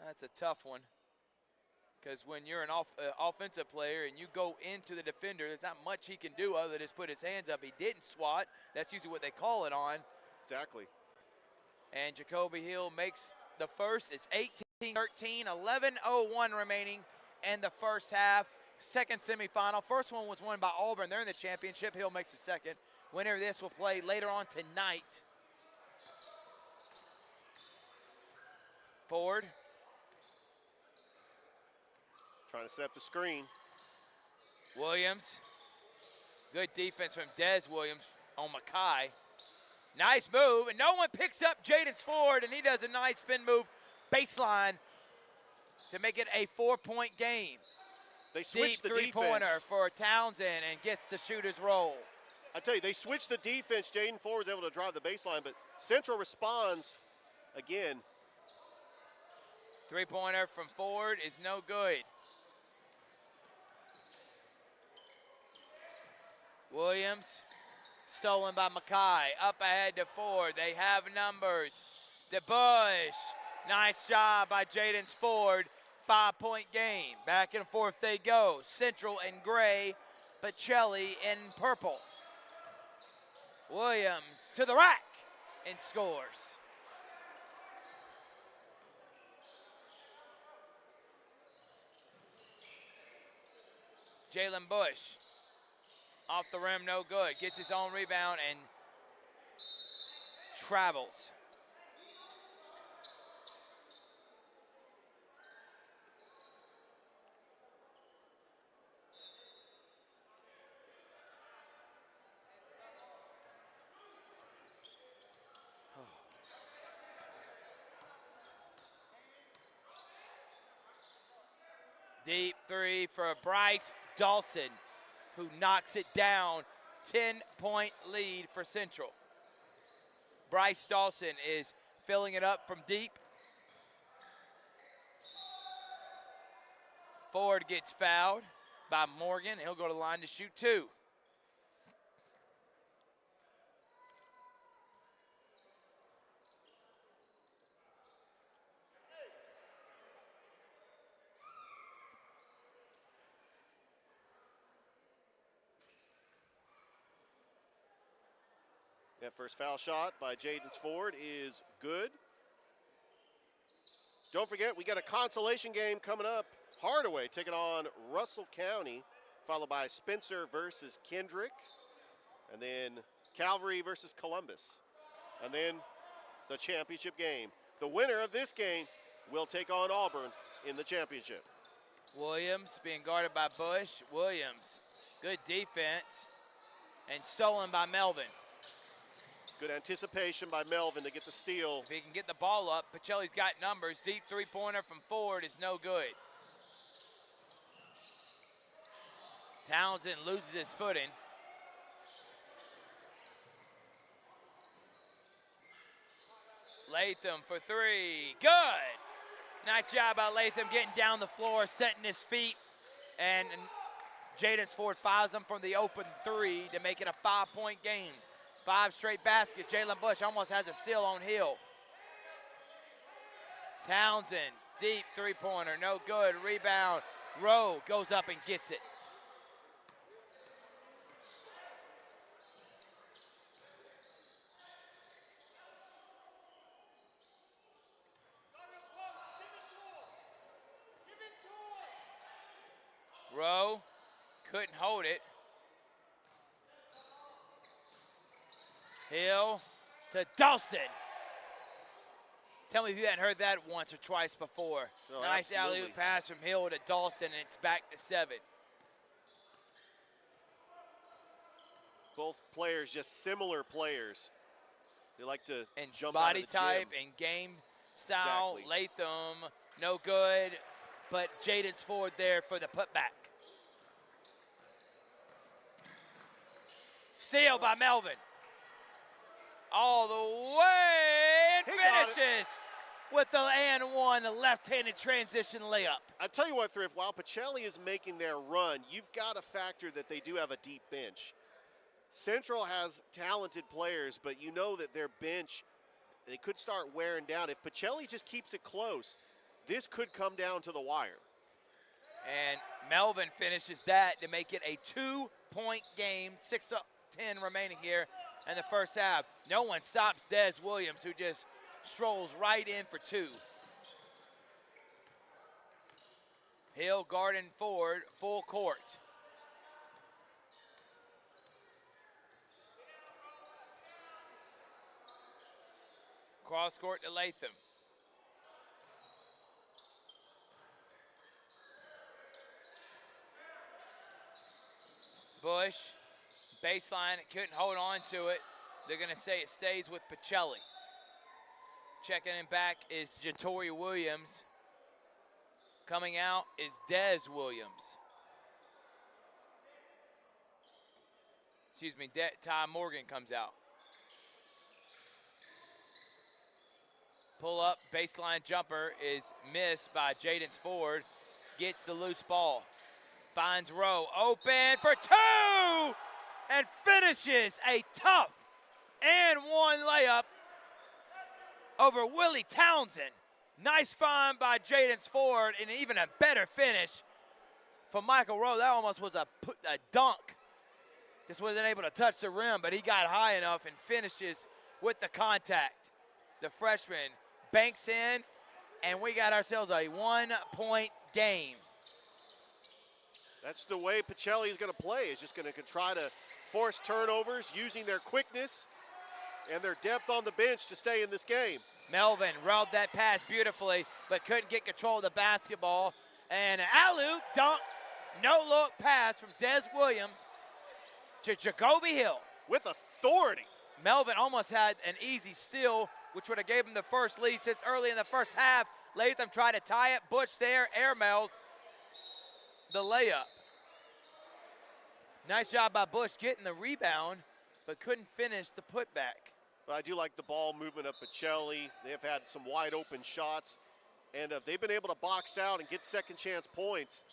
That's a tough one. Because when you're an offensive player and you go into the defender, there's not much he can do other than just put his hands up. He didn't swat. That's usually what they call it on. Exactly. And Jacoby Hill makes the first. It's 18-13, 11:01 remaining in the first half. Second semifinal. First one was won by Auburn. They're in the championship. Hill makes the second. Winner of this will play later on tonight. Ford. Trying to set up the screen. Williams. Good defense from Des Williams on Mackay. Nice move, and no one picks up Jaden Ford, and he does a nice spin move baseline to make it a 4-point game. They switched the three-pointer defense for Townsend and gets the shooter's roll. I tell you, they switched the defense. Jaden Ford was able to drive the baseline, but Central responds again. Three-pointer from Ford is no good. Williams, stolen by Mackay. Up ahead to Ford. They have numbers. DeBush. Nice job by Jaden Ford. 5-point game. Back and forth they go. Central in gray, Pacelli in purple. Williams to the rack and scores. Jalen Bush. Off the rim, no good. Gets his own rebound and travels. Deep three for Bryce Dawson, who knocks it down. 10-point lead for Central. Bryce Dawson is filling it up from deep. Ford gets fouled by Morgan. He'll go to the line to shoot two. That first foul shot by Jaden Ford is good. Don't forget, we got a consolation game coming up. Hardaway taking on Russell County, followed by Spencer versus Kendrick, and then Calvary versus Columbus, and then the championship game. The winner of this game will take on Auburn in the championship. Williams being guarded by Bush. Williams, good defense, and stolen by Melvin. Good anticipation by Melvin to get the steal. If he can get the ball up, Pacelli's got numbers. Deep three-pointer from Ford is no good. Townsend loses his footing. Latham for three. Good. Nice job by Latham getting down the floor, setting his feet. And Jaden Ford fouls him from the open three to make it a 5-point game. 5 straight baskets. Jalen Bush almost has a steal on Hill. Townsend, deep three-pointer, no good. Rebound. Rowe goes up and gets it. Rowe couldn't hold it. Hill to Dawson. Tell me if you hadn't heard that once or twice before. Oh, nice absolutely. alley-oop pass from Hill to Dawson, and it's back to 7. Both players, just similar players. They like to And jump body out of the type gym. and game style. Exactly. Latham, no good, but Jaden's Ford there for the putback. Steal by Melvin. All the way and He got finishes with the and one left-handed transition layup. I tell you what, Thrift, while Pacelli is making their run, you've got to factor that they do have a deep bench. Central has talented players, but you know that their bench, they could start wearing down. If Pacelli just keeps it close, this could come down to the wire. And Melvin finishes that to make it a 2-point game, 6:10 remaining here in the first half. No one stops Des Williams, who just strolls right in for 2. Hill, Garden, Ford, full court. Cross court to Latham. Bush, baseline, couldn't hold on to it. They're going to say it stays with Pacelli. Checking him back is Jatori Williams. Coming out is Des Williams. Excuse me, Ty Morgan comes out. Pull up, baseline jumper is missed by Jaden Ford. Gets the loose ball. Finds Rowe, open for 2! And finishes a tough and 1 layup over Willie Townsend. Nice find by Jaden Ford, and even a better finish for Michael Rowe. That almost was a dunk. Just wasn't able to touch the rim, but he got high enough and finishes with the contact. The freshman banks in, and we got ourselves a 1-point game. That's the way Pacelli is going to play. Is just going to try to force turnovers using their quickness and their depth on the bench to stay in this game. Melvin rolled that pass beautifully, but couldn't get control of the basketball. And an alley-oop dunk, no-look pass from Des Williams to Jacoby Hill. With authority. Melvin almost had an easy steal, which would have gave him the first lead since early in the first half. Latham tried to tie it. Bush there, airmails the layup. Nice job by Bush getting the rebound, but couldn't finish the putback. But I do like the ball movement of Pacelli. They have had some wide open shots, and they've been able to box out and get second chance points.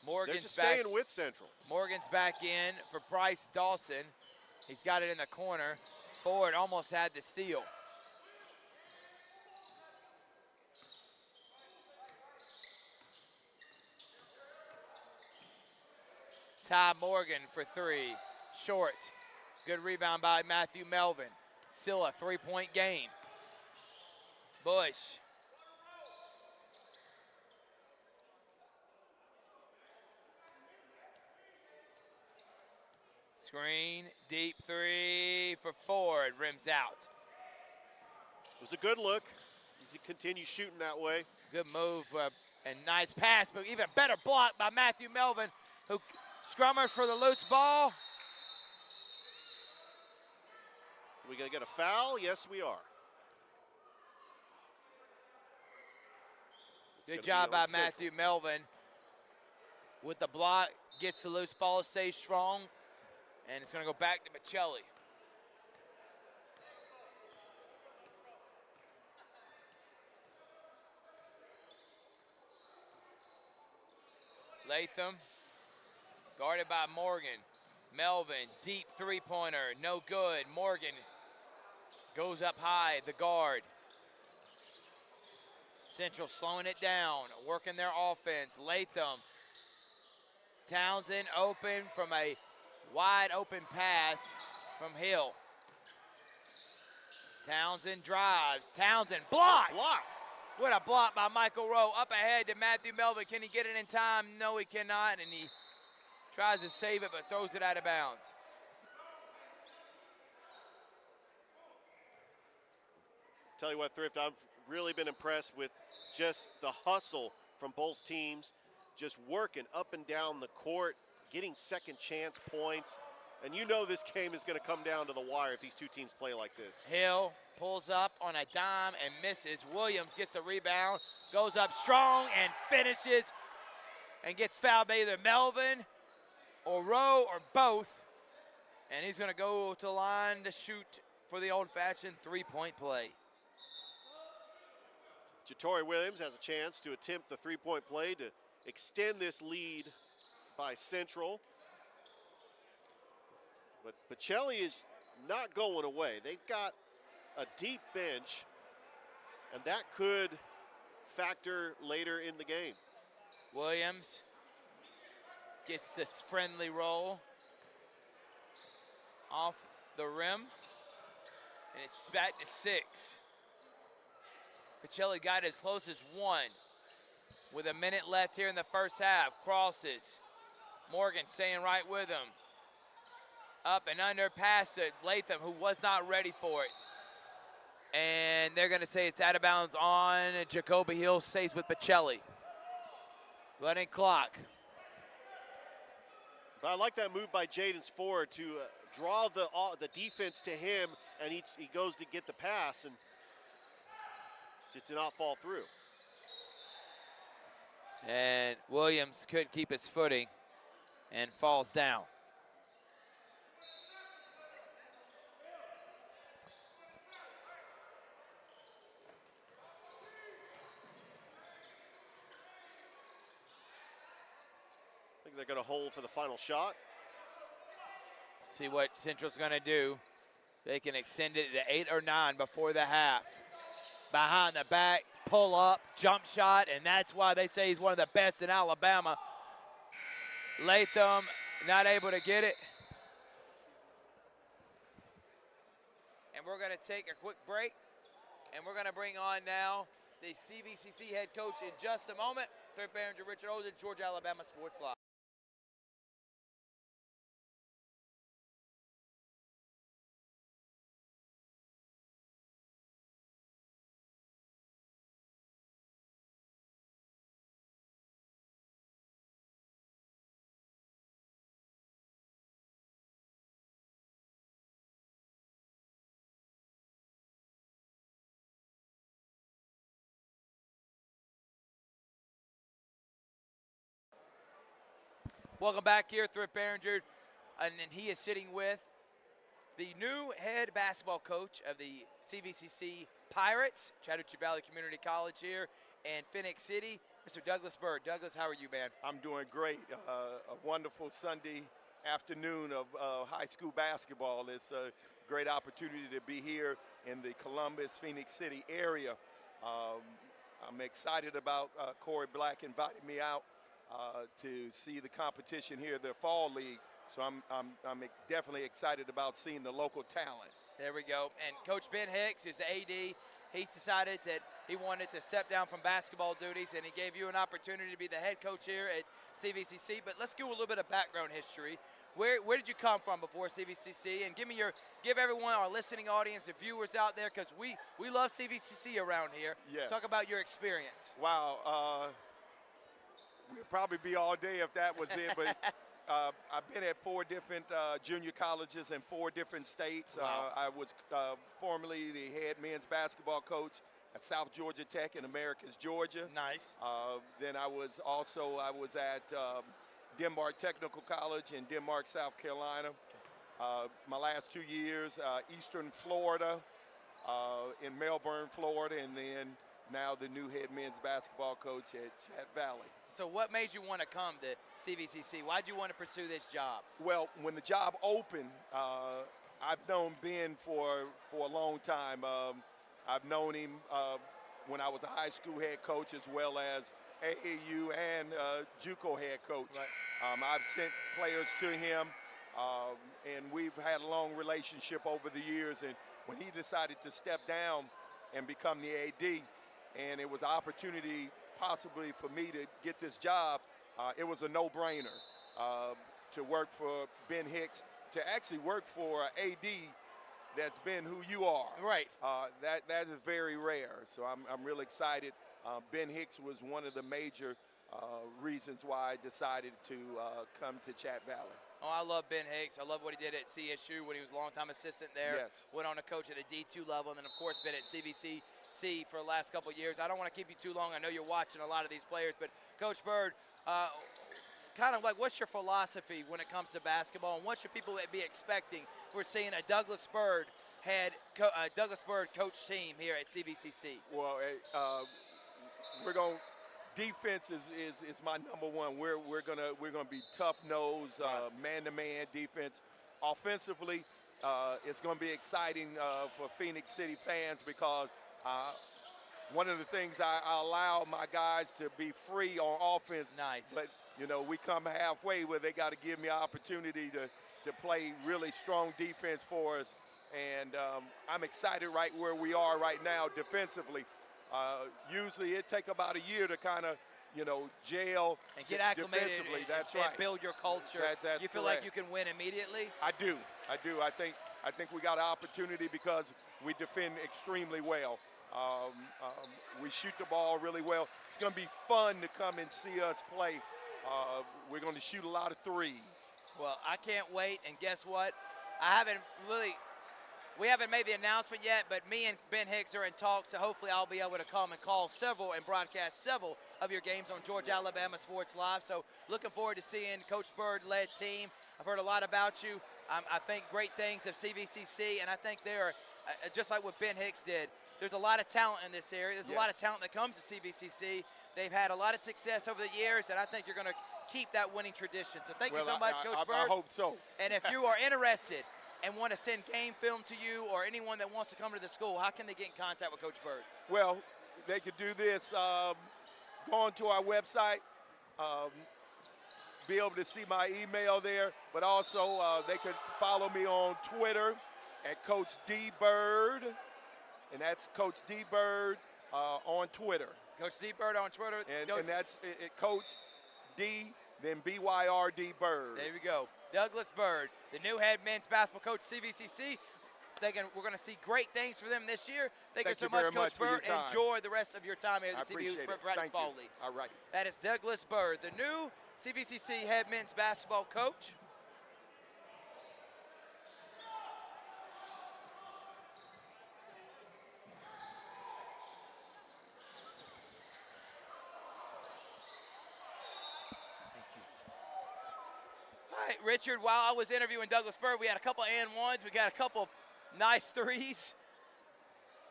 They're just staying with Central. Morgan's back in for Bryce Dawson. He's got it in the corner. Ford almost had the steal. Ty Morgan for 3, short. Good rebound by Matthew Melvin. Still a 3-point game. Bush. Screen, deep 3 for Ford, rims out. It was a good look as he continues shooting that way. Good move and nice pass, but even better block by Matthew Melvin, who scrummers for the loose ball. Are we going to get a foul? Yes, we are. Good job by Matthew Melvin with the block, gets the loose ball, stays strong, and it's going to go back to Pacelli. Latham, guarded by Morgan. Melvin, deep three-pointer, no good. Morgan goes up high, the guard. Central slowing it down, working their offense. Latham, Townsend open from a wide open pass from Hill. Townsend drives, Townsend blocked. Block. What a block by Michael Rowe. Up ahead to Matthew Melvin. Can he get it in time? No, he cannot, and he tries to save it, but throws it out of bounds. Tell you what, Thrift, I've really been impressed with just the hustle from both teams, just working up and down the court, getting second chance points. And you know this game is going to come down to the wire if these two teams play like this. Hill pulls up on a dime and misses. Williams gets the rebound, goes up strong and finishes and gets fouled by either Melvin or Rowe or both. And he's going to go to the line to shoot for the old-fashioned three-point play. Jatori Williams has a chance to attempt the three-point play to extend this lead by Central. But Pacelli is not going away. They've got a deep bench, and that could factor later in the game. Williams gets this friendly roll off the rim, and it's back to 6. Pacelli got as close as 1 with a minute left here in the first half. Crosses. Morgan staying right with him. Up and under, pass to Latham, who was not ready for it. And they're going to say it's out of bounds on Jacoby Hill. Stays with Pacelli. Running clock. But I like that move by Jaden Ford to draw the defense to him, and he goes to get the pass and just to not fall through. And Williams couldn't keep his footing and falls down. I think they're going to hold for the final shot. See what Central's going to do. They can extend it to 8 or 9 before the half. Behind the back, pull up, jump shot, and that's why they say he's one of the best in Alabama. Latham not able to get it. And we're going to take a quick break, and we're going to bring on now the CVCC head coach in just a moment. Third Behringer, Richard Olden, Georgia Alabama Sports Live. Welcome back here, Thrift Behringer, and he is sitting with the new head basketball coach of the CVCC Pirates, Chattahoochee Valley Community College here in Phoenix City, Mr. Douglas Byrd. Douglas, how are you, man? I'm doing great. A wonderful Sunday afternoon of high school basketball. It's a great opportunity to be here in the Columbus, Phoenix City area. I'm excited about Corey Black inviting me out to see the competition here, the fall league. So I'm definitely excited about seeing the local talent. There we go. And Coach Ben Hicks is the AD. He's decided that he wanted to step down from basketball duties, and he gave you an opportunity to be the head coach here at CVCC. But let's do a little bit of background history. Where did you come from before CVCC? And give everyone, our listening audience, the viewers out there, because we love CVCC around here. Yes. Talk about your experience. Wow. We'd probably be all day if that was it, but I've been at 4 different junior colleges in 4 different states. Wow. I was formerly the head men's basketball coach at South Georgia Tech in Americus, Georgia. Nice. Then I was at Denmark Technical College in Denmark, South Carolina. My last 2 years, Eastern Florida, in Melbourne, Florida, and then now the new head men's basketball coach at Chat Valley. So what made you want to come to CVCC? Why'd you want to pursue this job? Well, when the job opened, I've known Ben for a long time. I've known him when I was a high school head coach as well as AAU and JUCO head coach. Right. I've sent players to him, and we've had a long relationship over the years. And when he decided to step down and become the AD, and it was an opportunity possibly for me to get this job, it was a no-brainer to work for Ben Hicks, to actually work for an AD that's been who you are. Right. That is very rare. So I'm really excited. Ben Hicks was one of the major reasons why I decided to come to Chat Valley. Oh, I love Ben Hicks. I love what he did at CSU when he was a longtime assistant there. Yes. Went on to coach at a D2 level, and then, of course, been at CVCC for the last couple of years. I don't want to keep you too long. I know you're watching a lot of these players, but Coach Byrd, kind of like, what's your philosophy when it comes to basketball, and what should people be expecting? We're seeing a Douglas Byrd coach team here at CVCC. Well, defense is my number one. We're gonna be tough-nosed, man-to-man defense. Offensively, it's gonna be exciting for Phoenix City fans because one of the things I allow my guys to be free on offense. Nice. But, you know, we come halfway where they got to give me an opportunity to play really strong defense for us. And I'm excited right where we are right now defensively. Usually it take about a year to kind of, you know, gel and get acclimated defensively. and, That's and right. build your culture. That's you feel correct. like you can win immediately? I do. I think we got an opportunity because we defend extremely well. We shoot the ball really well. It's going to be fun to come and see us play. We're going to shoot a lot of threes. Well, I can't wait. And guess what? We haven't made the announcement yet, but me and Ben Hicks are in talks, so hopefully I'll be able to come and call several and broadcast several of your games on Georgia Alabama Sports Live. So looking forward to seeing Coach Bird-led team. I've heard a lot about you. I think great things of CVCC, and I think they're, just like what Ben Hicks did, there's a lot of talent in this area. There's a lot of talent that comes to CVCC. They've had a lot of success over the years, and I think you're going to keep that winning tradition. So thank you so much, Coach Bird. I hope so. And if you are interested and want to send game film to you or anyone that wants to come to the school, how can they get in contact with Coach Bird? Well, they could do this, go onto our website, be able to see my email there, but also they could follow me on Twitter at Coach D Bird, and that's Coach D Bird on Twitter. Coach D Bird on Twitter. And that's Coach D, then BYRD Bird. There we go. Douglas Bird, the new head men's basketball coach, CVCC. We're going to see great things for them this year. Thank you so much, Coach Bird. Enjoy the rest of your time here at the CBU Practice Ball League. All right. That is Douglas Bird, the new CVCC head men's basketball coach. All right, Richard, while I was interviewing Douglas Bird, we had a couple and ones. We got a couple nice threes.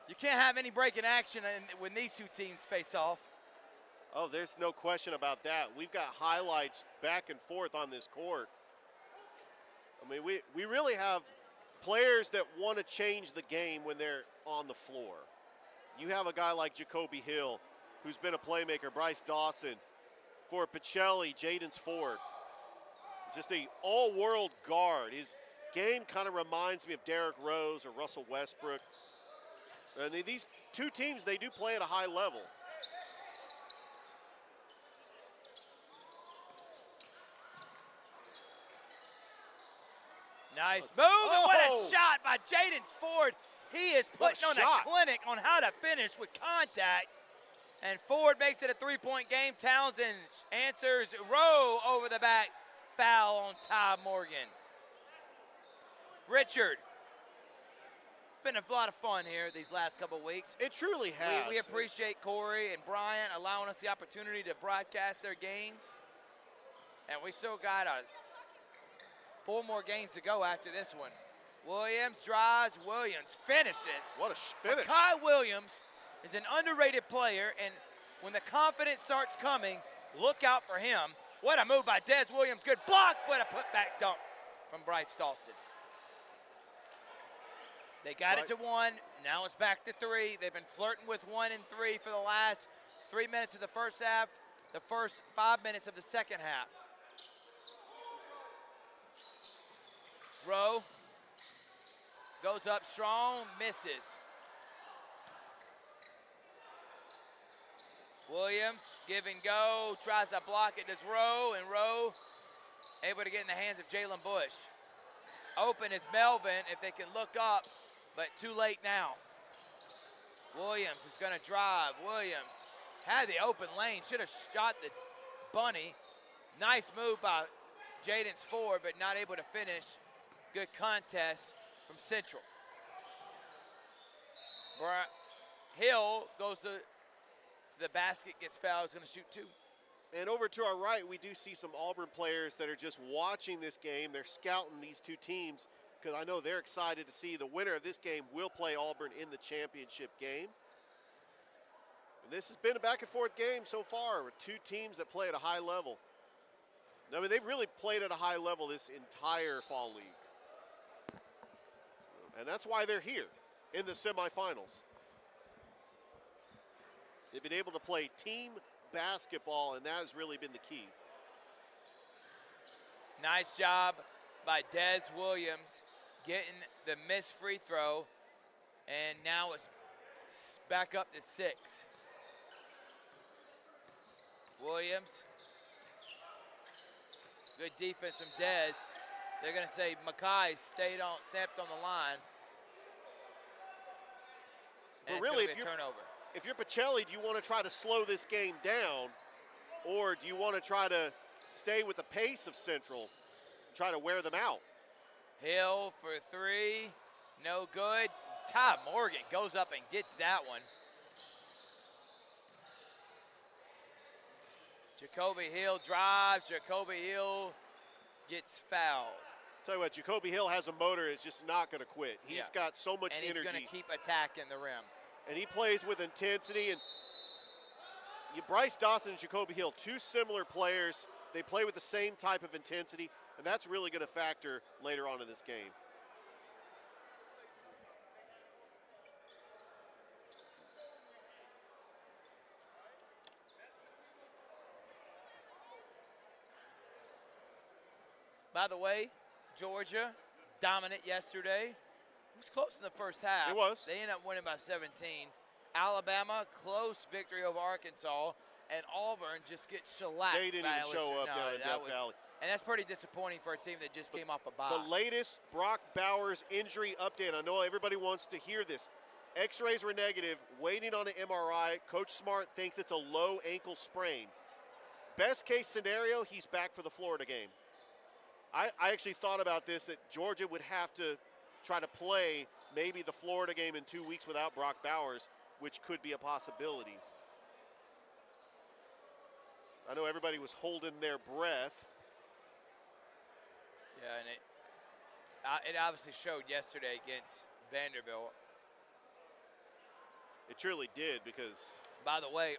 You can't have any breaking action when these two teams face off. Oh, there's no question about that. We've got highlights back and forth on this court. I mean, we really have players that want to change the game when they're on the floor. You have a guy like Jacoby Hill, who's been a playmaker, Bryce Dawson, for Pacelli, Jaden Ford. Just a all-world guard. His game kind of reminds me of Derrick Rose or Russell Westbrook. And these two teams, they do play at a high level. Nice move, and what a shot by Jaden Ford. He is putting on a clinic on how to finish with contact. And Ford makes it a three-point game. Townsend answers, Rowe over the back. Foul on Ty Morgan. Richard, it's been a lot of fun here these last couple of weeks. It truly has. We appreciate Corey and Brian allowing us the opportunity to broadcast their games. And we still got 4 more games to go after this one. Williams drives, Williams finishes. What a finish. Kai Williams is an underrated player, and when the confidence starts coming, look out for him. What a move by Des Williams. Good block, but a putback dunk from Bryce Dawson. They got it to 1. Now it's back to 3. They've been flirting with 1 and 3 for the last 3 minutes of the first half, the first 5 minutes of the second half. Rowe goes up strong, misses. Williams, give and go, tries to block it, does Rowe, and Rowe able to get in the hands of Jalen Bush. Open is Melvin, if they can look up, but too late now. Williams is gonna drive. Williams had the open lane, should have shot the bunny. Nice move by Jaden Ford, but not able to finish. Good contest from Central. Hill goes to the basket, gets fouled, is going to shoot 2. And over to our right, we do see some Auburn players that are just watching this game. They're scouting these two teams because I know they're excited to see the winner of this game will play Auburn in the championship game. And this has been a back and forth game so far with two teams that play at a high level. I mean, they've really played at a high level this entire fall league. And that's why they're here in the semifinals. They've been able to play team basketball, and that has really been the key. Nice job by Des Williams getting the missed free throw, and now it's back up to 6. Williams, good defense from Des. They're gonna say Mackay snapped on the line. But And really, it's gonna be a turnover. if you're Pacelli, do you want to try to slow this game down, or do you want to try to stay with the pace of Central, try to wear them out? Hill for 3, no good. Ty Morgan goes up and gets that one. Jacoby Hill drives, Jacoby Hill gets fouled. Tell you what, Jacoby Hill has a motor, it's just not going to quit. He's got so much and he's energy. going to keep attacking the rim. And he plays with intensity. And Bryce Dawson and Jacoby Hill, two similar players. They play with the same type of intensity, and that's really going to factor later on in this game. By the way, Georgia, dominant yesterday. It was close in the first half. It was. They ended up winning by 17. Alabama, close victory over Arkansas. And Auburn just gets shellacked. They didn't even show up down in Death Valley. And that's pretty disappointing for a team that just came off a bye. The latest Brock Bowers injury update. I know everybody wants to hear this. X-rays were negative, waiting on an MRI. Coach Smart thinks it's a low ankle sprain. Best case scenario, he's back for the Florida game. I actually thought about this, that Georgia would have to try to play maybe the Florida game in 2 weeks without Brock Bowers, which could be a possibility. I know everybody was holding their breath. Yeah, and it obviously showed yesterday against Vanderbilt. It truly did, because By the way,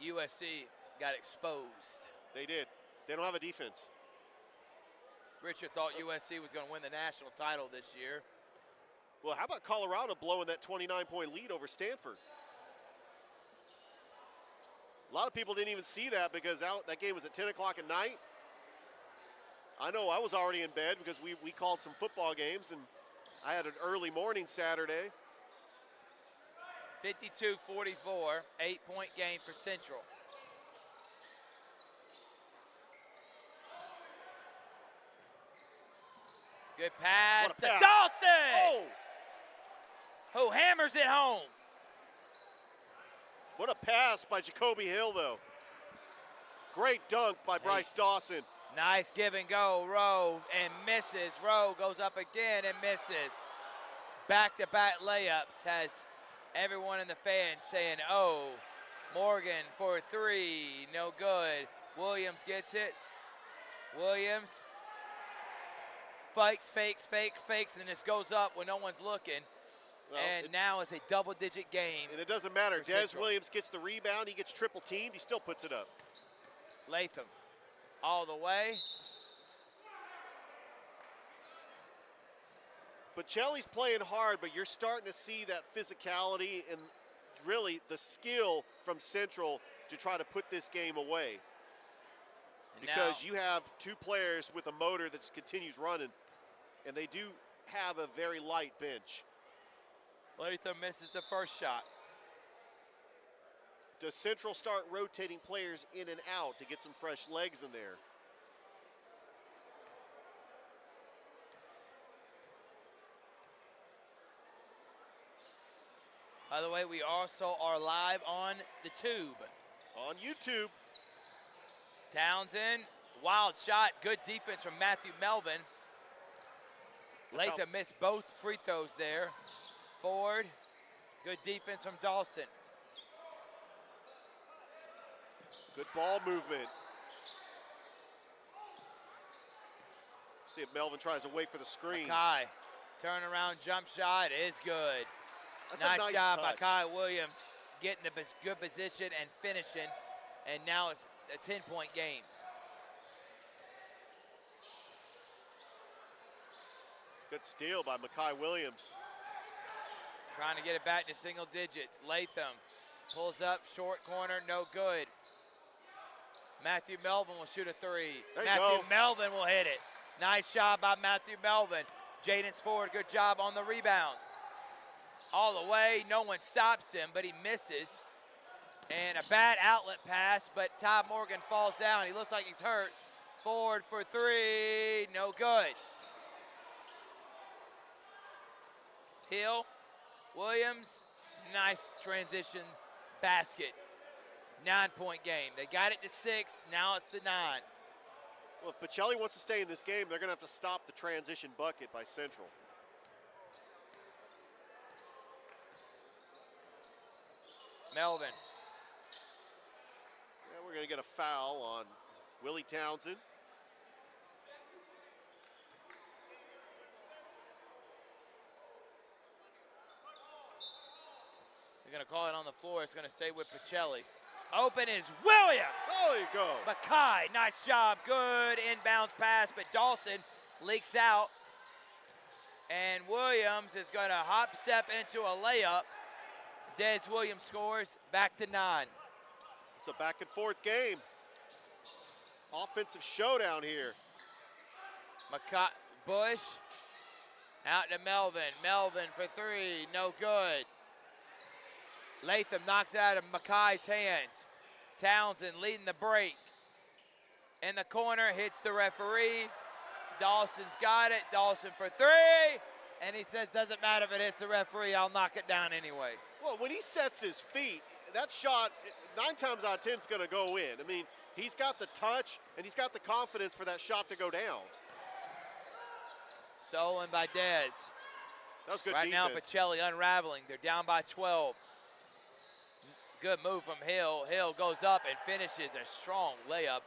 USC got exposed. they did. They don't have a defense. Richard thought USC was going to win the national title this year. Well, how about Colorado blowing that 29-point lead over Stanford? A lot of people didn't even see that because that game was at 10 o'clock at night. I know I was already in bed because we called some football games, and I had an early morning Saturday. 52-44, 8-point game for Central. Good pass What a to pass. Dawson, Oh, who hammers it home. what a pass by Jacoby Hill, though. Great dunk by Bryce Dawson. Nice give and go, Rowe, and misses. Rowe goes up again and misses. Back-to-back layups has everyone in the fan saying, oh. Morgan for 3, no good. Williams gets it. Williams fakes, and this goes up when no one's looking. Well, and now it's a double-digit game. And it doesn't matter. for Des Central. Williams gets the rebound. He gets triple teamed. He still puts it up. Latham all the way. But Chelly's playing hard, but you're starting to see that physicality and really the skill from Central to try to put this game away. And Because now, you have two players with a motor that just continues running, and they do have a very light bench. Latham misses the first shot. Does Central start rotating players in and out to get some fresh legs in there? By the way, we also are live on the tube. On YouTube, Townsend, wild shot, good defense from Matthew Melvin. Watch out. Latham missed both free throws there. Ford, good defense from Dawson. good ball movement. See if Melvin tries to wait for the screen. Kai, turnaround jump shot is good. That's Nice a nice job by touch. Kai Williams getting the good position and finishing. And now it's a 10-point game. Good steal by Makai Williams. Trying to get it back to single digits. Latham Pulls up, short corner, no good. Matthew Melvin will shoot a three. There you Matthew go. Melvin will hit it. Nice shot by Matthew Melvin. Jaden's Ford, good job on the rebound. All the way, no one stops him, but he misses. And a bad outlet pass, but Ty Morgan falls down. He looks like he's hurt. Ford for three, no good. Hill, Williams, nice transition basket. 9-point game. They got it to 6, now it's to 9. Well, if Pacelli wants to stay in this game, they're going to have to stop the transition bucket by Central. Melvin. Yeah, we're going to get a foul on Willie Townsend. They're going to call it on the floor. It's going to stay with Pacelli. Open is Williams. Oh, there you go. Mackay, nice job. Good inbounds pass, but Dawson leaks out. And Williams is going to hop step into a layup. Des Williams scores, back to 9. It's a back and forth game. Offensive showdown here. Bush out to Melvin. Melvin for three, no good. Latham knocks it out of Mackay's hands. Townsend leading the break. In the corner, hits the referee. Dawson's got it. Dawson for three. And he says, doesn't matter if it hits the referee, I'll knock it down anyway. Well, when he sets his feet, that shot, 9 times out of 10 is going to go in. I mean, he's got the touch, and he's got the confidence for that shot to go down. Stolen by Dez. That was good Right now, defense. Pacelli unraveling. They're down by 12. Good move from Hill. Hill goes up and finishes a strong layup.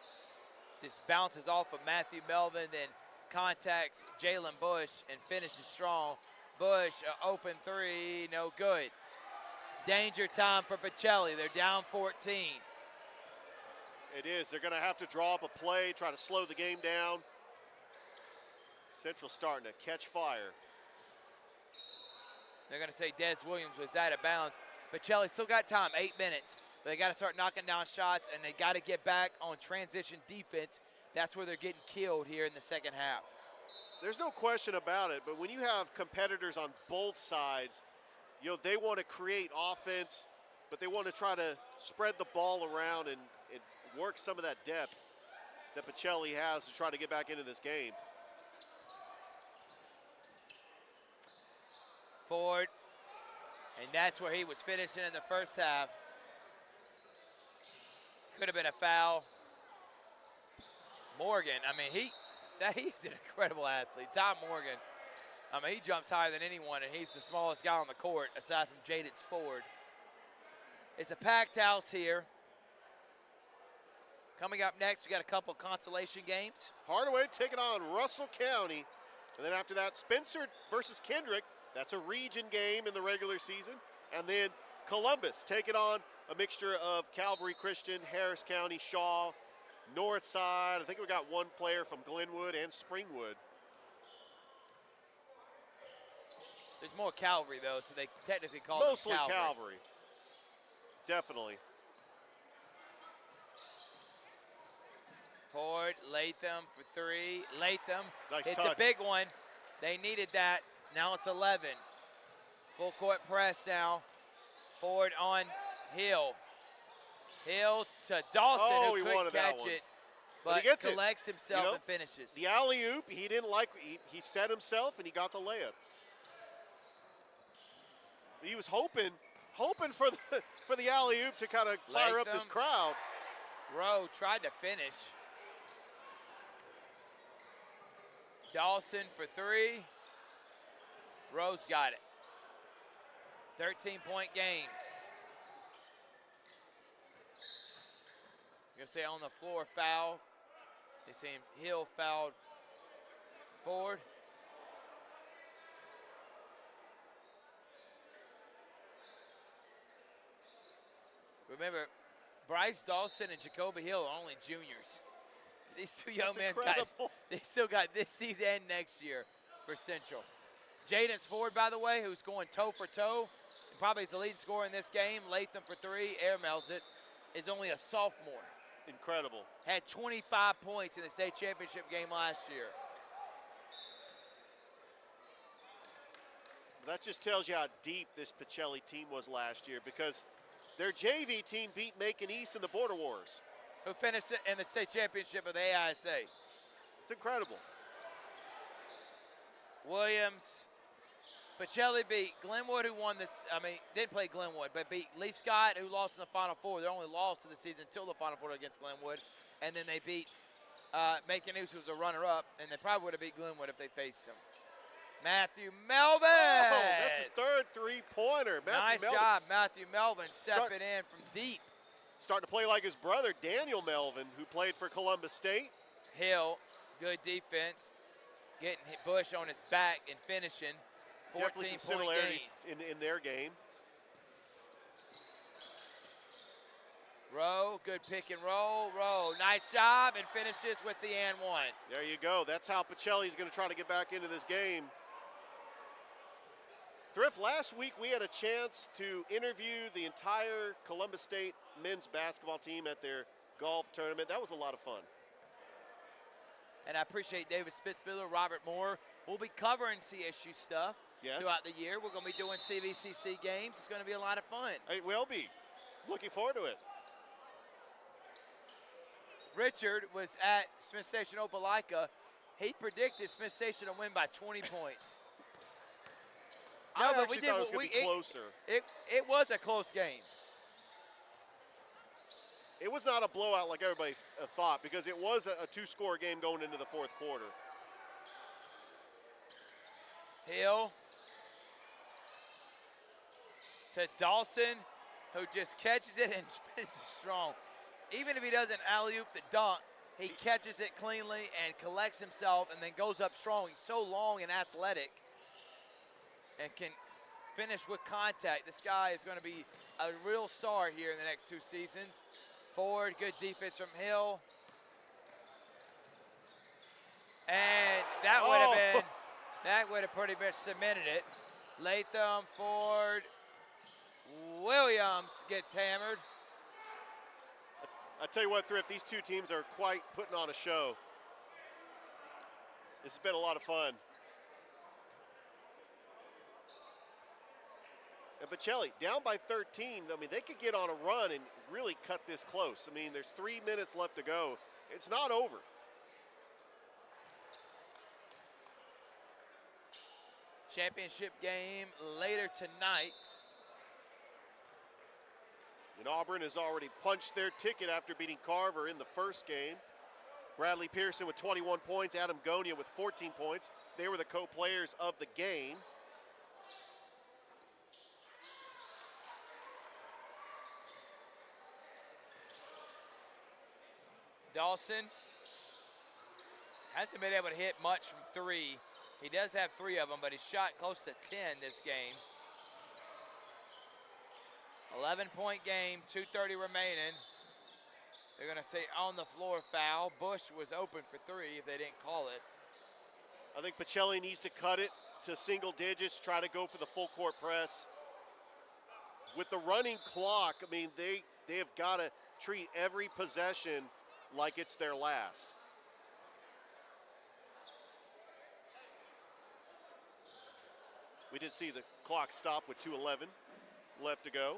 Just bounces off of Matthew Melvin, then contacts Jalen Bush and finishes strong. Bush, open three, no good. Danger time for Pacelli. They're down 14. It is. They're going to have to draw up a play, try to slow the game down. Central starting to catch fire. They're going to say Des Williams was out of bounds. Pacelli still got time, 8 minutes. But they got to start knocking down shots, and they got to get back on transition defense. That's where they're getting killed here in the second half. There's no question about it, but when you have competitors on both sides, you know, they want to create offense, but they want to try to spread the ball around and work some of that depth that Pacelli has to try to get back into this game. Ford, and that's where he was finishing in the first half. Could have been a foul. Morgan, I mean, he's an incredible athlete. Tom Morgan, I mean, he jumps higher than anyone, and he's the smallest guy on the court aside from Jaden's Ford. It's a packed house here. Coming up next, we got a couple consolation games. Hardaway taking on Russell County. And then after that, Spencer versus Kendrick. That's a region game in the regular season. And then Columbus taking on a mixture of Calvary Christian, Harris County, Shaw, Northside. I think we got one player from Glenwood and Springwood. There's more Calvary, though, so they technically call them Mostly Calvary. Calvary. Definitely. Ford, Latham for three. Latham Nice hits touch. a big one. They needed that. Now it's 11. Full court press now. Ford on Hill. Hill to Dawson, Oh, who he couldn't wanted that catch one. it, But he but gets it. collects himself You know, and finishes. The alley-oop, he didn't like, he set himself and he got the layup. He was hoping for the alley-oop to kind of fire up this Latham. crowd. Rowe tried to finish. Dawson for three. Rowe's got it. 13-point game. Gonna say on the floor foul. They say Hill fouled Ford. Remember, Bryce Dawson and Jacoby Hill are only juniors. These two young That's men incredible. they still got this season and next year for Central. Jaden's Ford, by the way, who's going toe for toe. probably is the leading scorer in this game. Latham for three, airmails it, is only a sophomore. Incredible. Had 25 points in the state championship game last year. That just tells you how deep this Pacelli team was last year, because their JV team beat Macon East in the Border Wars. Who finished in the state championship of the AISA. It's incredible. Williams. Pacelli beat Glenwood, who won this. Didn't play Glenwood, but beat Lee Scott, who lost in the Final Four. Their only loss of the season until the Final Four against Glenwood. And then they beat Macon East, who was a runner-up, and they probably would have beat Glenwood if they faced him. Matthew Melvin. Oh, that's his third three-pointer. Nice job, Matthew Melvin, stepping in from deep. Starting to play like his brother, Daniel Melvin, who played for Columbus State. Hill, good defense, getting Bush on his back and finishing. Definitely some similarities in their game. Rowe, good pick and roll. Rowe, nice job, and finishes with the and one. There you go. That's how Pacelli's going to try to get back into this game. Thrift, last week we had a chance to interview the entire Columbus State men's basketball team at their golf tournament. That was a lot of fun. And I appreciate David Spitzmiller, Robert Moore. We'll be covering CSU stuff throughout the year. We're going to be doing CVCC games. It's going to be a lot of fun. It will be. Looking forward to it. Richard was at Smith Station Opelika. He predicted Smith Station to win by 20 points. I actually thought it was going to be closer. It was a close game. It was not a blowout like everybody thought, because it was a two-score game going into the fourth quarter. Hill to Dawson, who just catches it and finishes strong. Even if he doesn't alley-oop the dunk, he catches it cleanly and collects himself and then goes up strong. He's so long and athletic and can finish with contact. This guy is going to be a real star here in the next two seasons. Ford, good defense from Hill. And that would have pretty much cemented it. Latham, Ford, Williams gets hammered. I tell you what, Thrift, these two teams are quite putting on a show. This has been a lot of fun. And Pacelli, down by 13, they could get on a run and really cut this close. There's 3 minutes left to go. It's not over. Championship game later tonight. And Auburn has already punched their ticket after beating Carver in the first game. Bradley Pearson with 21 points, Adam Gonia with 14 points. They were the co-players of the game. Dawson hasn't been able to hit much from three. He does have 3 of them, but he's shot close to 10 this game. 11-point game, 2:30 remaining. They're going to say on the floor foul. Bush was open for 3 if they didn't call it. I think Pacelli needs to cut it to single digits, try to go for the full court press. With the running clock, they have got to treat every possession like it's their last. We did see the clock stop with 2:11 left to go.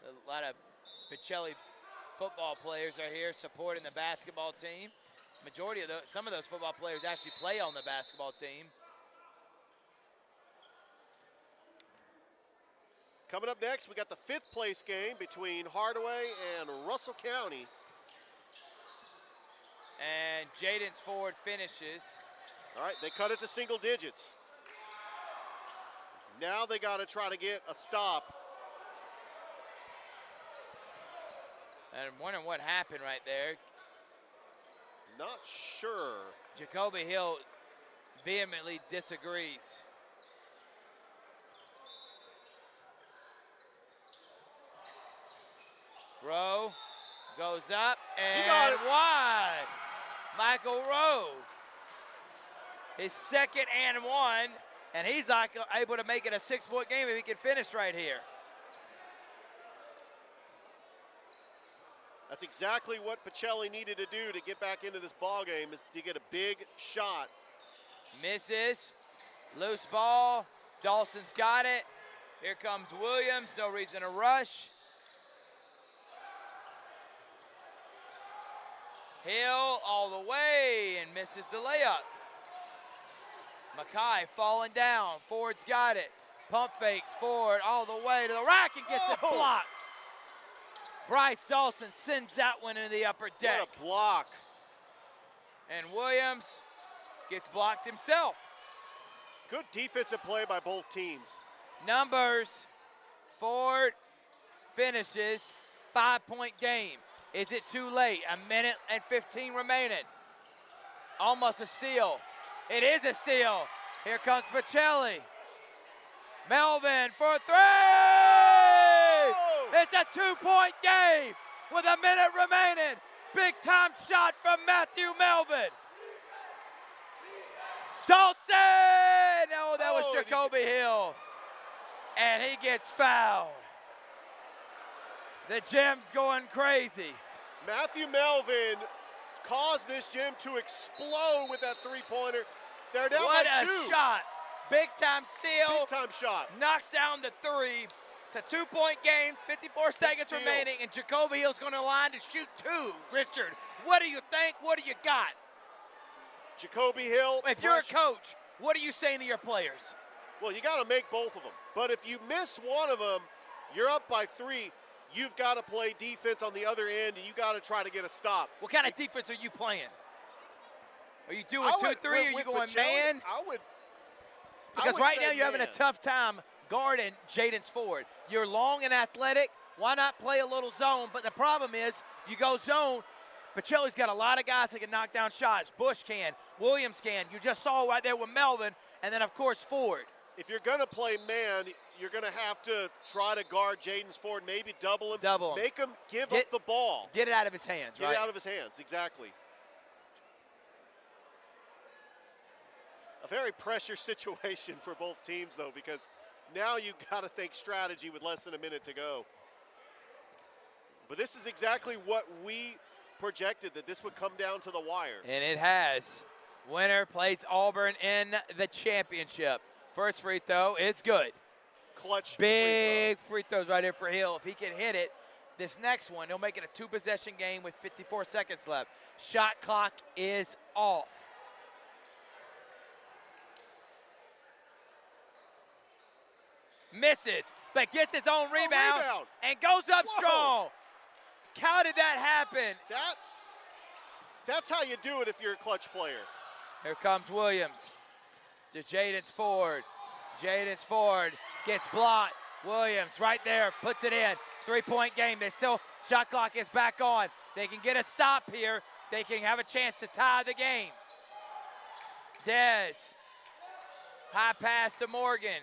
A lot of Pacelli football players are here supporting the basketball team. Some of those football players actually play on the basketball team. Coming up next, we got the 5th place game between Hardaway and Russell County. And Jaden's Ford finishes. All right, they cut it to single digits. Now they got to try to get a stop. And I'm wondering what happened right there. Not sure. Jacoby Hill vehemently disagrees. Rowe, Goes up and got it. wide. Michael Rowe. His second and one, and he's not able to make it a 6-point game if he can finish right here. That's exactly what Pacelli needed to do to get back into this ball game, is to get a big shot. Misses. Loose ball. Dawson's got it. Here comes Williams. No reason to rush. Hill all the way and misses the layup. Mackay falling down. Ford's got it. Pump fakes. Ford all the way to the rack and gets it blocked. Bryce Dawson sends that one into the upper deck. What a block. And Williams gets blocked himself. Good defensive play by both teams. Numbers. Ford finishes. 5-point game. Is it too late? 1:15 remaining. Almost a steal. It is a steal. Here comes Pacelli. Melvin for three! It's a 2-point game with 1 minute remaining. Big time shot from Matthew Melvin. Dawson! No, that was Jacoby Hill. And he gets fouled. The gym's going crazy. Matthew Melvin caused this gym to explode with that three-pointer. They're down What by a 2. shot. Big time steal. Big time shot. Knocks down the 3. It's a 2-point game, 54 seconds steal. remaining, and Jacoby Hill's going to line to shoot 2. Richard, what do you think? What do you got? Jacoby Hill. If you're a coach, what are you saying to your players? Well, you got to make both of them. But if you miss one of them, you're up by 3. You've got to play defense on the other end, and you got to try to get a stop. What kind of defense are you playing? Are you doing I 2-3? Are you with going Pacelli, man? Because right now you're having a tough time guarding Jaden Ford. You're long and athletic. Why not play a little zone? But the problem is you go zone. Pacelli's got a lot of guys that can knock down shots. Bush can. Williams can. You just saw right there with Melvin. And then, of course, Ford. If you're going to play man, you're going to have to try to guard Jaden Ford, maybe double him. Double him. Make him give up the ball. Get it out of his hands, Get it out of his hands, exactly. A very pressure situation for both teams, though, because now you've got to think strategy with less than a minute to go. But this is exactly what we projected, that this would come down to the wire. And it has. Winner plays Auburn in the championship. First free throw is good. Clutch. Big free throws right here for Hill. If he can hit it, this next one, he'll make it a 2-possession game with 54 seconds left. Shot clock is off. Misses, but gets his own rebound, and goes up strong. How did that happen? That's how you do it if you're a clutch player. Here comes Williams to Jaden's Ford. Jaden's Ford gets blocked. Williams right there, puts it in. 3-point game. They still, shot clock is back on. They can get a stop here. They can have a chance to tie the game. Dez, high pass to Morgan.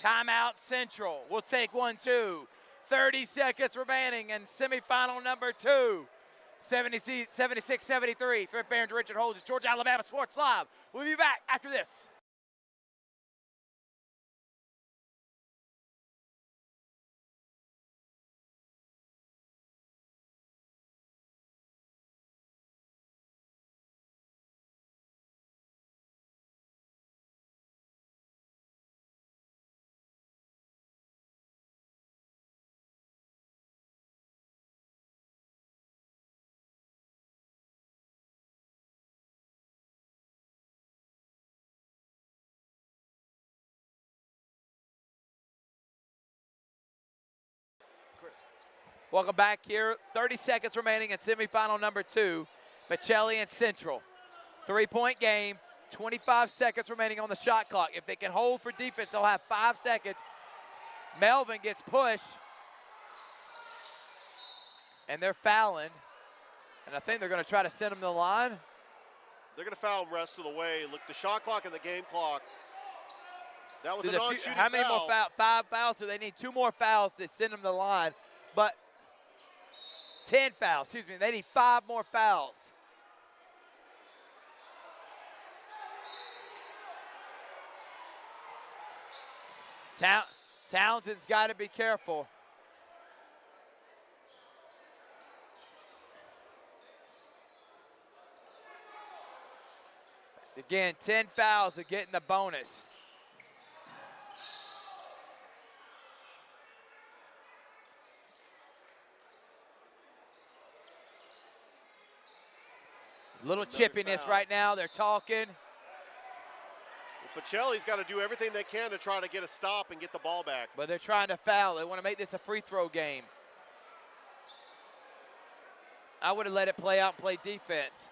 Timeout Central. We'll take 1-2. 30 seconds remaining in semifinal number 2. 76-73. Thrift Barons Richard holds it. Georgia Alabama Sports Live. We'll be back after this. Welcome back here. 30 seconds remaining in semifinal number 2. Pacelli and Central. 3-point game. 25 seconds remaining on the shot clock. If they can hold for defense, they'll have 5 seconds. Melvin gets pushed. And they're fouling. And I think they're going to try to send him to the line. They're going to foul him rest of the way. Look, the shot clock and the game clock. That was a non-shooting foul. How many more fouls? 5 fouls, so they need 2 more fouls to send him to the line. but 10 fouls, excuse me. They need 5 more fouls. Townsend's got to be careful. Again, 10 fouls are getting the bonus. Little chippiness foul. right now. They're talking. Pacelli's got to do everything they can to try to get a stop and get the ball back. But they're trying to foul. They want to make this a free throw game. I would have let it play out and play defense.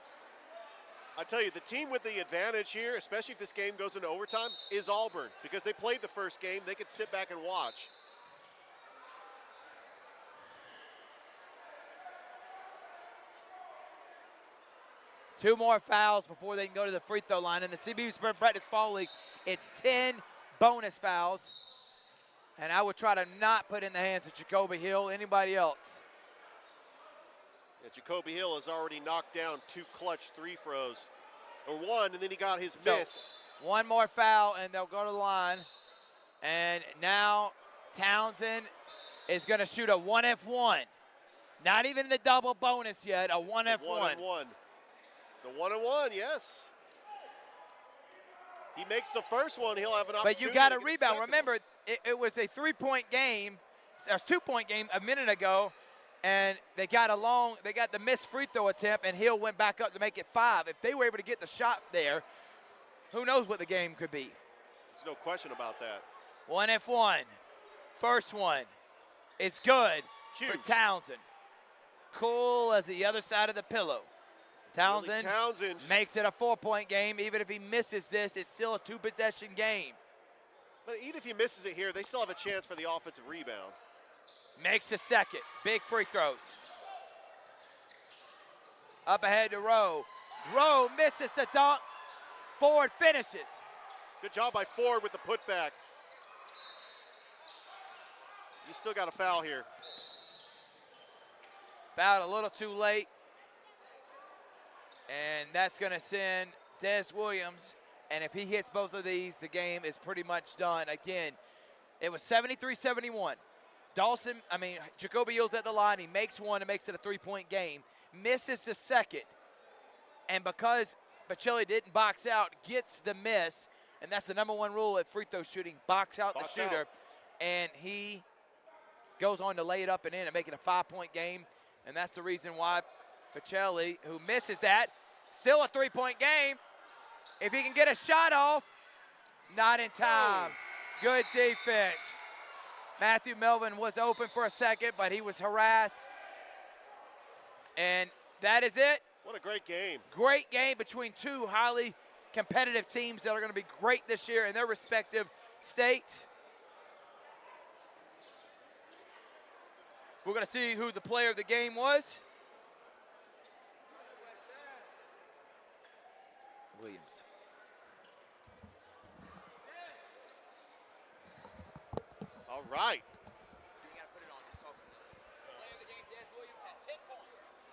I tell you, the team with the advantage here, especially if this game goes into overtime, is Auburn. Because they played the first game, they could sit back and watch. Two more fouls before they can go to the free throw line. In the CBU Spring Practice Fall League, it's 10 bonus fouls. And I would try to not put in the hands of Jacoby Hill, anybody else. Yeah, Jacoby Hill has already knocked down 2 clutch 3 throws. Or 1, and then he got his miss. One more foul, and they'll go to the line. And now Townsend is going to shoot a 1F1. Not even the double bonus yet, a 1F1. 1-and-1. The 1-and-1, yes. He makes the first one, he'll have an opportunity. But you got to a get the rebound. second Remember, it was a 3-point game, or 2-point game a minute ago, and they got the missed free throw attempt, and Hill went back up to make it 5. If they were able to get the shot there, who knows what the game could be. There's no question about that. 1F1. First one is good Huge. for Townsend. Cool as the other side of the pillow. Townsend, Willie Townsend makes it a 4-point game. Even if he misses this, it's still a 2-possession game. But even if he misses it here, they still have a chance for the offensive rebound. Makes a second. Big free throws. Up ahead to Rowe. Rowe misses the dunk. Ford finishes. Good job by Ford with the putback. You still got a foul here. Fouled a little too late. And that's going to send Des Williams. And if he hits both of these, the game is pretty much done. Again, it was 73-71. Jacoby Hill's at the line. He makes one and makes it a 3-point game. Misses the second. And because Pacelli didn't box out, gets the miss. And that's the number 1 rule at free throw shooting. Box out the shooter. And he goes on to lay it up and in and make it a 5-point game. And that's the reason why Pacelli, who misses that, still a 3-point game. If he can get a shot off, not in time. Good defense. Matthew Melvin was open for a second, but he was harassed. And that is it. What a great game. Great game between 2 highly competitive teams that are going to be great this year in their respective states. We're going to see who the player of the game was. Williams. All right.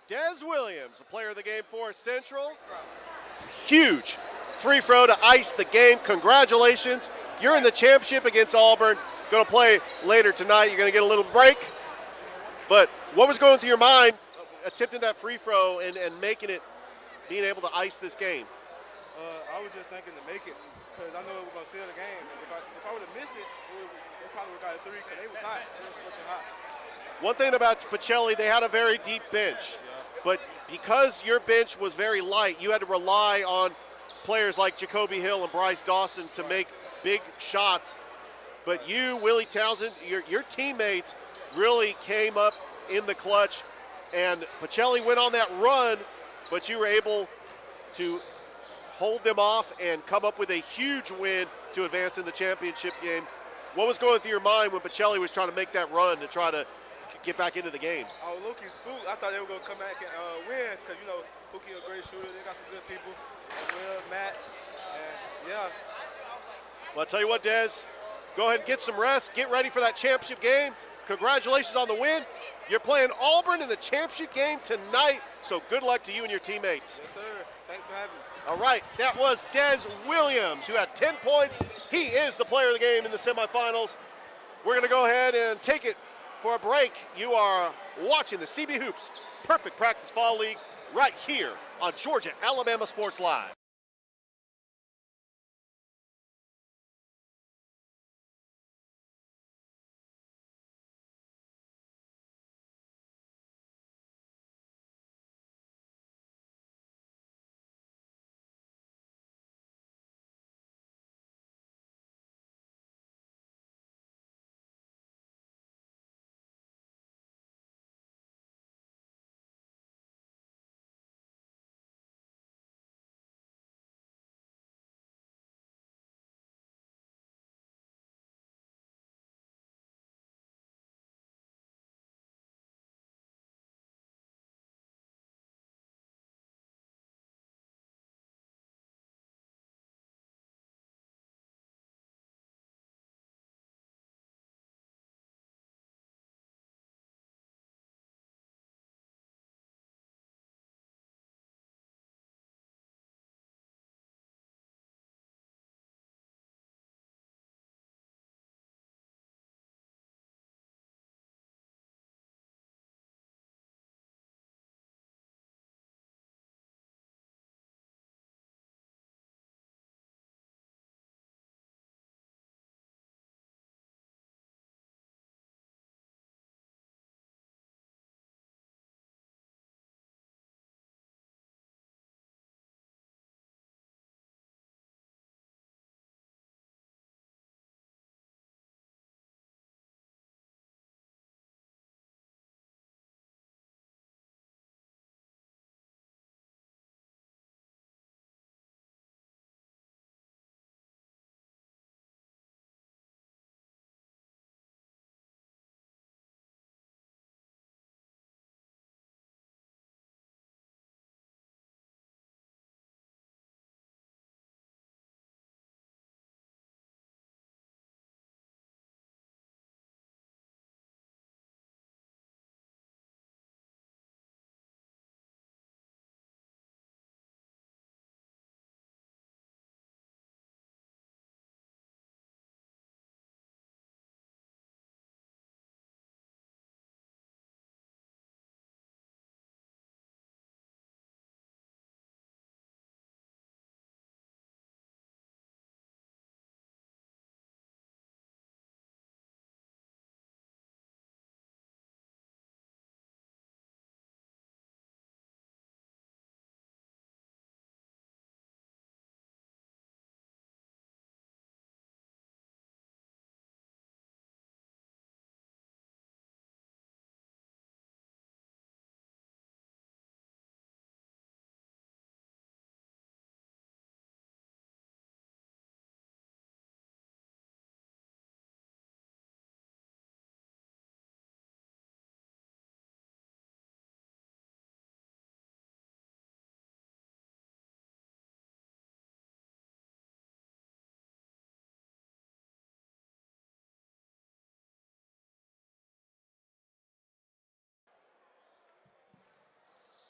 Des Williams, the player of the game for Central. Huge free throw to ice the game. Congratulations. You're in the championship against Auburn. Going to play later tonight. You're going to get a little break. But what was going through your mind attempting that free throw and making it, being able to ice this game? I was just thinking to make it because I know we were going to seal the game. If I would have missed it, we probably would have got a 3 because they was hot. They was scorching hot. One thing about Pacelli, they had a very deep bench. But because your bench was very light, you had to rely on players like Jacoby Hill and Bryce Dawson to make big shots. But you, Willie Townsend, your teammates really came up in the clutch. And Pacelli went on that run, but you were able to hold them off and come up with a huge win to advance in the championship game. What was going through your mind when Pacelli was trying to make that run to try to get back into the game? I was low-key spooked. I thought they were going to come back and win because, you know, Pookie is a great shooter. They got some good people. Will, Matt, and yeah. Well, I'll tell you what, Des, go ahead and get some rest. Get ready for that championship game. Congratulations on the win. You're playing Auburn in the championship game tonight, so good luck to you and your teammates. Yes, sir. Thanks for having me. All right, that was Des Williams, who had 10 points. He is the player of the game in the semifinals. We're going to go ahead and take it for a break. You are watching the CB Hoops Perfect Practice Fall League right here on Georgia Alabama Sports Live.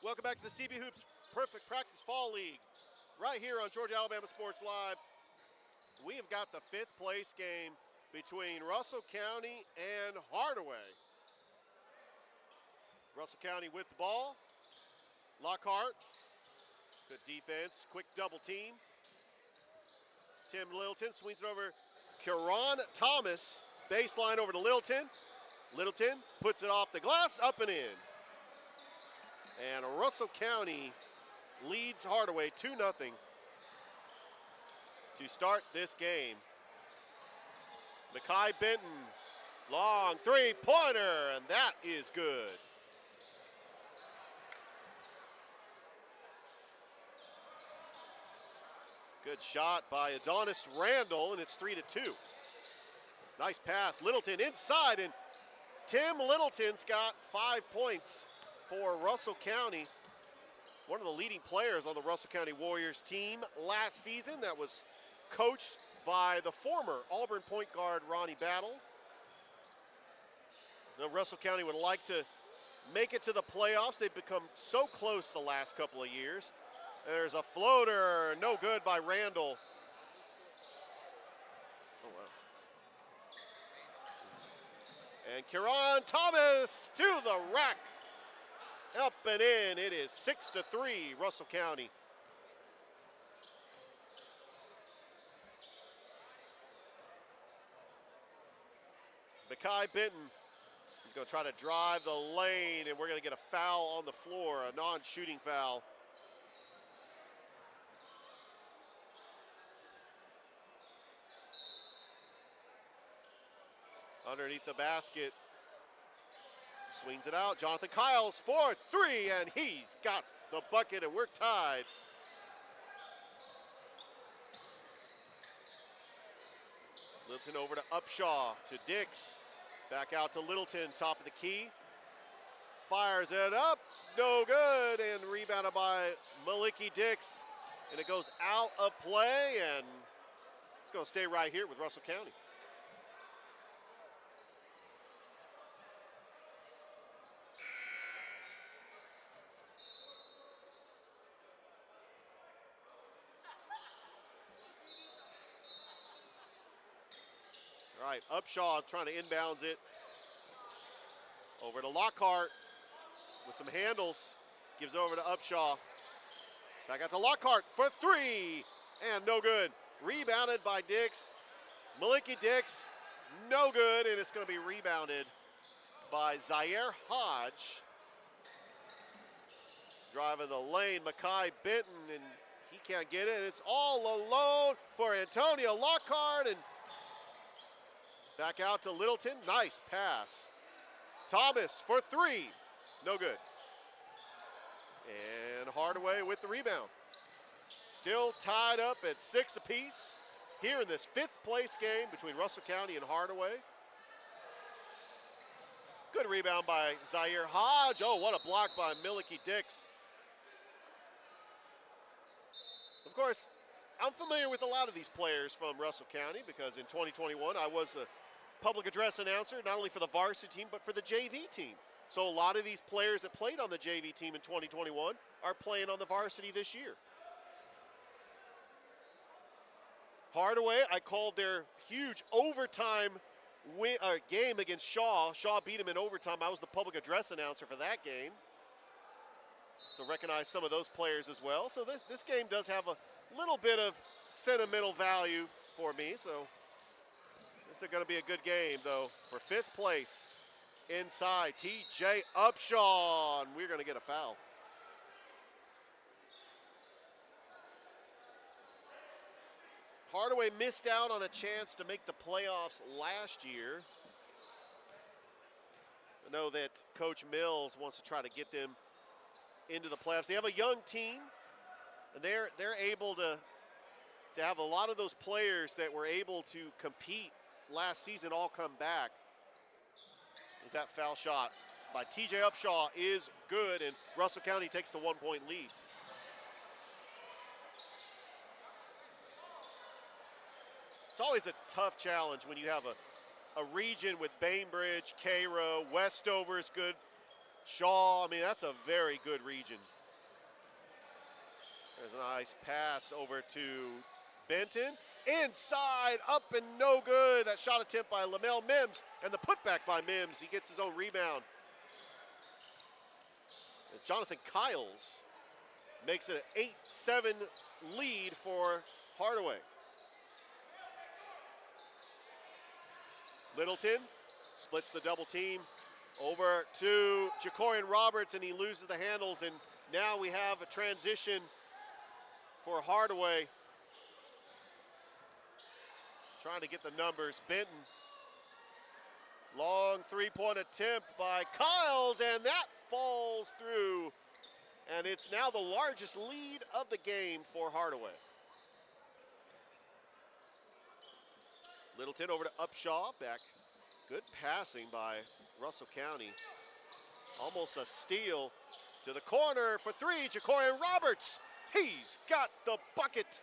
Welcome back to the CB Hoops Perfect Practice Fall League. Right here on Georgia Alabama Sports Live, we have got the 5th place game between Russell County and Hardaway. Russell County with the ball. Lockhart, good defense, quick double team. Tim Littleton swings it over. Karan Thomas, baseline over to Littleton. Littleton puts it off the glass, up and in. And Russell County leads Hardaway 2-0 to start this game. Makai Benton, long three-pointer, and that is good. Good shot by Adonis Randall, and it's 3-2. Nice pass, Littleton inside, and Tim Littleton's got 5 points for Russell County. One of the leading players on the Russell County Warriors team last season that was coached by the former Auburn point guard Ronnie Battle. Now Russell County would like to make it to the playoffs. They've become so close the last couple of years. There's a floater, no good by Randall. Oh, wow. And Kieran Thomas to the rack. Up and in. It is 6-3, Russell County. Mackay Benton, he's going to try to drive the lane, and we're going to get a foul on the floor, a non-shooting foul. Underneath the basket, swings it out. Jonathan Kyles for three, and he's got the bucket, and we're tied. Littleton over to Upshaw, to Dix. Back out to Littleton, top of the key. Fires it up, no good, and rebounded by Maliki Dix. And it goes out of play, and it's going to stay right here with Russell County. All right, Upshaw trying to inbounds it. Over to Lockhart with some handles. Gives over to Upshaw. Back out to Lockhart for three. And no good. Rebounded by Dix. Maliki Dix, no good. And it's going to be rebounded by Zaire Hodge. Driving the lane, Mackay Benton, and he can't get it. It's all alone for Antonio Lockhart. And back out to Littleton. Nice pass. Thomas for three. No good. And Hardaway with the rebound. Still tied up at 6 apiece here in this 5th place game between Russell County and Hardaway. Good rebound by Zaire Hodge. Oh, what a block by Maliki Dix. Of course, I'm familiar with a lot of these players from Russell County because in 2021 I was a public address announcer, not only for the varsity team, but for the JV team. So a lot of these players that played on the JV team in 2021 are playing on the varsity this year. Hardaway, I called their huge overtime game against Shaw. Shaw beat him in overtime. I was the public address announcer for that game. So recognize some of those players as well. So this game does have a little bit of sentimental value for me. So this is going to be a good game, though, for 5th place inside. TJ Upshaw, and we're going to get a foul. Hardaway missed out on a chance to make the playoffs last year. I know that Coach Mills wants to try to get them into the playoffs. They have a young team, and they're able to have a lot of those players that were able to compete last season all come back. Is that foul shot by TJ Upshaw is good, and Russell County takes the 1-point lead. It's always a tough challenge when you have a region with Bainbridge, Cairo, Westover is good, Shaw. I mean, that's a very good region. There's a nice pass over to Benton. Inside, up and no good. That shot attempt by Lamel Mims, and the putback by Mims. He gets his own rebound. And Jonathan Kyles makes it an 8-7 lead for Hardaway. Littleton splits the double team over to Jacorian Roberts, and he loses the handles, and now we have a transition for Hardaway. Trying to get the numbers. Benton, long three-point attempt by Kyles, and that falls through. And it's now the largest lead of the game for Hardaway. Littleton over to Upshaw, back. Good passing by Russell County. Almost a steal to the corner for three, Jacorian Roberts. He's got the bucket.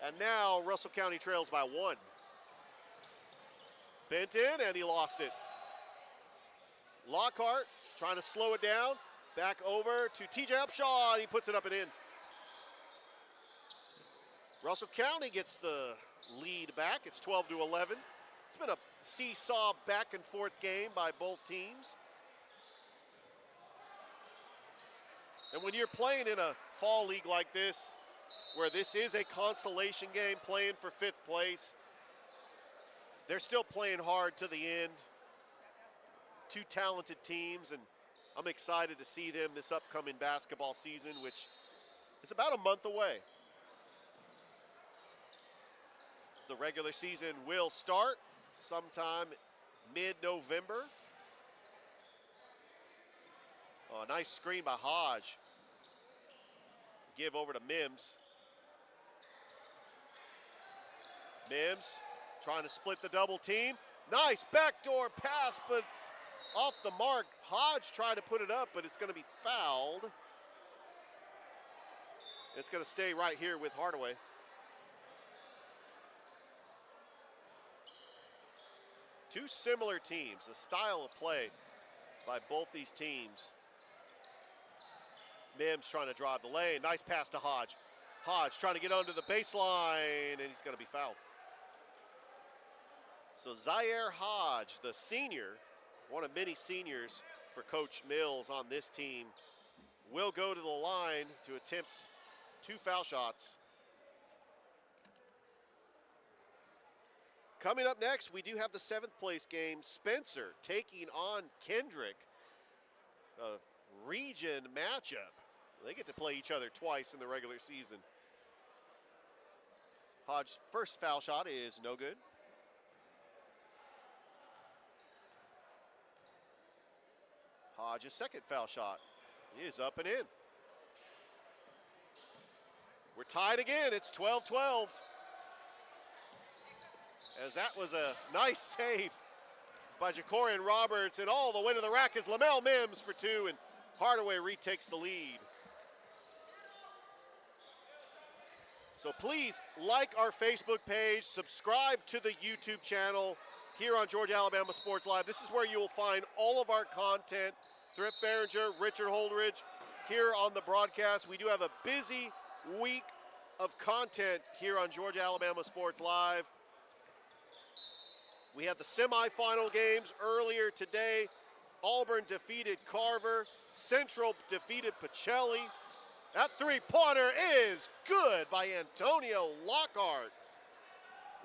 And now Russell County trails by 1. Benton, and he lost it. Lockhart trying to slow it down. Back over to TJ Upshaw, and he puts it up and in. Russell County gets the lead back. It's 12-11. It's been a seesaw back and forth game by both teams. And when you're playing in a fall league like this, where this is a consolation game, playing for 5th place, they're still playing hard to the end. Two talented teams, and I'm excited to see them this upcoming basketball season, which is about a month away. The regular season will start sometime mid-November. Oh, a nice screen by Hodge. Give over to Mims. Mims trying to split the double team. Nice backdoor pass, but it's off the mark. Hodge tried to put it up, but it's going to be fouled. It's going to stay right here with Hardaway. Two similar teams, the style of play by both these teams. Mims trying to drive the lane. Nice pass to Hodge. Hodge trying to get under the baseline, and he's going to be fouled. So Zaire Hodge, the senior, one of many seniors for Coach Mills on this team, will go to the line to attempt 2 foul shots. Coming up next, we do have the 7th place game. Spencer taking on Kendrick. A region matchup. They get to play each other twice in the regular season. Hodge's first foul shot is no good. Hodge's second foul shot is up and in. We're tied again. It's 12-12. As that was a nice save by Jacorian Roberts, and all the way to the rack is Lamel Mims for 2, and Hardaway retakes the lead. So please like our Facebook page, subscribe to the YouTube channel here on Georgia Alabama Sports Live. This is where you will find all of our content. Thrift Behringer, Richard Holdridge here on the broadcast. We do have a busy week of content here on Georgia Alabama Sports Live. We had the semifinal games earlier today. Auburn defeated Carver. Central defeated Pacelli. That 3-pointer is good by Antonio Lockhart.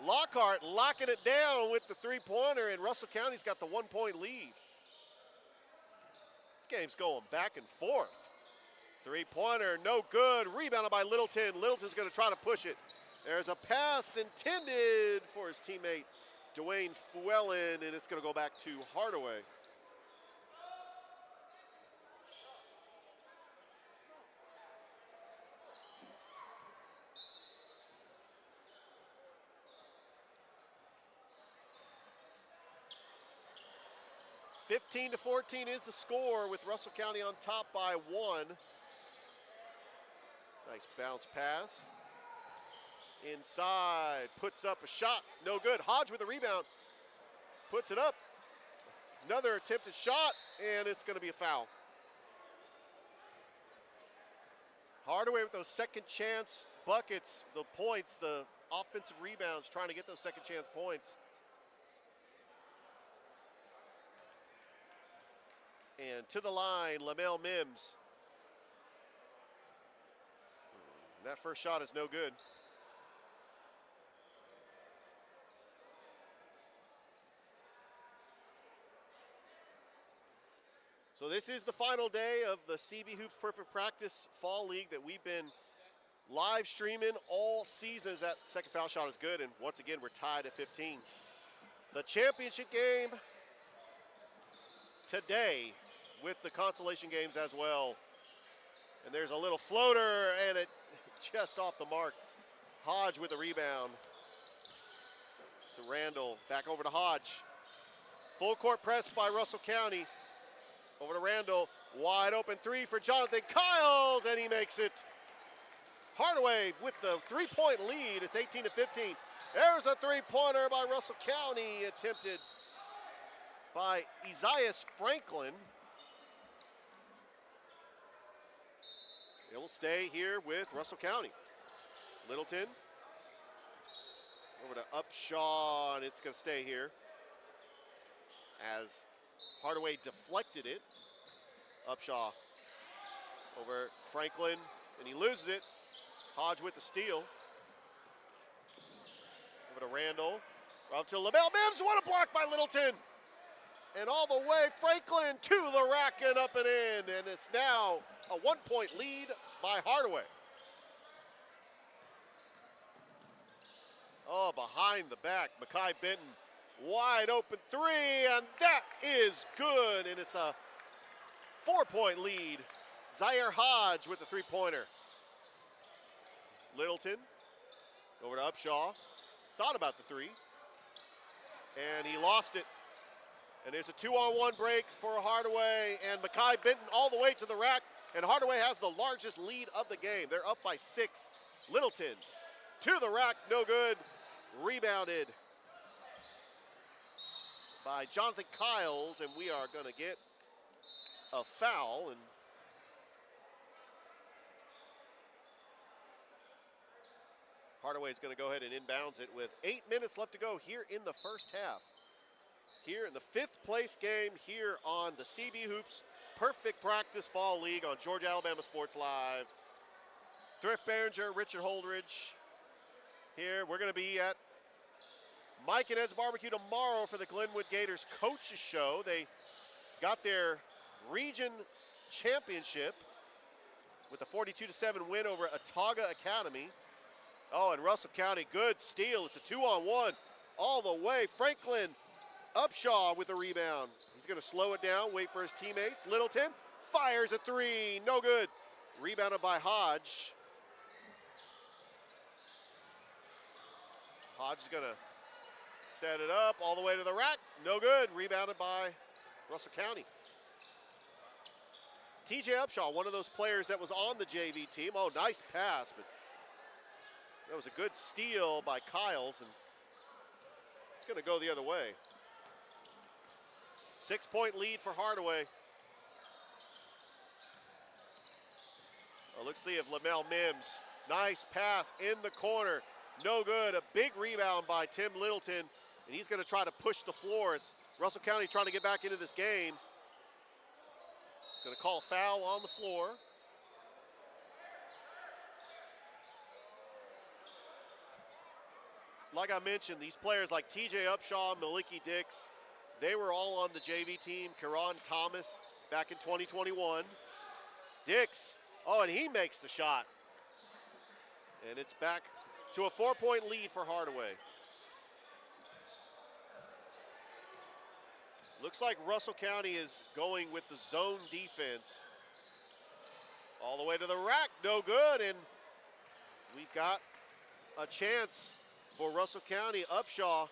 Lockhart locking it down with the 3-pointer, and Russell County's got the 1-point lead. This game's going back and forth. 3-pointer, no good. Rebounded by Littleton. Littleton's going to try to push it. There's a pass intended for his teammate Dwayne Fuellen, and it's going to go back to Hardaway. (15 to 14) is the score, with Russell County on top by 1. Nice bounce pass. Inside, puts up a shot, no good. Hodge with the rebound, puts it up. Another attempted shot, and it's going to be a foul. Hardaway with those second chance buckets, the points, the offensive rebounds, trying to get those second chance points. And to the line, Lamel Mims. That first shot is no good. So this is the final day of the CB Hoops Perfect Practice Fall League that we've been live streaming all seasons. That second foul shot is good, and once again, we're tied at 15. The championship game today with the consolation games as well. And there's a little floater, and it just off the mark. Hodge with the rebound to Randall. Back over to Hodge. Full court press by Russell County. Over to Randall. Wide open 3 for Jonathan Kiles, and he makes it. Hardaway with the 3-point lead. It's 18 to 15. There's a 3-pointer by Russell County, attempted by Isaiah Franklin. It will stay here with Russell County. Littleton over to Upshaw, and it's going to stay here as Hardaway deflected it. Upshaw over Franklin, and he loses it. Hodge with the steal. Over to Randall. Up to LaMel Mims. What a block by Littleton. And all the way, Franklin to the rack and up and in. And it's now a 1-point lead by Hardaway. Oh, behind the back, Makai Benton, wide open three, and that is good. And it's a 4-point lead. Zaire Hodge with the three-pointer. Littleton over to Upshaw. Thought about the three, and he lost it. And there's a 2-on-1 break for Hardaway, and Makai Benton all the way to the rack, and Hardaway has the largest lead of the game. They're up by 6. Littleton to the rack, no good. Rebounded by Jonathan Kiles, and we are going to get a foul. And Hardaway is going to go ahead and inbounds it with 8 minutes left to go here in the first half. Here in the 5th place game here on the CB Hoops Perfect Practice Fall League on Georgia Alabama Sports Live. Thrift Behringer, Richard Holdridge here. We're going to be at Mike and Ed's Barbecue tomorrow for the Glenwood Gators Coaches Show. They got their region championship with a 42-7 win over Autauga Academy. Oh, and Russell County, good steal. It's a 2-on-1 all the way. Franklin Upshaw with the rebound. He's going to slow it down, wait for his teammates. Littleton fires a three, no good. Rebounded by Hodge. Hodge is going to set it up all the way to the rack. No good. Rebounded by Russell County. TJ Upshaw, one of those players that was on the JV team. Oh, nice pass, but that was a good steal by Kiles, and it's going to go the other way. 6-point lead for Hardaway. Well, let's see if LaMel Mims. Nice pass in the corner. No good. A big rebound by Tim Littleton, and he's going to try to push the floor. It's Russell County trying to get back into this game. Going to call a foul on the floor. Like I mentioned, these players like TJ Upshaw, Maliki Dix, they were all on the JV team. Karan Thomas back in 2021. Dix, oh, and he makes the shot. And it's back to a 4-point lead for Hardaway. Looks like Russell County is going with the zone defense. All the way to the rack, no good, and we've got a chance for Russell County. Upshaw,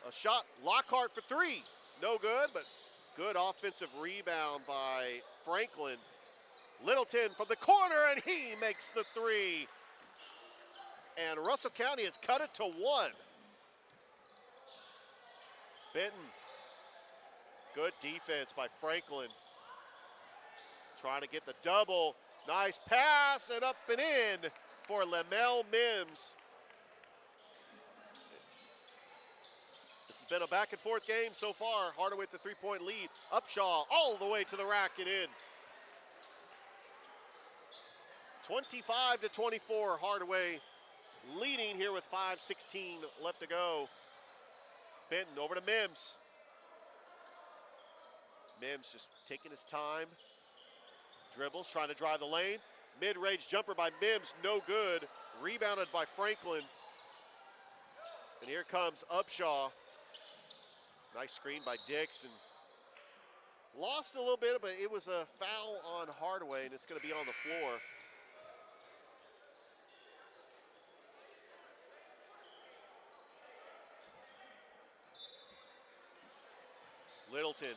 a shot, Lockhart for three. No good, but good offensive rebound by Franklin. Littleton from the corner, and he makes the three. And Russell County has cut it to 1. Benton, good defense by Franklin. Trying to get the double. Nice pass, and up and in for LaMel Mims. This has been a back-and-forth game so far. Hardaway with the 3-point lead. Upshaw all the way to the rack and in. 25-24, Hardaway leading here with 5:16 left to go. Benton over to Mims. Mims just taking his time. Dribbles, trying to drive the lane. Mid-range jumper by Mims, no good. Rebounded by Franklin. And here comes Upshaw. Nice screen by Dix, and lost a little bit, but it was a foul on Hardaway, and it's going to be on the floor. Littleton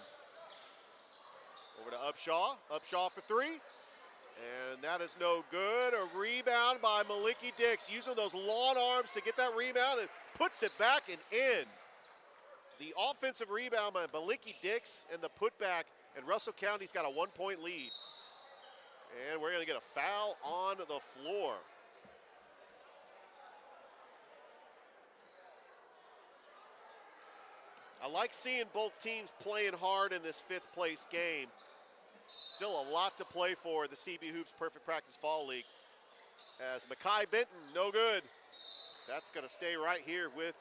over to Upshaw. Upshaw for three, and that is no good. A rebound by Maliki Dix, using those long arms to get that rebound and puts it back and in. The offensive rebound by Maliki Dix and the putback, and Russell County's got a 1-point lead. And we're going to get a foul on the floor. I like seeing both teams playing hard in this fifth place game. Still a lot to play for the CB Hoops Perfect Practice Fall League. As Makai Benton, no good. That's going to stay right here with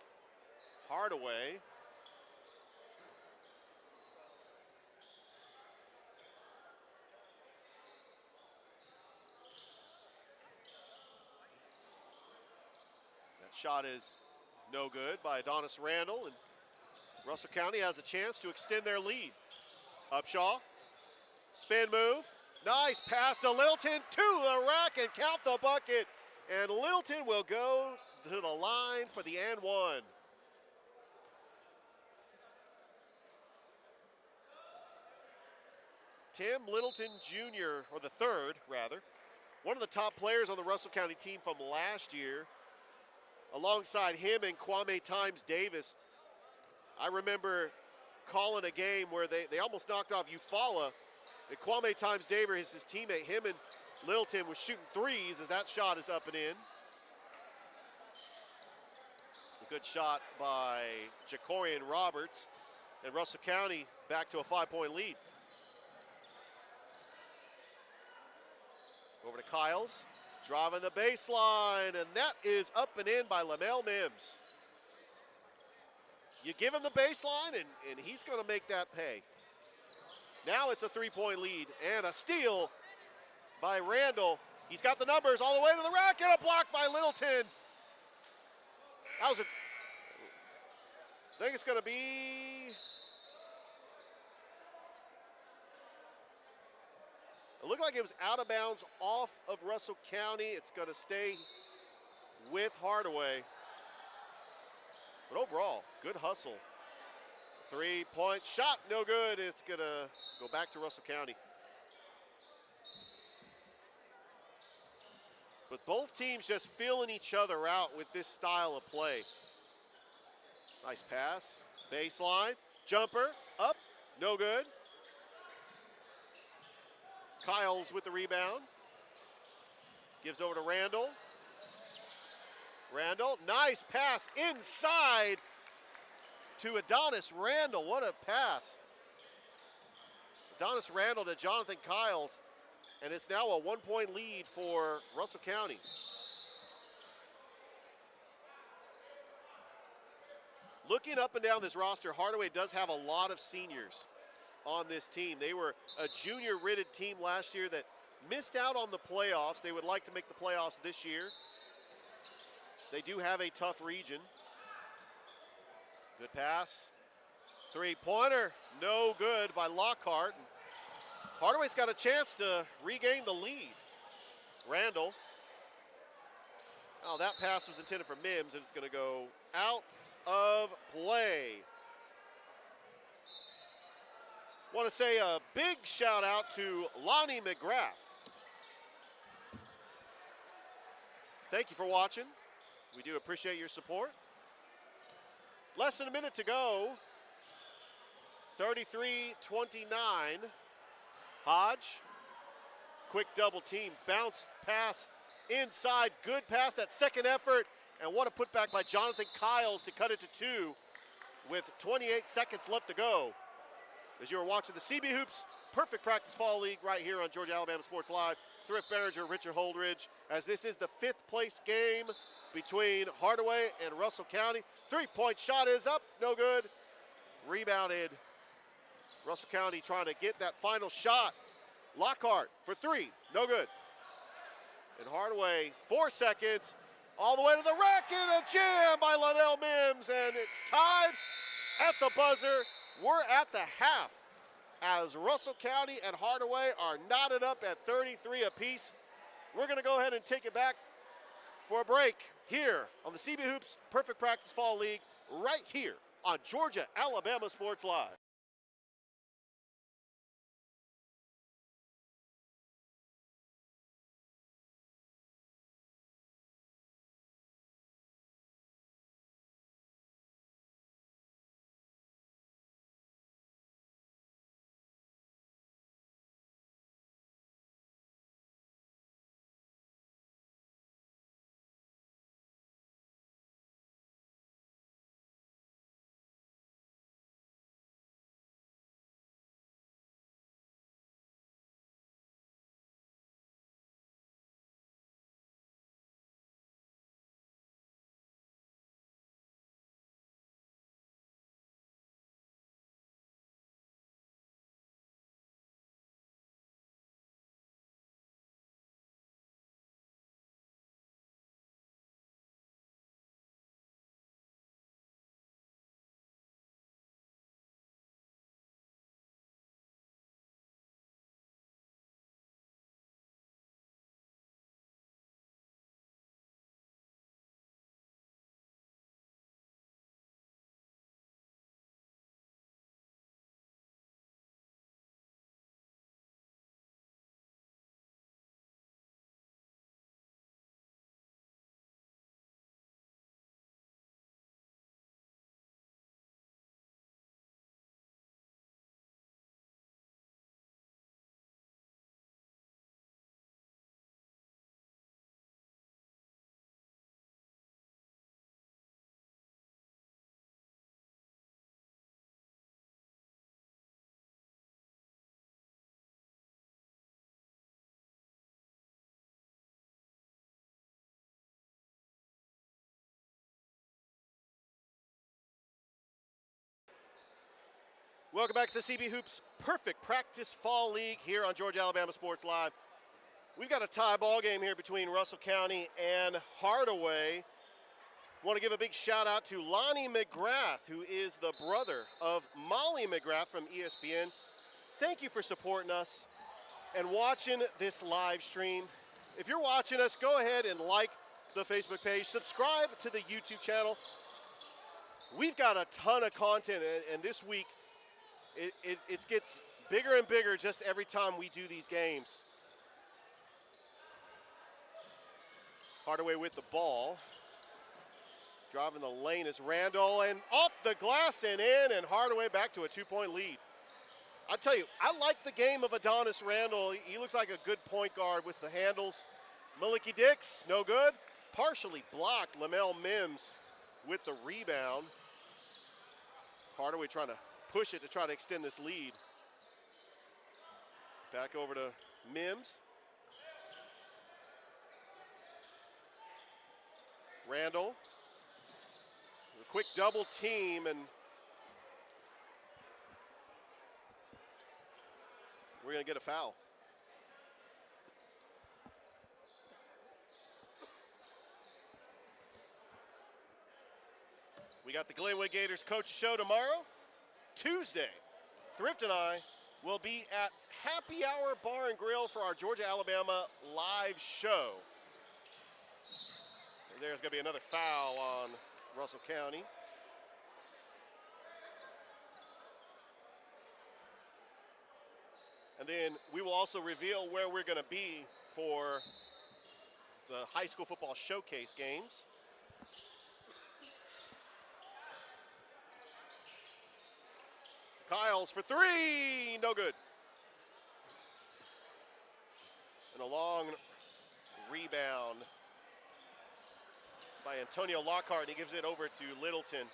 Hardaway. That shot is no good by Adonis Randall, and Russell County has a chance to extend their lead. Upshaw, spin move, nice pass to Littleton, to the rack and count the bucket. And Littleton will go to the line for the and one. Tim Littleton Jr., or the third rather, one of the top players on the Russell County team from last year. Alongside him and Kwame Times Davis, I remember calling a game where they almost knocked off Eufaula. And Kwame Times Davis, his teammate, him and Littleton was shooting threes as that shot is up and in. A good shot by Jacorian Roberts, and Russell County back to a 5-point lead. Over to Kyles, driving the baseline, and that is up and in by Lamel Mims. You give him the baseline, and he's going to make that pay. Now it's a 3-point lead, and a steal by Randall. He's got the numbers all the way to the rack, and a block by Littleton. That was I think it's going to be, it looked like it was out of bounds off of Russell County. It's going to stay with Hardaway. But overall, good hustle. 3-point shot, no good. It's going to go back to Russell County. But both teams just feeling each other out with this style of play. Nice pass, baseline, jumper, up, no good. Kyles with the rebound. Gives over to Randall. Randall, nice pass inside to Adonis Randall. What a pass. Adonis Randall to Jonathan Kyles, and it's now a 1-point lead for Russell County. Looking up and down this roster, Hardaway does have a lot of seniors on this team. They were a junior-ridded team last year that missed out on the playoffs. They would like to make the playoffs this year. They do have a tough region. Good pass. 3-pointer, no good by Lockhart. Hardaway's got a chance to regain the lead. Randall. Oh, that pass was intended for Mims, and it's going to go out of play. Want to say a big shout out to Lonnie McGrath. Thank you for watching. We do appreciate your support. Less than a minute to go. 33-29. Hodge, quick double team, bounce pass inside, good pass, that second effort, and what a putback by Jonathan Kyles to cut it to 2 with 28 seconds left to go. As you are watching the CB Hoops Perfect Practice Fall League right here on Georgia Alabama Sports Live. Thrift Behringer, Richard Holdridge, as this is the 5th place game between Hardaway and Russell County. 3-point shot is up, no good. Rebounded. Russell County trying to get that final shot. Lockhart for 3, no good. And Hardaway, 4 seconds, all the way to the rack, and a jam by Liddell Mims, and it's tied at the buzzer. We're at the half as Russell County and Hardaway are knotted up at 33 apiece. We're going to go ahead and take it back for a break here on the CB Hoops Perfect Practice Fall League right here on Georgia Alabama Sports Live. Welcome back to the CB Hoops Perfect Practice Fall League here on Georgia Alabama Sports Live. We've got a tie ball game here between Russell County and Hardaway. Want to give a big shout out to Lonnie McGrath, who is the brother of Molly McGrath from ESPN. Thank you for supporting us and watching this live stream. If you're watching us, go ahead and like the Facebook page, subscribe to the YouTube channel. We've got a ton of content, and this week it gets bigger and bigger just every time we do these games. Hardaway with the ball. Driving the lane is Randall, and off the glass and in, and Hardaway back to a 2-point lead. I tell you, I like the game of Adonis Randall. He looks like a good point guard with the handles. Maliki Dix, no good. Partially blocked. Lamel Mims with the rebound. Hardaway trying to push it to try to extend this lead. Back over to Mims. Randall. A quick double team, and we're going to get a foul. We got the Glenwood Gators coach show tomorrow. Tuesday, Thrift and I will be at Happy Hour Bar and Grill for our Georgia Alabama live show. And there's going to be another foul on Russell County. And then we will also reveal where we're going to be for the high school football showcase games. Kyles for three, no good. And a long rebound by Antonio Lockhart. He gives it over to Littleton.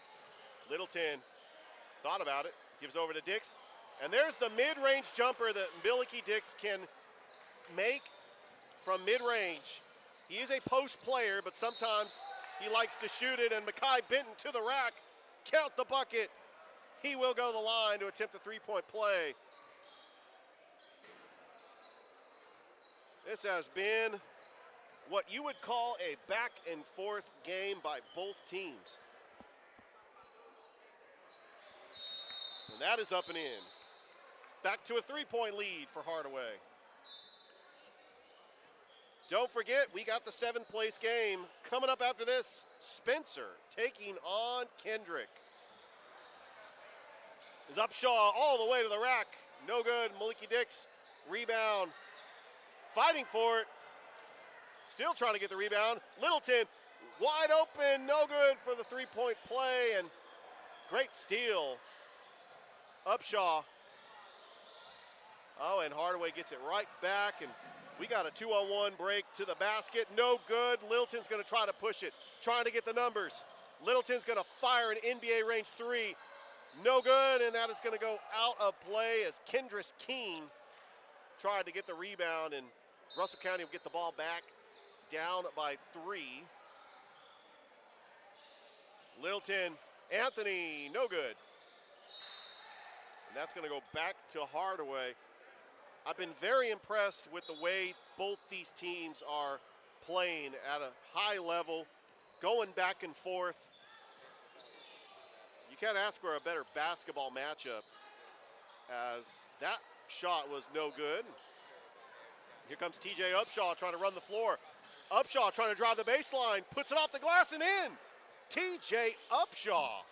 Littleton thought about it, gives over to Dix. And there's the mid-range jumper that Miliki Dix can make from mid-range. He is a post player, but sometimes he likes to shoot it, and Makai Benton to the rack. Count the bucket. He will go to the line to attempt a three-point play. This has been what you would call a back-and-forth game by both teams. And that is up and in. Back to a three-point lead for Hardaway. Don't forget, we got the 7th place game coming up after this. Spencer taking on Kendrick. Is Upshaw all the way to the rack. No good. Maliki Dix, rebound. Fighting for it. Still trying to get the rebound. Littleton, wide open, no good for the three-point play, and great steal. Upshaw. Oh, and Hardaway gets it right back, and we got a 2-on-1 break to the basket. No good. Littleton's going to try to push it, trying to get the numbers. Littleton's going to fire an NBA range three. No good, and that is going to go out of play as Kendris Keene tried to get the rebound, and Russell County will get the ball back down by 3. Littleton, Anthony, no good. And that's going to go back to Hardaway. I've been very impressed with the way both these teams are playing at a high level, going back and forth. You can't ask for a better basketball matchup, as that shot was no good. Here comes TJ Upshaw trying to run the floor. Upshaw trying to drive the baseline, puts it off the glass and in. TJ Upshaw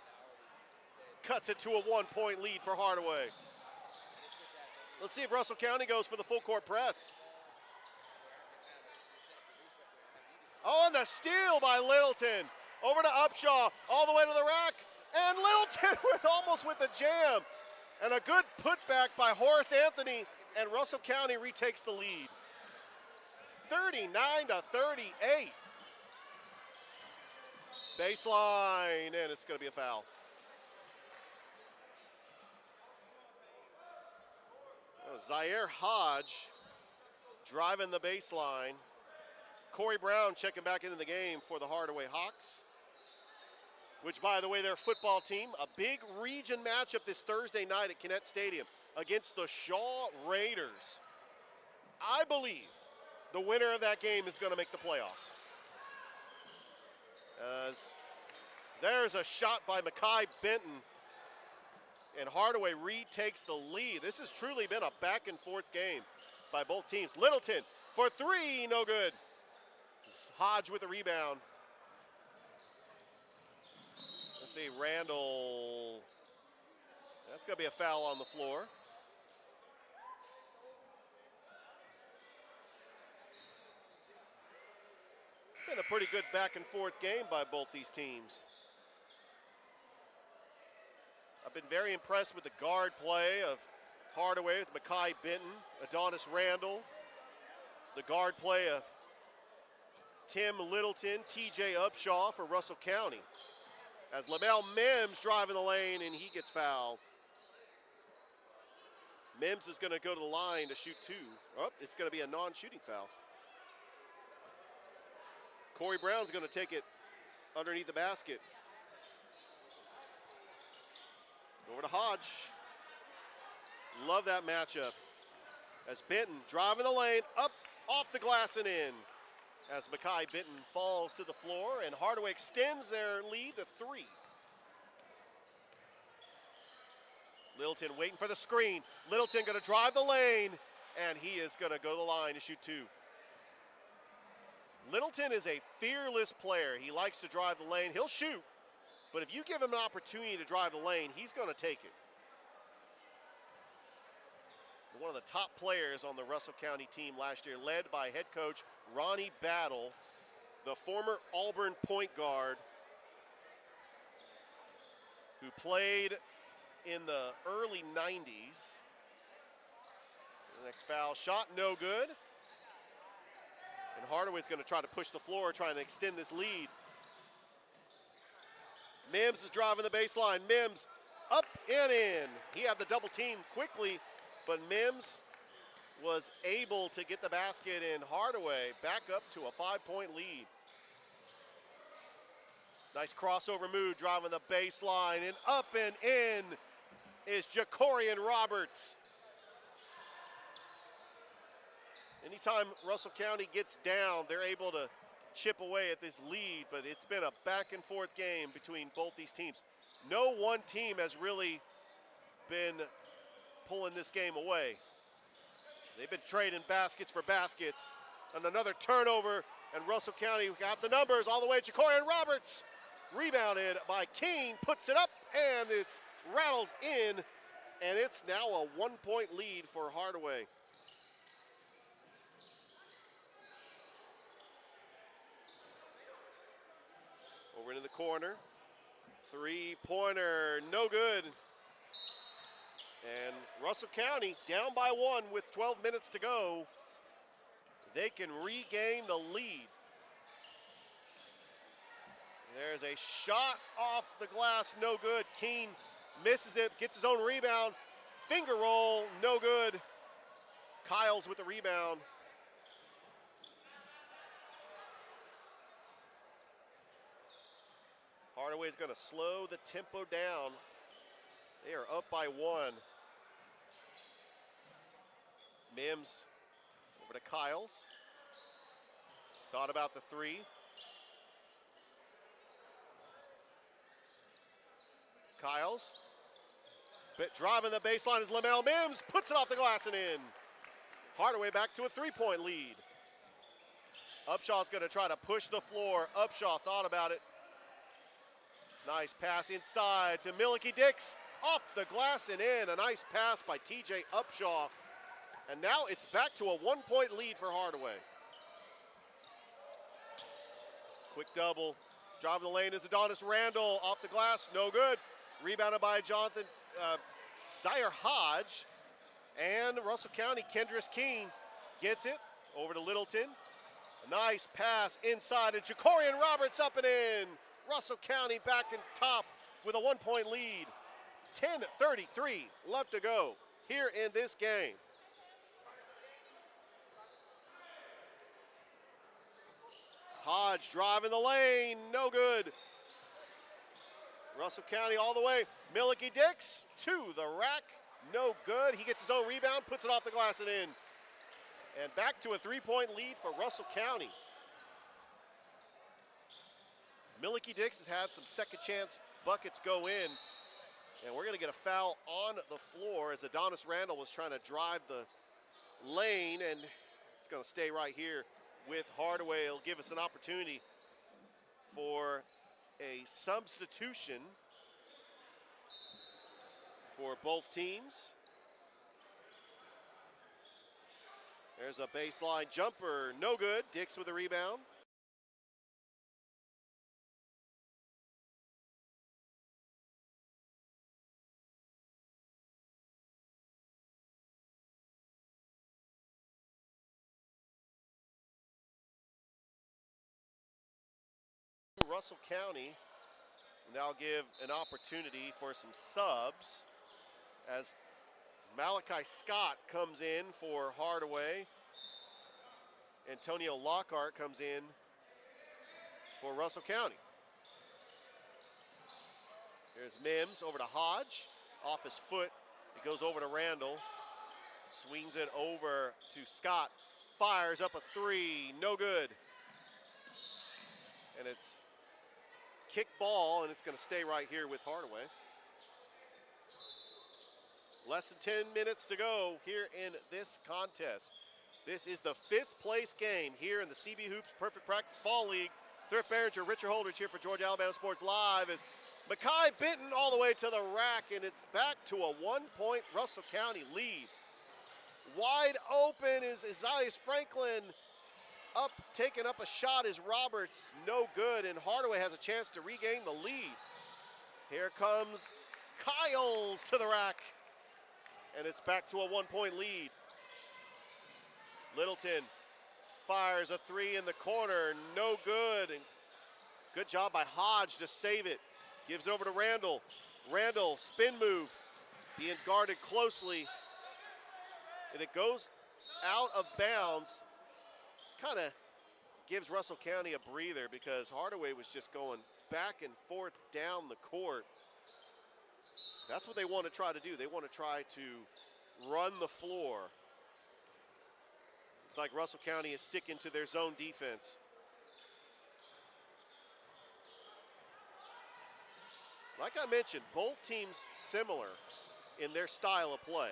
cuts it to a 1-point lead for Hardaway. Let's see if Russell County goes for the full court press. Oh, and the steal by Littleton. Over to Upshaw, all the way to the rack. And Littleton almost with the jam. And a good putback by Horace Anthony, and Russell County retakes the lead. 39-38. Baseline, and it's going to be a foul. Zaire Hodge driving the baseline. Corey Brown checking back into the game for the Hardaway Hawks. which, by the way, their football team, a big region matchup this Thursday night at Kinnett Stadium against the Shaw Raiders. I believe the winner of that game is going to make the playoffs. As there's a shot by Mackay Benton, and Hardaway retakes the lead. This has truly been a back-and-forth game by both teams. Littleton for three, no good. Hodge with the rebound. Let's see, Randall. That's going to be a foul on the floor. Been a pretty good back-and-forth game by both these teams. I've been very impressed with the guard play of Hardaway with Mackay Benton, Adonis Randall. The guard play of Tim Littleton, TJ Upshaw for Russell County. As Lamel Mims driving the lane and he gets fouled. Mims is going to go to the line to shoot two. Oh, it's going to be a non-shooting foul. Corey Brown's going to take it underneath the basket. Over to Hodge. Love that matchup. As Benton driving the lane, up, off the glass and in. As Mackay Benton falls to the floor and Hardaway extends their lead to three. Littleton waiting for the screen. Littleton going to drive the lane, and he is going to go to the line to shoot two. Littleton is a fearless player. He likes to drive the lane. He'll shoot, but if you give him an opportunity to drive the lane, he's going to take it. One of the top players on the Russell County team last year, led by head coach Ronnie Battle, the former Auburn point guard who played in the early 90s. The next foul shot, no good. And Hardaway's going to try to push the floor, trying to extend this lead. Mims is driving the baseline. Mims up and in. He had the double team quickly, but Mims was able to get the basket, and Hardaway back up to a 5-point lead. Nice crossover move, driving the baseline, and up and in is Jacorian Roberts. Anytime Russell County gets down, they're able to chip away at this lead, but it's been a back-and-forth game between both these teams. No one team has really been pulling this game away. They've been trading baskets for baskets. And another turnover, and Russell County got the numbers all the way. Jacorian Roberts rebounded by King, puts it up, and it rattles in, and it's now a 1-point lead for Hardaway. Over into the corner. Three-pointer, no good. And Russell County down by one with 12 minutes to go. They can regain the lead. There's a shot off the glass, no good. Keene misses it, gets his own rebound. Finger roll, no good. Kyles with the rebound. Hardaway's going to slow the tempo down. They are up by one. Mims over to Kyles. Thought about the three. Kyles. Driving the baseline is Lamel Mims. Puts it off the glass and in. Hardaway back to a 3-point lead. Upshaw's going to try to push the floor. Upshaw thought about it. Nice pass inside to Millicky Dix. Off the glass and in. A nice pass by TJ Upshaw. And now it's back to a 1-point lead for Hardaway. Quick double. Driving the lane is Adonis Randall. Off the glass, no good. Rebounded by Jonathan Zaire Hodge. And Russell County, Kendris Keene gets it over to Littleton. A nice pass inside, and Jacorian Roberts up and in. Russell County back in top with a 1-point lead. 10:33 left to go here in this game. Hodge driving the lane, no good. Russell County all the way. Millicky Dix to the rack. No good. He gets his own rebound, puts it off the glass and in. And back to a 3-point lead for Russell County. Millicky Dix has had some second chance buckets go in. And we're going to get a foul on the floor as Adonis Randall was trying to drive the lane, and it's going to stay right here with Hardaway. It'll give us an opportunity for a substitution for both teams. There's a baseline jumper, no good. Dix with a rebound. Russell County will now give an opportunity for some subs as Malachi Scott comes in for Hardaway. Antonio Lockhart comes in for Russell County. Here's Mims over to Hodge, off his foot. It goes over to Randall, swings it over to Scott, fires up a three, no good. And it's kick ball, and it's going to stay right here with Hardaway. Less than 10 minutes to go here in this contest. This is the 5th place game here in the CB Hoops Perfect Practice Fall League. Thrift Behringer, Richard Holdridge here for Georgia Alabama Sports Live as Mackay Benton all the way to the rack, and it's back to a 1-point Russell County lead. Wide open is Isaiah Franklin. Up, taking up a shot is Roberts, no good, and Hardaway has a chance to regain the lead. Here comes Kyles to the rack, and it's back to a 1-point lead. Littleton fires a three in the corner, no good, and good job by Hodge to save it. Gives it over to Randall. Randall, spin move, being guarded closely, and it goes out of bounds. Kind of gives Russell County a breather because Hardaway was just going back and forth down the court. That's what they want to try to do. They want to try to run the floor. It's like Russell County is sticking to their zone defense. Like I mentioned, both teams similar in their style of play.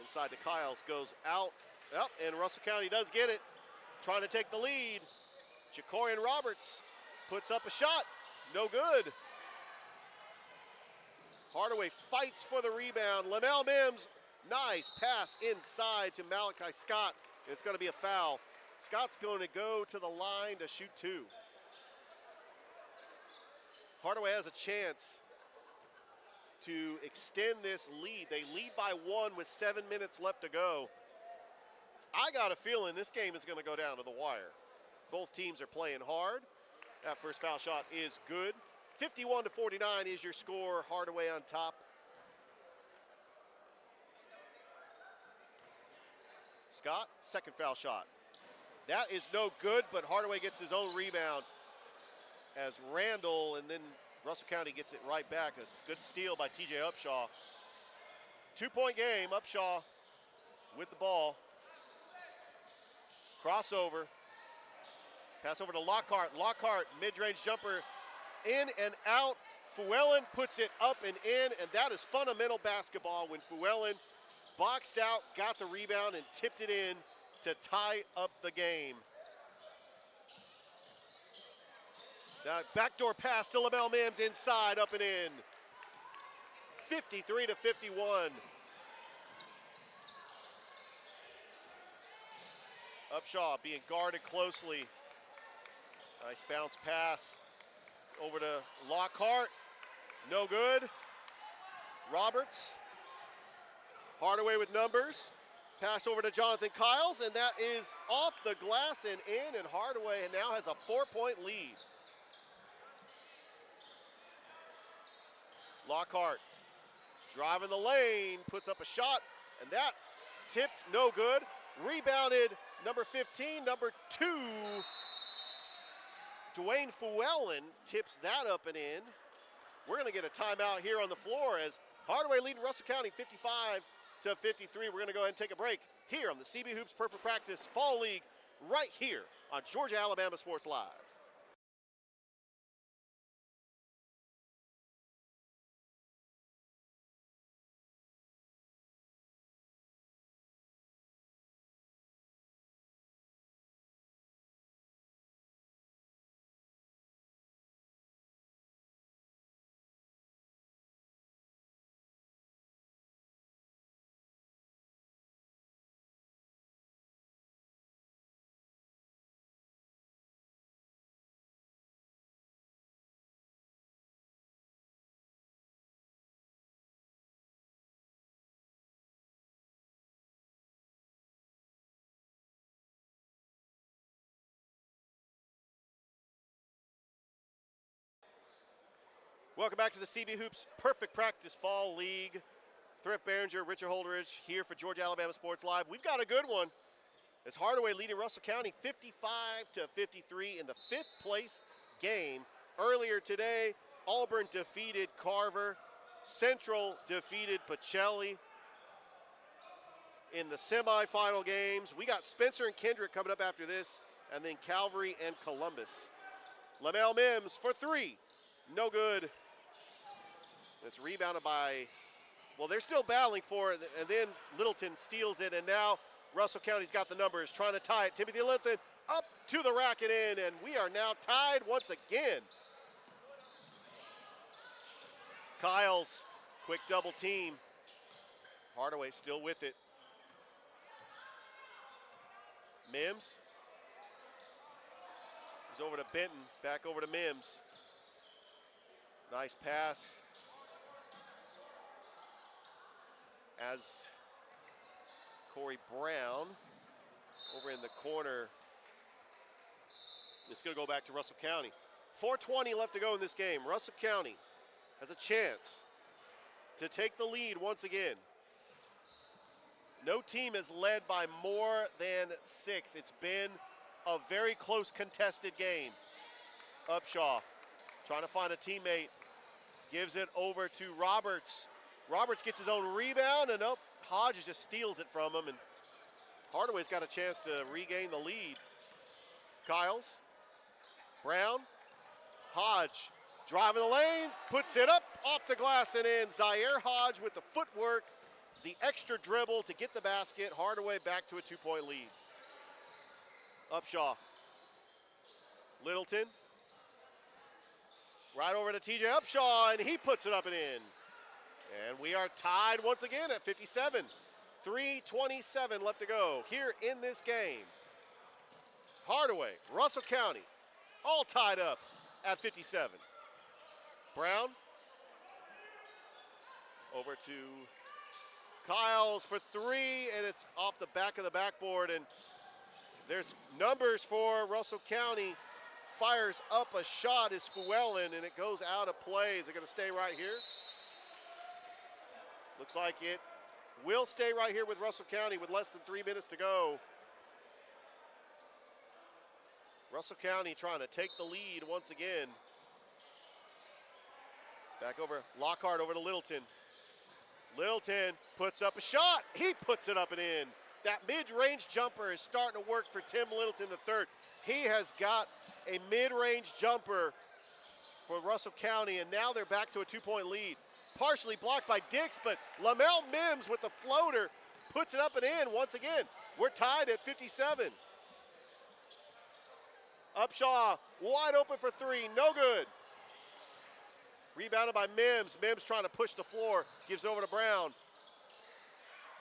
Inside to Kyles, goes out. Yep, and Russell County does get it. Trying to take the lead. Jacorian Roberts puts up a shot. No good. Hardaway fights for the rebound. Lamel Mims, nice pass inside to Malachi Scott. It's going to be a foul. Scott's going to go to the line to shoot two. Hardaway has a chance to extend this lead. They lead by 1 with 7 minutes left to go. I got a feeling this game is going to go down to the wire. Both teams are playing hard. That first foul shot is good. 51-49 is your score. Hardaway on top. Scott, second foul shot. That is no good, but Hardaway gets his own rebound as Randall, and then Russell County gets it right back. A good steal by TJ Upshaw. 2-point game, Upshaw with the ball. Crossover. Pass over to Lockhart. Lockhart, mid-range jumper, in and out. Fuellen puts it up and in, and that is fundamental basketball when Fuellen boxed out, got the rebound, and tipped it in to tie up the game. Now, backdoor pass to Lamel Mims inside, up and in. 53-51. Upshaw being guarded closely. Nice bounce pass over to Lockhart. No good. Roberts. Hardaway with numbers. Pass over to Jonathan Kyles, and that is off the glass and in, and Hardaway now has a 4-point lead. Lockhart driving the lane, puts up a shot, and that tipped no good. Rebounded number 15, number 2. Dwayne Fewellen tips that up and in. We're going to get a timeout here on the floor as Hardaway leading Russell County 55-53. We're going to go ahead and take a break here on the CB Hoops Perfect Practice Fall League right here on Georgia Alabama Sports Live. Welcome back to the CB Hoops Perfect Practice Fall League. Thrift Behringer, Richard Holdridge here for Georgia Alabama Sports Live. We've got a good one. It's Hardaway leading Russell County 55-53 in the 5th place game. Earlier today, Auburn defeated Carver. Central defeated Pacelli in the semifinal games. We got Spencer and Kendrick coming up after this, and then Calvary and Columbus. Lamel Mims for 3. No good. It's rebounded by, well, they're still battling for it, and then Littleton steals it, and now Russell County's got the numbers, trying to tie it. Timothy Littleton up to the rack and in, and we are now tied once again. Kyles, quick double team. Hardaway still with it. Mims. He's over to Benton, back over to Mims. Nice pass. As Corey Brown over in the corner. It's going to go back to Russell County. 4:20 left to go in this game. Russell County has a chance to take the lead once again. No team has led by more than 6. It's been a very close contested game. Upshaw trying to find a teammate. Gives it over to Roberts. Roberts gets his own rebound, and Hodges just steals it from him, and Hardaway's got a chance to regain the lead. Kyles, Brown, Hodge driving the lane, puts it up off the glass and in. Zaire Hodge with the footwork, the extra dribble to get the basket. Hardaway back to a 2-point lead. Upshaw, Littleton, right over to TJ Upshaw, and he puts it up and in. And we are tied once again at 57. 3:27 left to go here in this game. Hardaway, Russell County, all tied up at 57. Brown, over to Kyles for 3, and it's off the back of the backboard, and there's numbers for Russell County. Fires up a shot is Fewellen, and it goes out of play. Is it going to stay right here? Looks like it will stay right here with Russell County with less than 3 minutes to go. Russell County trying to take the lead once again. Back over, Lockhart over to Littleton. Littleton puts up a shot. He puts it up and in. That mid-range jumper is starting to work for Tim Littleton III. He has got a mid-range jumper for Russell County, and now they're back to a 2-point lead. Partially blocked by Dix, but Lamel Mims with the floater puts it up and in once again. We're tied at 57. Upshaw wide open for 3, no good. Rebounded by Mims. Mims trying to push the floor, gives over to Brown.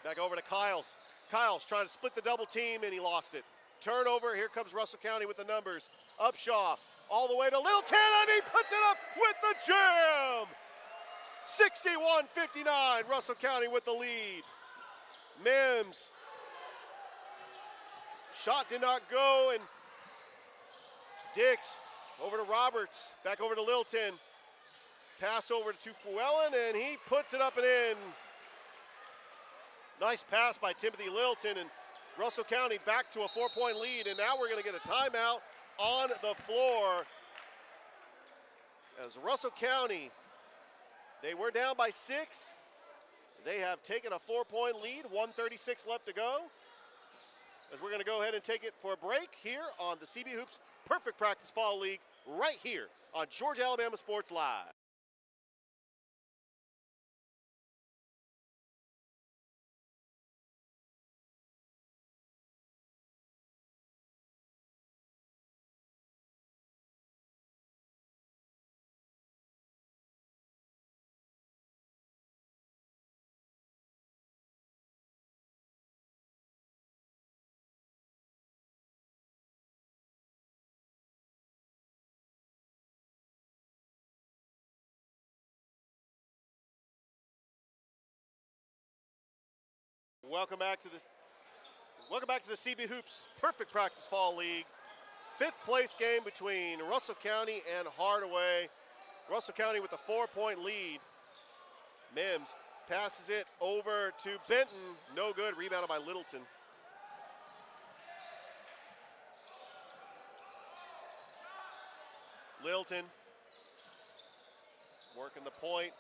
Back over to Kyles. Kyles trying to split the double team, and he lost it. Turnover, here comes Russell County with the numbers. Upshaw all the way to Littleton, and he puts it up with the jam! 61-59, Russell County with the lead. Mims. Shot did not go, and Dix over to Roberts, back over to Littleton. Pass over to Fewellen, and he puts it up and in. Nice pass by Timothy Littleton, and Russell County back to a 4-point lead, and now we're going to get a timeout on the floor as Russell County, they were down by 6. They have taken a 4-point lead, 1:36 left to go. As we're going to go ahead and take it for a break here on the CB Hoops Perfect Practice Fall League, right here on Georgia Alabama Sports Live. Welcome back to the CB Hoops Perfect Practice Fall League. 5th place game between Russell County and Hardaway. Russell County with a 4-point lead. Mims passes it over to Benton. No good. Rebounded by Littleton. Littleton working the point.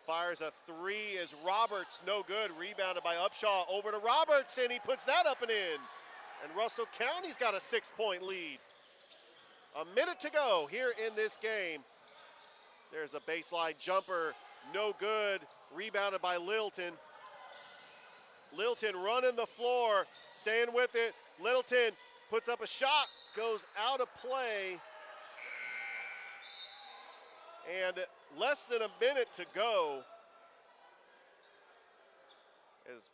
Fires a 3 as Roberts, no good. Rebounded by Upshaw, over to Roberts, and he puts that up and in. And Russell County's got a 6-point lead. A minute to go here in this game. There's a baseline jumper, no good. Rebounded by Littleton. Littleton running the floor, staying with it. Littleton puts up a shot, goes out of play. And less than a minute to go, as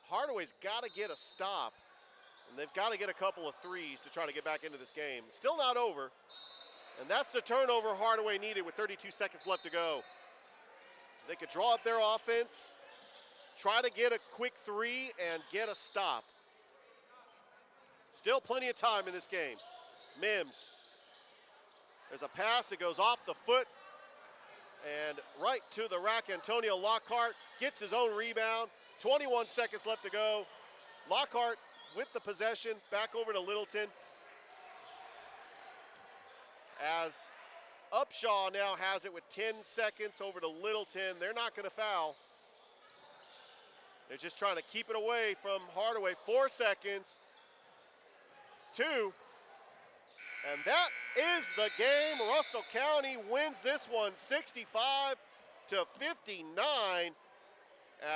Hardaway's got to get a stop, and they've got to get a couple of threes to try to get back into this game. Still not over, and that's the turnover Hardaway needed with 32 seconds left to go. They could draw up their offense, try to get a quick 3, and get a stop. Still plenty of time in this game. Mims, there's a pass that goes off the foot and right to the rack. Antonio Lockhart gets his own rebound. 21 seconds left to go. Lockhart with the possession, back over to Littleton. As Upshaw now has it with 10 seconds over to Littleton. They're not going to foul. They're just trying to keep it away from Hardaway. 4 seconds. 2. And that is the game. Russell County wins this one 65-59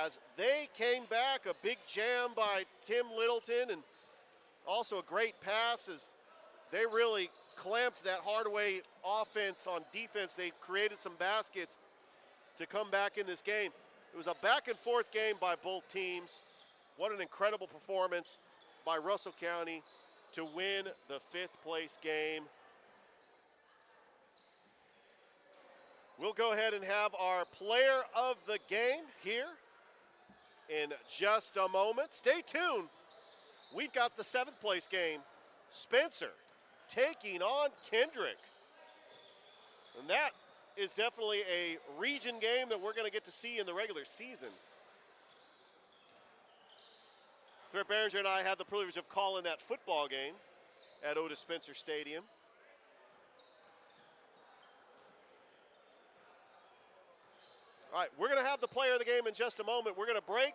as they came back. A big jam by Tim Littleton and also a great pass as they really clamped that Hardaway offense on defense. They created some baskets to come back in this game. It was a back and forth game by both teams. What an incredible performance by Russell County to win the 5th place game. We'll go ahead and have our player of the game here in just a moment. Stay tuned. We've got the 7th place game. Spencer taking on Kendrick. And that is definitely a region game that we're going to get to see in the regular season. Thurp Behringer and I had the privilege of calling that football game at Otis Spencer Stadium. All right, we're going to have the player of the game in just a moment. We're going to break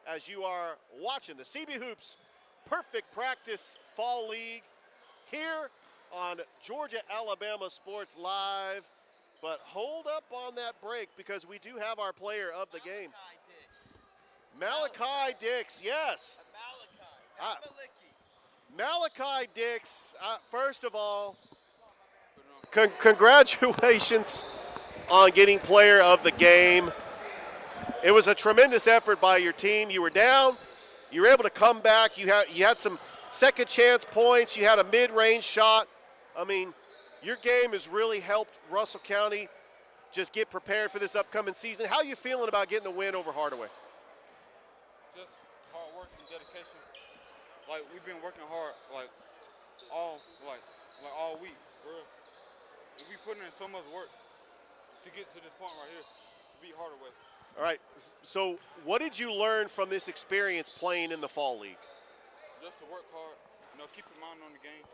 as you are watching the CB Hoops Perfect Practice Fall League here on Georgia Alabama Sports Live. But hold up on that break because we do have our player of the game. Malachi Dix, yes. Malachi Dix, first of all, congratulations on getting player of the game. It was a tremendous effort by your team. You were down, you were able to come back. You had some second chance points. You had a mid-range shot. I mean, your game has really helped Russell County just get prepared for this upcoming season. How are you feeling about getting the win over Hardaway? Just hard work and dedication. Like, we've been working hard all week. We putting in so much work to get to this point right here, to beat Hardaway. All right, so what did you learn from this experience playing in the Fall League? Just to work hard, keep your mind on the game.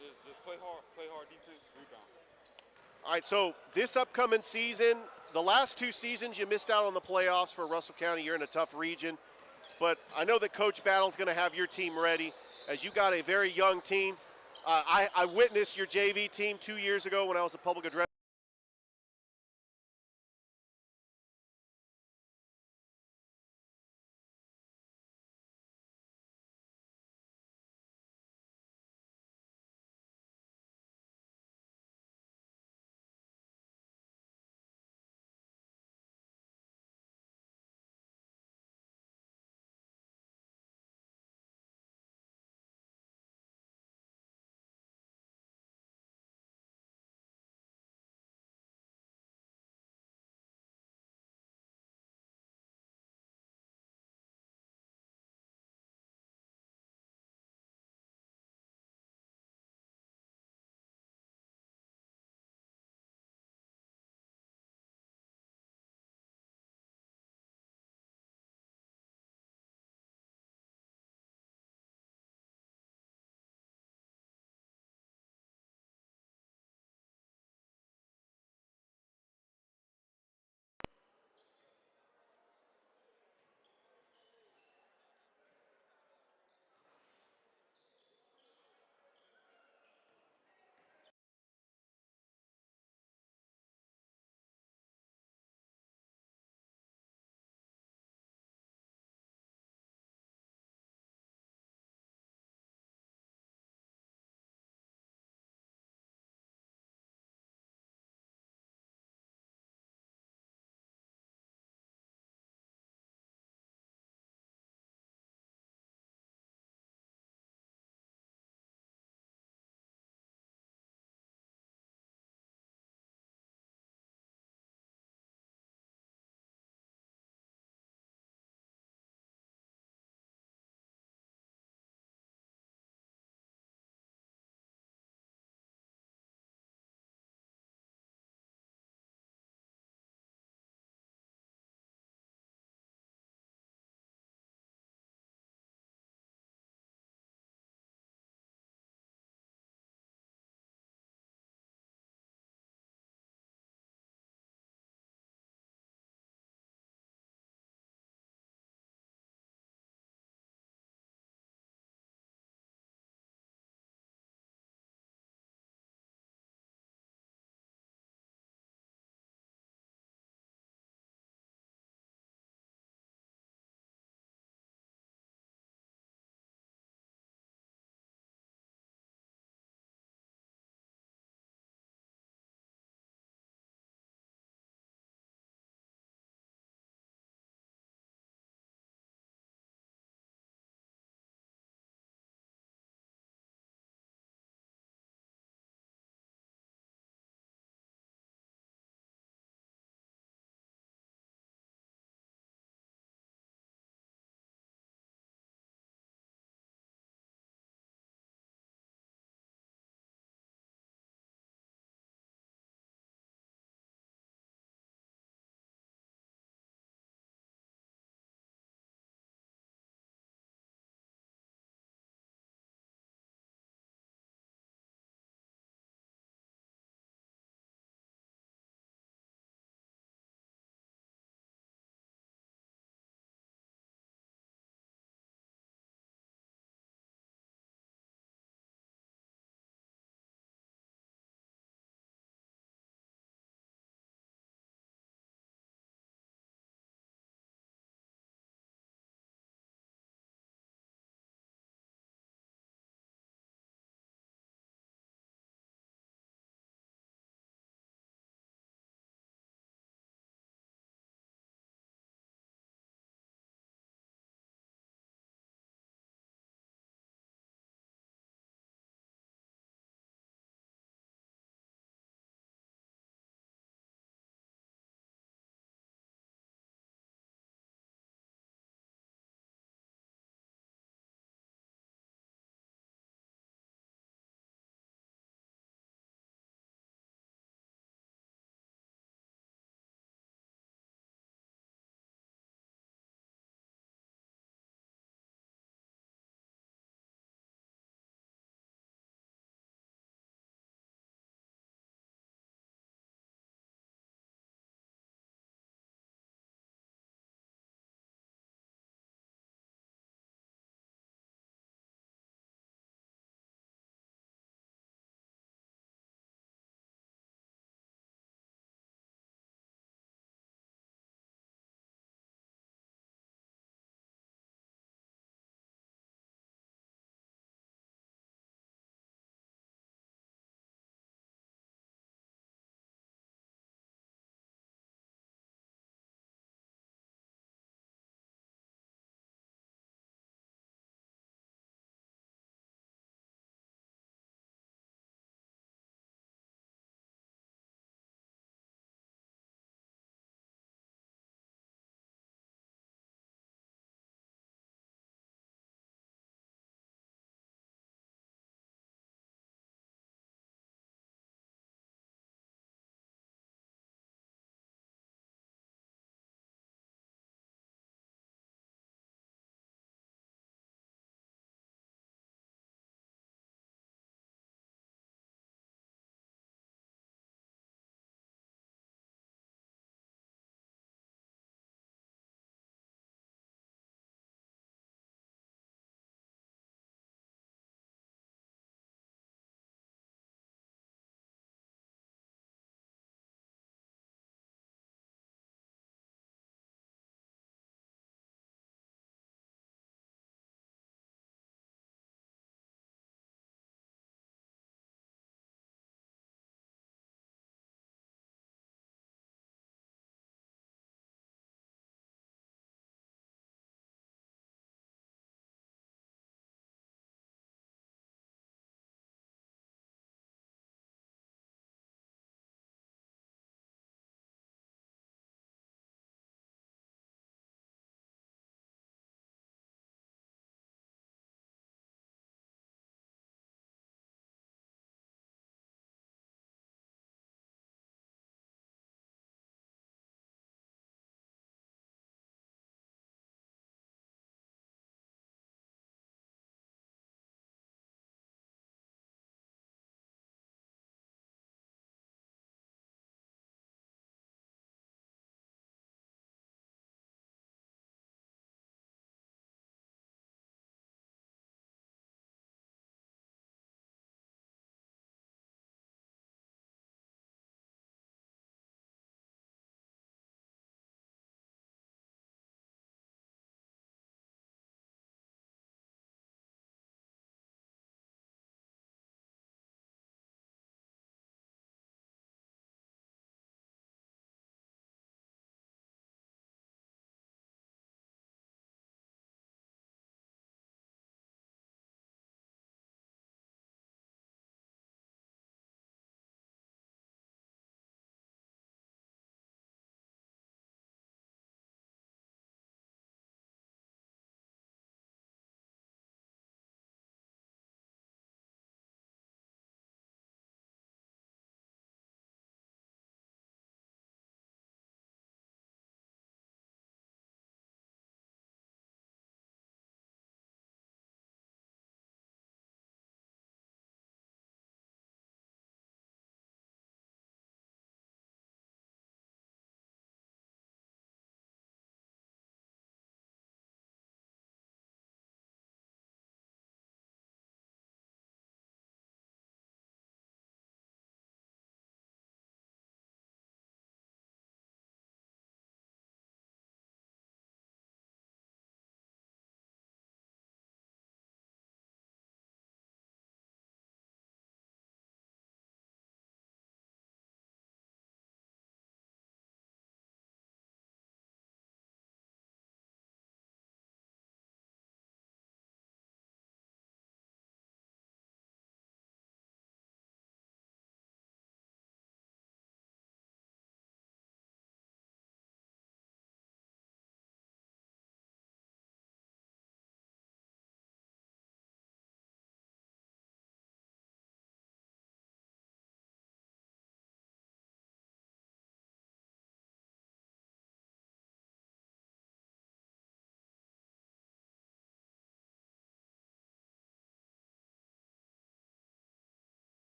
Just play hard defense, rebound. All right, so this upcoming season, the last 2 seasons you missed out on the playoffs for Russell County. You're in a tough region. But I know that Coach Battle's going to have your team ready, as you got a very young team. I witnessed your JV team 2 years ago when I was a public address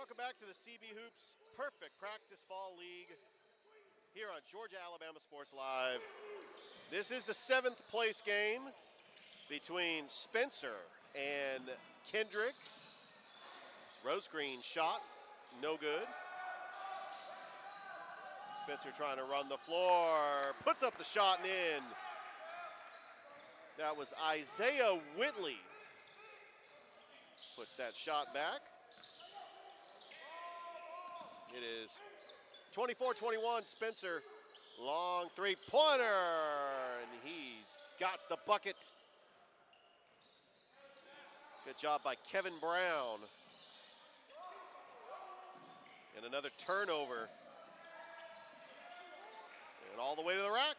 Welcome back to the CB Hoops Perfect Practice Fall League here on Georgia Alabama Sports Live. This is the 7th place game between Spencer and Kendrick. Rose Green shot, no good. Spencer trying to run the floor, puts up the shot and in. That was Isaiah Whitley. Puts that shot back. It is 24-21, Spencer. Long three-pointer, and he's got the bucket. Good job by Kevin Brown. And another turnover. And all the way to the rack.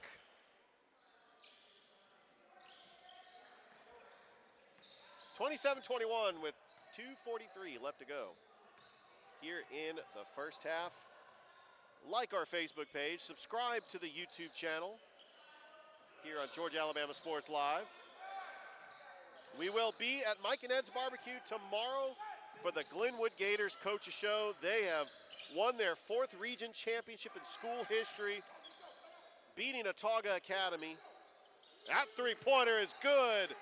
(27-21) with 2:43 left to go here in the first half. Like our Facebook page, subscribe to the YouTube channel here on Georgia Alabama Sports Live. We will be at Mike and Ed's Barbecue tomorrow for the Glenwood Gators Coaches Show. They have won their 4th region championship in school history, beating Autauga Academy. That three-pointer is good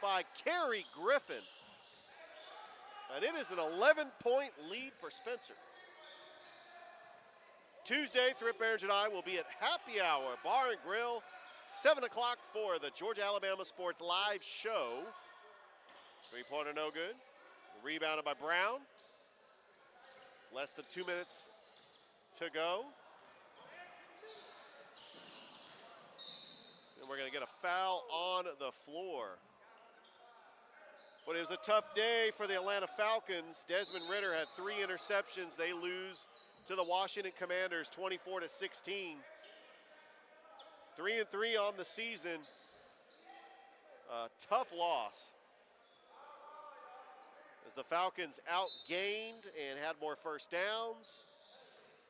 by Kerry Griffin. And it is an 11-point lead for Spencer. Tuesday, Thrip Barons and I will be at Happy Hour Bar and Grill, 7 o'clock for the Georgia Alabama Sports Live show. Three-pointer no good. Rebounded by Brown. Less than 2 minutes to go. And we're going to get a foul on the floor. But it was a tough day for the Atlanta Falcons. Desmond Ritter had 3 interceptions. They lose to the Washington Commanders 24-16. 3-3 on the season. A tough loss, as the Falcons outgained and had more first downs.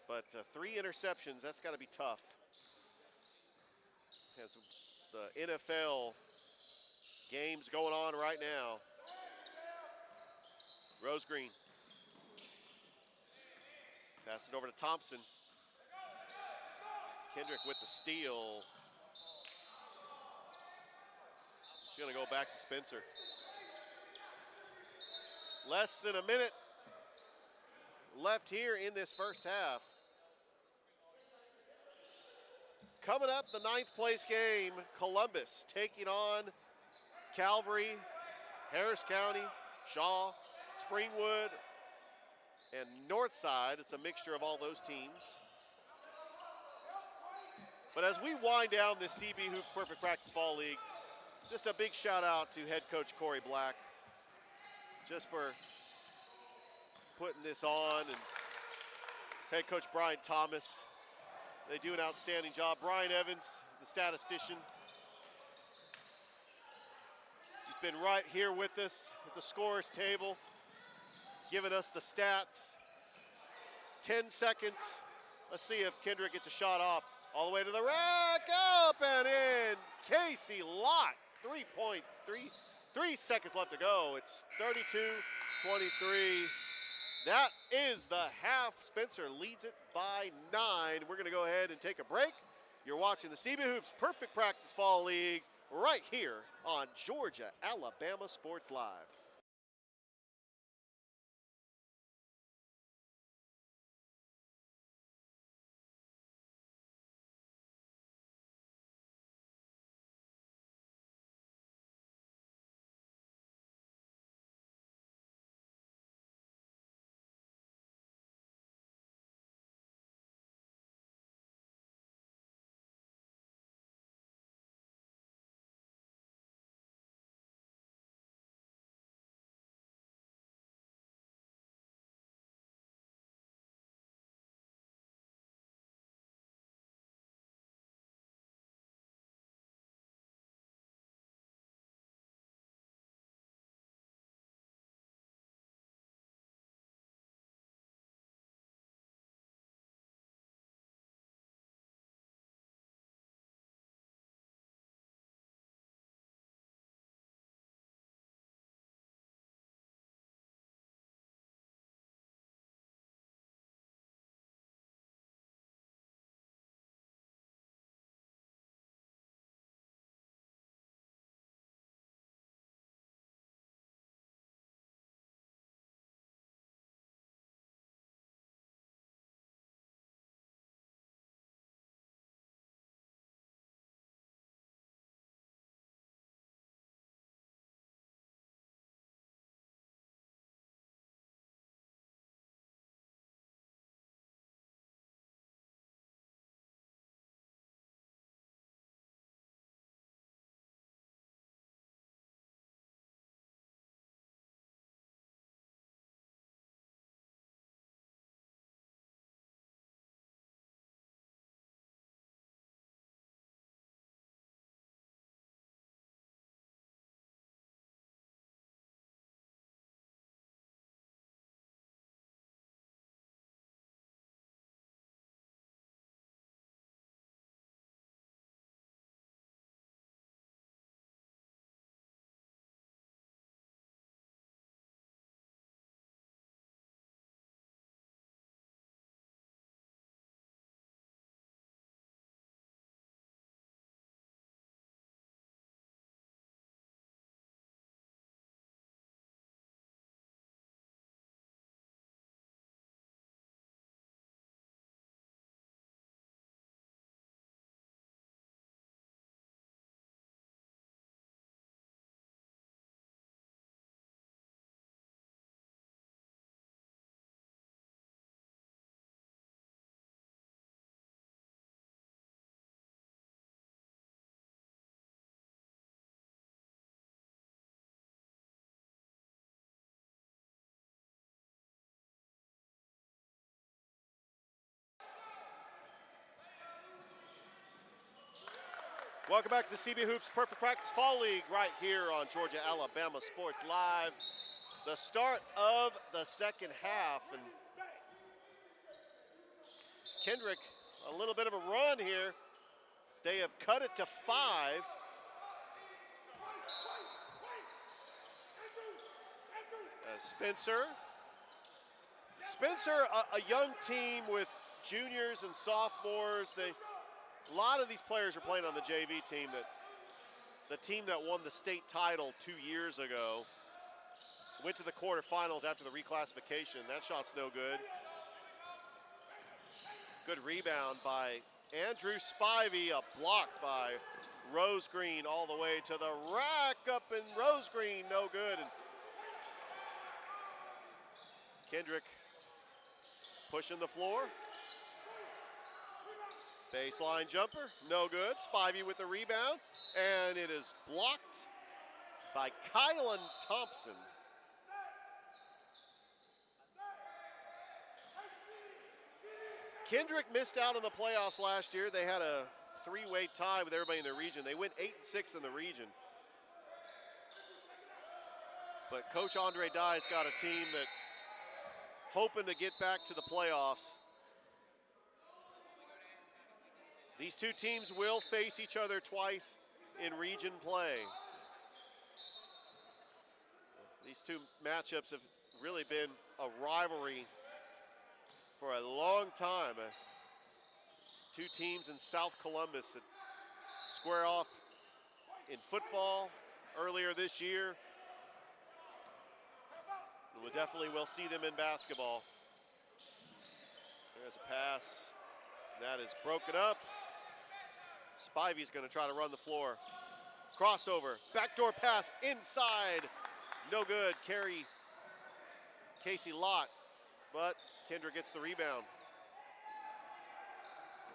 But 3 interceptions, that's got to be tough. Has the NFL games going on right now. Rose Green. Pass it over to Thompson. Kendrick with the steal. It's going to go back to Spencer. Less than a minute left here in this first half. Coming up, the 9th place game, Columbus taking on Calvary, Harris County, Shaw, Springwood, and Northside. It's a mixture of all those teams. But as we wind down this CB Hoops Perfect Practice Fall League, just a big shout out to head coach Corey Black, just for putting this on, and head coach Brian Thomas. They do an outstanding job. Brian Evans, the statistician, he's been right here with us at the scorers table, giving us the stats. 10 seconds. Let's see if Kendrick gets a shot off. All the way to the rack, up and in. Casey Lott, 3 seconds left to go. It's 32-23. That is the half. Spencer leads it by 9. We're going to go ahead and take a break. You're watching the CB Hoops Perfect Practice Fall League right here on Georgia Alabama Sports Live. Welcome back to the CB Hoops Perfect Practice Fall League right here on Georgia Alabama Sports Live. The start of the second half, and Kendrick a little bit of a run here. They have cut it to 5. Spencer, a young team with juniors and sophomores. A lot of these players are playing on the JV team, the team that won the state title 2 years ago. Went to the quarterfinals after the reclassification. That shot's no good. Good rebound by Andrew Spivey, a block by Rose Green all the way to the rack up in Rose Green, no good. And Kendrick pushing the floor. Baseline jumper, no good. Spivey with the rebound, and it is blocked by Kylan Thompson. Kendrick missed out on the playoffs last year. They had a 3-way tie with everybody in their region. They went 8-6 in the region. But Coach Andre Dye's got a team that hoping to get back to the playoffs. These two teams will face each other twice in region play. These two matchups have really been a rivalry for a long time. Two teams in South Columbus that square off in football earlier this year. We definitely will see them in basketball. There's a pass that is broken up. Spivey's going to try to run the floor. Crossover, backdoor pass inside. No good. Carry Casey Lott, but Kendrick gets the rebound.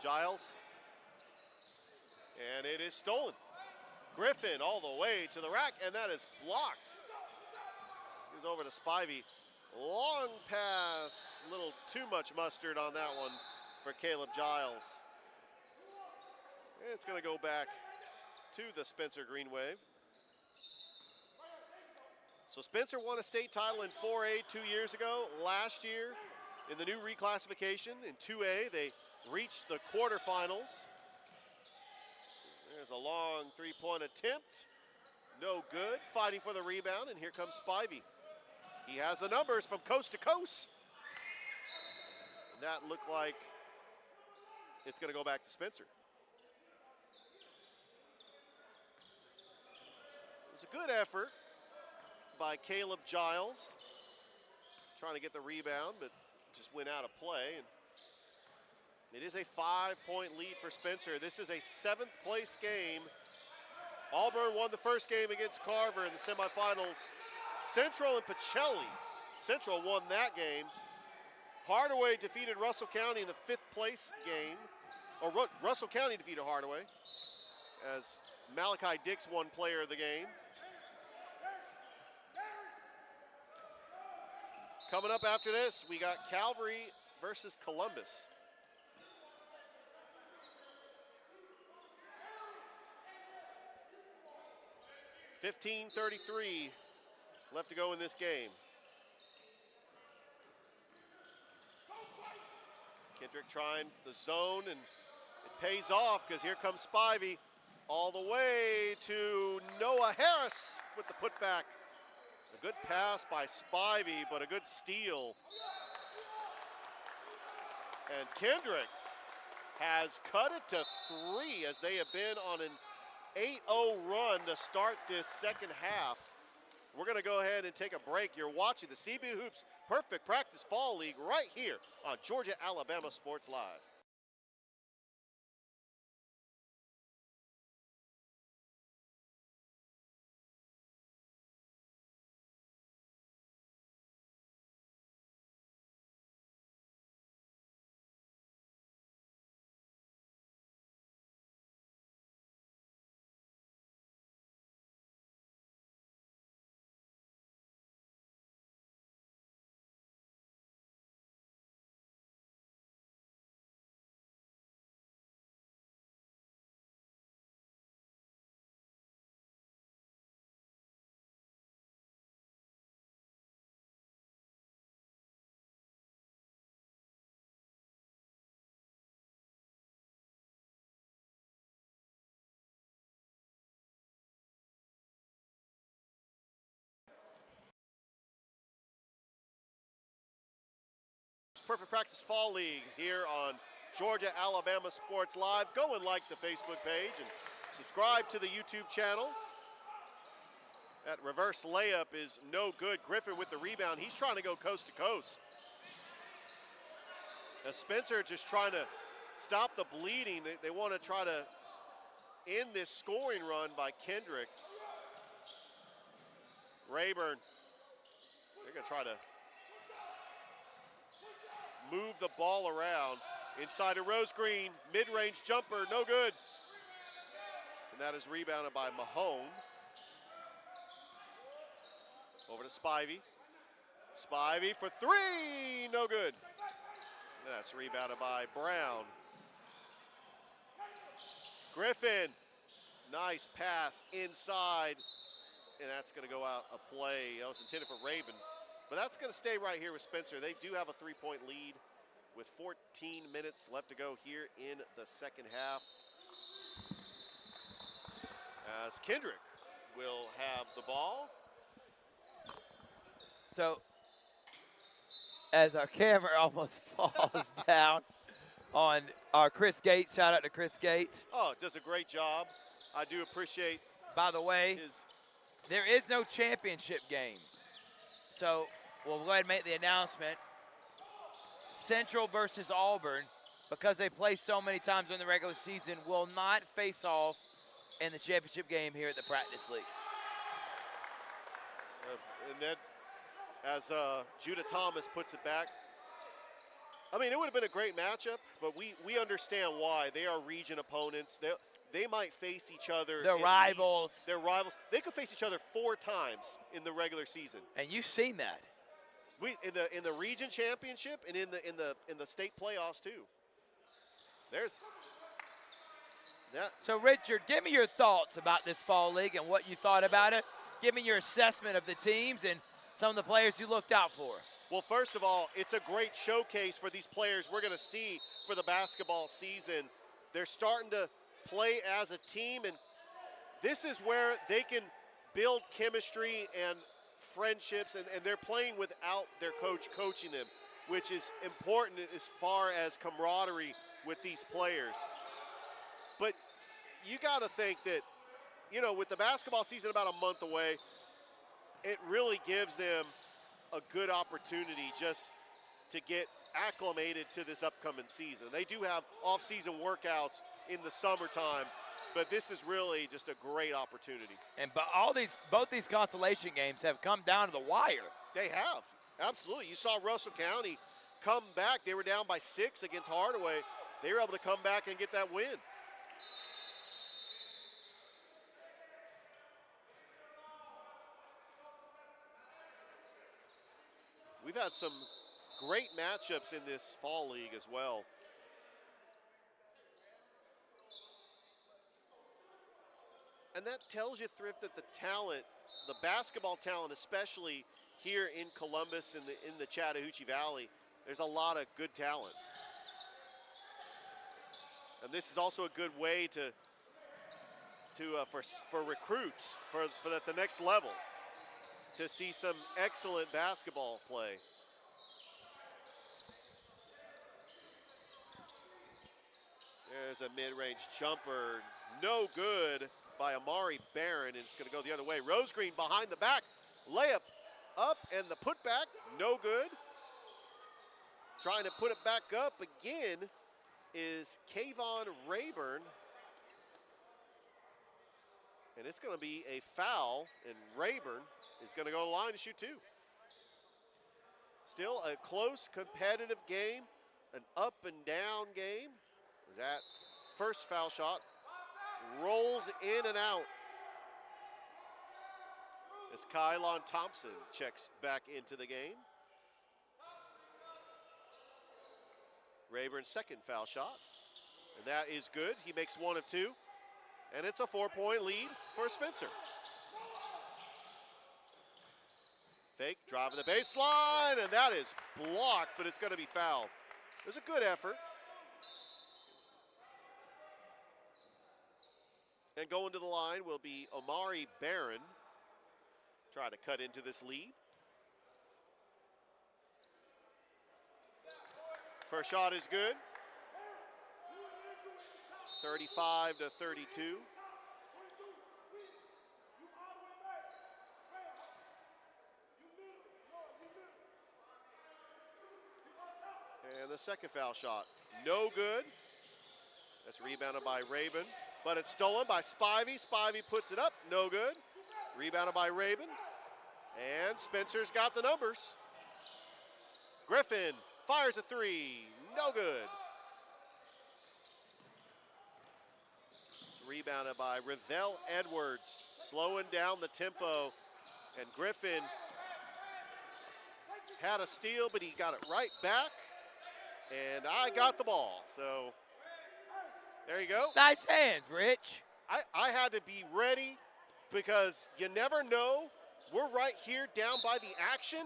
Giles, and it is stolen. Griffin all the way to the rack, and that is blocked. He's over to Spivey. Long pass, a little too much mustard on that one for Caleb Giles. It's going to go back to the Spencer Green Wave. So Spencer won a state title in 4A 2 years ago. Last year, in the new reclassification in 2A, they reached the quarterfinals. There's a long three-point attempt. No good. Fighting for the rebound, and here comes Spivey. He has the numbers from coast to coast. And that looked like it's going to go back to Spencer. It was a good effort by Caleb Giles, trying to get the rebound, but just went out of play. And it is a 5-point lead for Spencer. This is a 7th place game. Auburn won the first game against Carver in the semifinals. Central and Pacelli. Central won that game. Hardaway defeated Russell County in the 5th place game. Or Russell County defeated Hardaway as Malachi Dix won player of the game. Coming up after this, we got Calvary versus Columbus. .33 left to go in this game. Kendrick trying the zone, and it pays off because here comes Spivey all the way to Noah Harris with the putback. A good pass by Spivey, but a good steal. And Kendrick has cut it to 3 as they have been on an 8-0 run to start this second half. We're going to go ahead and take a break. You're watching the CB Hoops Perfect Practice Fall League right here on Georgia Alabama Sports Live. Perfect Practice Fall League here on Georgia Alabama Sports Live. Go and like the Facebook page and subscribe to the YouTube channel. That reverse layup is no good. Griffin with the rebound. He's trying to go coast to coast. As Spencer just trying to stop the bleeding. They want to try to end this scoring run by Kendrick. Rayburn, they're going to try to move the ball around. Inside of Rose Green, mid-range jumper, no good. And that is rebounded by Mahone. Over to Spivey. Spivey for three, no good. And that's rebounded by Brown. Griffin, nice pass inside. And that's going to go out of play. That was intended for Rabin. But that's going to stay right here with Spencer. They do have a three-point lead with 14 minutes left to go here in the second half. As Kendrick will have the ball. So, as our camera almost falls down on our Chris Gates, shout out to Chris Gates. Oh, does a great job. I do appreciate By the way, his. there is no championship game. So we'll go ahead and make the announcement. Central versus Auburn, because they play so many times in the regular season, will not face off in the championship game here at the Practice League. And then, as Judah Thomas puts it back, I mean, it would have been a great matchup, but we understand why. They are region opponents. They might face each other. They're rivals. They're rivals. They could face each other 4 times in the regular season. And you've seen that. We in the region championship and in the state playoffs too. There's that. So Richard, give me your thoughts about this fall league and what you thought about it. Give me your assessment of the teams and some of the players you looked out for. Well, first of all, it's a great showcase for these players we're going to see for the basketball season. They're starting to play as a team, and this is where they can build chemistry and friendships, and they're playing without their coach coaching them, which is important as far as camaraderie with these players. But you got to think that, you know, with the basketball season about a month away, it really gives them a good opportunity just to get acclimated to this upcoming season. They do have off-season workouts in the summertime, but this is really just a great opportunity. And both these consolation games have come down to the wire. They have, absolutely. You saw Russell County come back. They were down by 6 against Hardaway. They were able to come back and get that win. We've had some great matchups in this fall league as well. And that tells you, Thrift, that the talent, the basketball talent, especially here in Columbus in the Chattahoochee Valley, there's a lot of good talent. And this is also a good way for recruits at the next level to see some excellent basketball play. There's a mid-range jumper, no good by Amari Barron, and it's going to go the other way. Rose Green behind the back, layup up, and the putback, no good. Trying to put it back up again is Kayvon Rayburn. And it's going to be a foul, and Rayburn is going to go to the line to shoot 2. Still a close, competitive game, an up and down game. That first foul shot rolls in and out as Kylon Thompson checks back into the game. Rayburn's second foul shot, and that is good. He makes 1 of 2, and it's a 4-point lead for Spencer. Fake, driving the baseline, and that is blocked, but it's going to be fouled. It was a good effort. And going to the line will be Amari Barron. Try to cut into this lead. First shot is good. 35-32. And the second foul shot, no good. That's rebounded by Rabin, but it's stolen by Spivey. Spivey puts it up, no good. Rebounded by Rabin, and Spencer's got the numbers. Griffin fires a three, no good. Rebounded by Revell Edwards, slowing down the tempo, and Griffin had a steal, but he got it right back, and I got the ball. So there you go. Nice hands, Rich. I had to be ready because you never know. We're right here down by the action.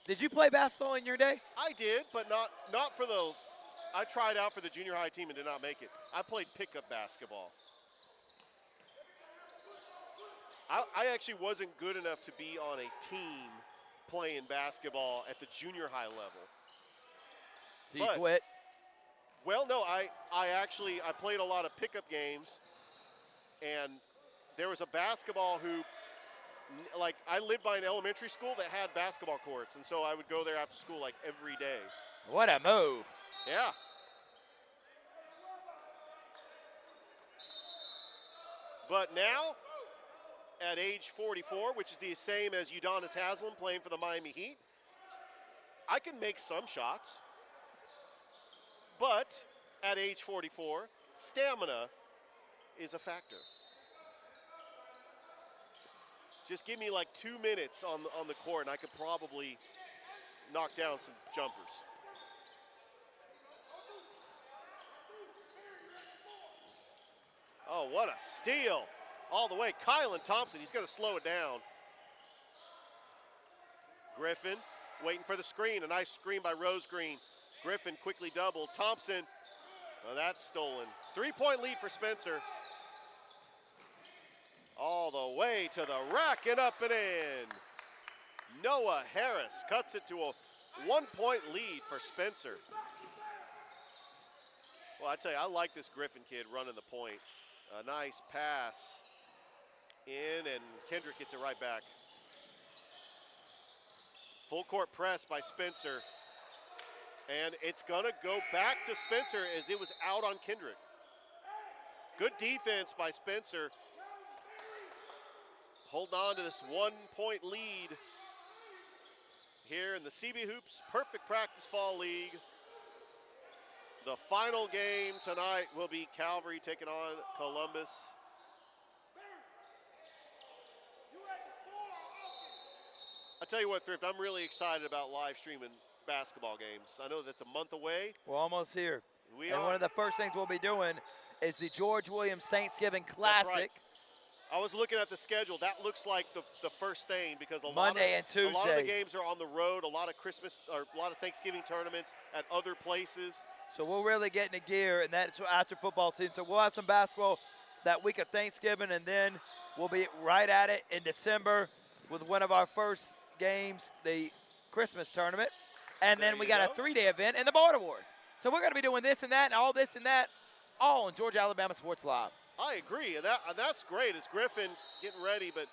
Did you play basketball in your day? I did, but not for the, I tried out for the junior high team and did not make it. I played pickup basketball. I actually wasn't good enough to be on a team playing basketball at the junior high level. So you quit? Well, no, I played a lot of pickup games, and there was a basketball who, like, I lived by an elementary school that had basketball courts, and so I would go there after school like every day. What a move. Yeah. But now, at age 44, which is the same as Udonis Haslem playing for the Miami Heat, I can make some shots. But at age 44, stamina is a factor. Just give me like 2 minutes on the court, and I could probably knock down some jumpers. Oh, what a steal. All the way, Kylan Thompson, he's going to slow it down. Griffin waiting for the screen, a nice screen by Rose Green. Griffin quickly doubled. Thompson, well, that's stolen. 3-point lead for Spencer. All the way to the rack and up and in. Noah Harris cuts it to a 1-point lead for Spencer. Well, I tell you, I like this Griffin kid running the point. A nice pass in, and Kendrick gets it right back. Full court press by Spencer. And it's gonna go back to Spencer as it was out on Kendrick. Good defense by Spencer. Holding on to this 1-point lead here in the CB Hoops Perfect Practice Fall League. The final game tonight will be Calvary taking on Columbus. I tell you what, Thrift, I'm really excited about live streaming basketball games. I know that's a month away. We're almost here. We and are. One of the first things we'll be doing is the George Williams Thanksgiving Classic. That's right. I was looking at the schedule. That looks like the first thing because a Monday and Tuesday. A lot of the games are on the road. A lot of Christmas or a lot of Thanksgiving tournaments at other places. So we're really getting a gear, and that's after football season. So we'll have some basketball that week of Thanksgiving, and then we'll be right at it in December with one of our first games, the Christmas tournament. And then we got a 3-day event in the Border Wars. So we're going to be doing this and that and all this and that, all on Georgia Alabama Sports Live. I agree, and that's great. It's Griffin getting ready, but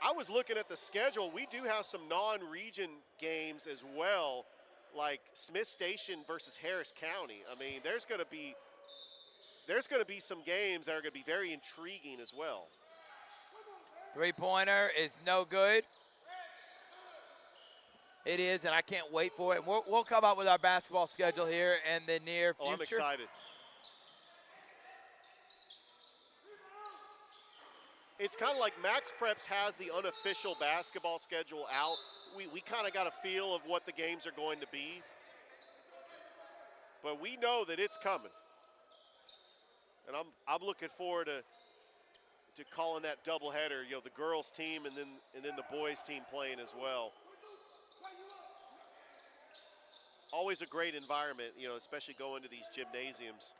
I was looking at the schedule. We do have some non-region games as well, like Smith Station versus Harris County. I mean, there's going to be some games that are going to be very intriguing as well. Three-pointer is no good. It is, and I can't wait for it. We'll come up with our basketball schedule here in the near future. Oh, I'm excited. It's kind of like Max Preps has the unofficial basketball schedule out. We kind of got a feel of what the games are going to be. But we know that it's coming. And I'm looking forward to calling that doubleheader, you know, the girls team and then the boys team playing as well. Always a great environment, you know, especially going to these gymnasiums.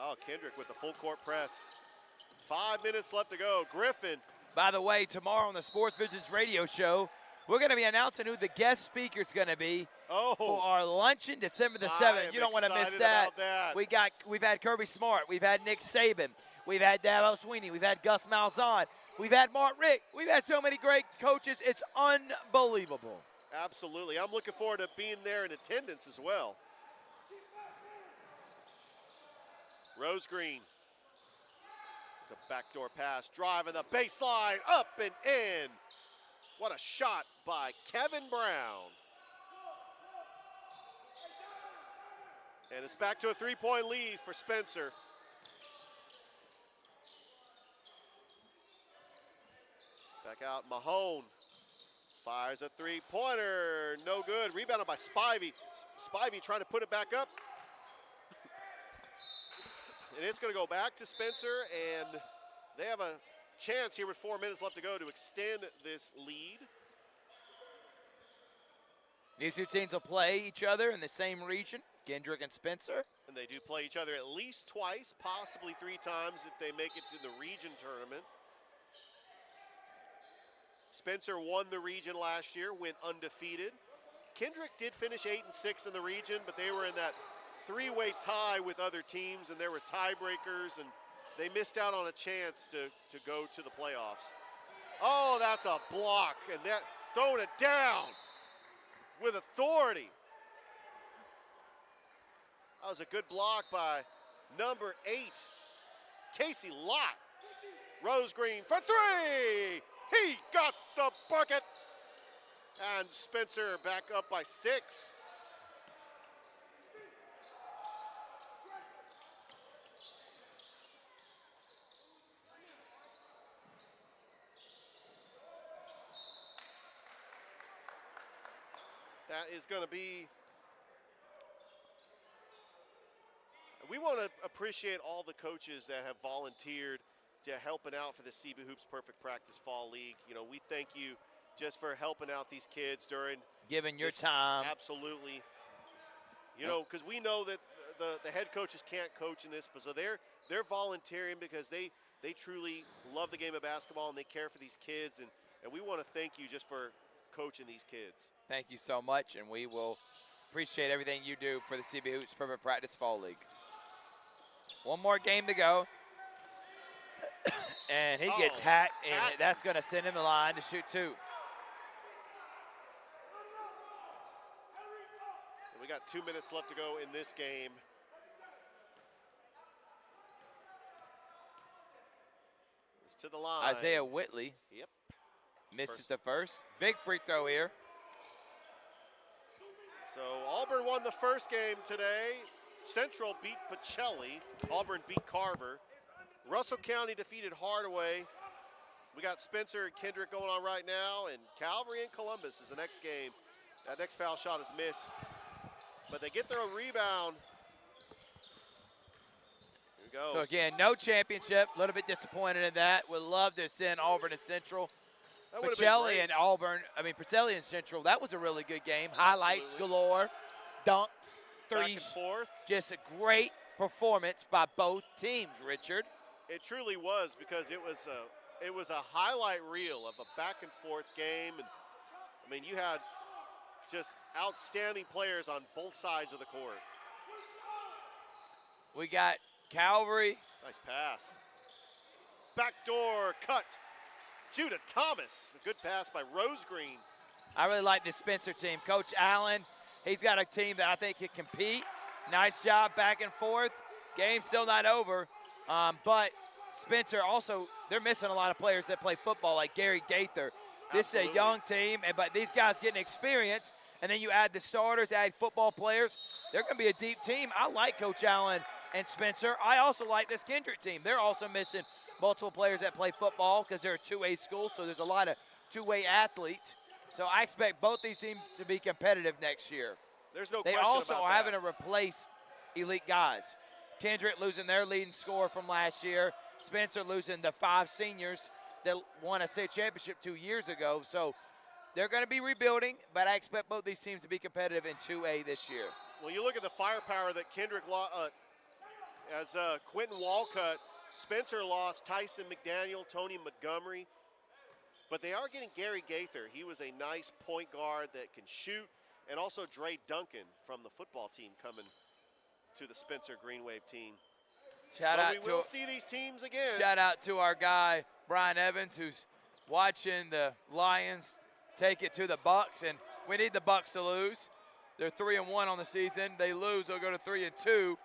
Oh, Kendrick with the full court press. 5 minutes left to go. Griffin By the way, tomorrow on the Sports Visions radio show, we're going to be announcing who the guest speaker is going to be for our luncheon December the 7th. You don't want to miss that. We've had Kirby Smart. We've had Nick Saban. We've had Dabo Sweeney. We've had Gus Malzahn. We've had Mark Richt. We've had so many great coaches. It's unbelievable. Absolutely. I'm looking forward to being there in attendance as well. Rose Green. It's a backdoor pass, driving the baseline, up and in. What a shot by Kevin Brown. And it's back to a three-point lead for Spencer. Back out, Mahone. Fires a three-pointer, no good. Rebounded by Spivey. Spivey trying to put it back up. And it's going to go back to Spencer, and they have a chance here with 4 minutes left to go to extend this lead. These two teams will play each other in the same region, Kendrick and Spencer. And they do play each other at least twice, possibly 3 times if they make it to the region tournament. Spencer won the region last year, went undefeated. Kendrick did finish 8-6 in the region, but they were in that 3-way tie with other teams, and there were tiebreakers, and they missed out on a chance to go to the playoffs. Oh, that's a block, and that throwing it down with authority. That was a good block by number 8, Casey Lott. Rose Green for 3. He got the bucket. And Spencer back up by 6. That is going to be, we want to appreciate all the coaches that have volunteered to helping out for the CB Hoops Perfect Practice Fall League. You know, we thank you just for helping out these kids during giving your time. Absolutely. You know, because we know that the head coaches can't coach in this, but so they're volunteering because they truly love the game of basketball and they care for these kids, and we want to thank you just for coaching these kids. Thank you so much, and we will appreciate everything you do for the CB Hoops Perfect Practice Fall League. One more game to go. And he gets hacked, and that's going to send him the line to shoot 2. We got 2 minutes left to go in this game. It's to the line. Isaiah Whitley. Yep. Misses the first. Big free throw here. So Auburn won the first game today. Central beat Pacelli. Auburn beat Carver. Russell County defeated Hardaway. We got Spencer and Kendrick going on right now, and Calvary and Columbus is the next game. That next foul shot is missed, but they get their own rebound. Here we go. So again, no championship. A little bit disappointed in that. Would love to send Auburn and Central. Pacelli and Auburn, Pacelli and Central, that was a really good game. Highlights galore, dunks, threes. Back and forth. Just a great performance by both teams, Richard. It truly was, because it was a highlight reel of a back and forth game, and you had just outstanding players on both sides of the court. We got Calvary. Nice pass. Backdoor cut. Judah Thomas. A good pass by Rose Green. I really like this Spencer team. Coach Allen, he's got a team that I think can compete. Nice job back and forth. Game's still not over. But Spencer also, they're missing a lot of players that play football, like Gary Gaither. This is a young team, but these guys getting experience, and then you add the starters, add football players. They're going to be a deep team. I like Coach Allen and Spencer. I also like this Kendrick team. They're also missing multiple players that play football because they're a two-way school, so there's a lot of two-way athletes. So I expect both these teams to be competitive next year. There's no question about that. They also are having to replace elite guys. Kendrick losing their leading scorer from last year. Spencer losing the 5 seniors that won a state championship 2 years ago. So they're going to be rebuilding, but I expect both these teams to be competitive in 2A this year. Well, you look at the firepower that Kendrick as Quentin Walcott. Spencer lost Tyson McDaniel, Tony Montgomery. But they are getting Gary Gaither. He was a nice point guard that can shoot, and also Dre Duncan from the football team coming to the Spencer Green Wave team. But we will see these teams again. Shout out to our guy Brian Evans, who's watching the Lions take it to the Bucks, and we need the Bucks to lose. They're 3-1 on the season. They lose, they'll go to 3-2,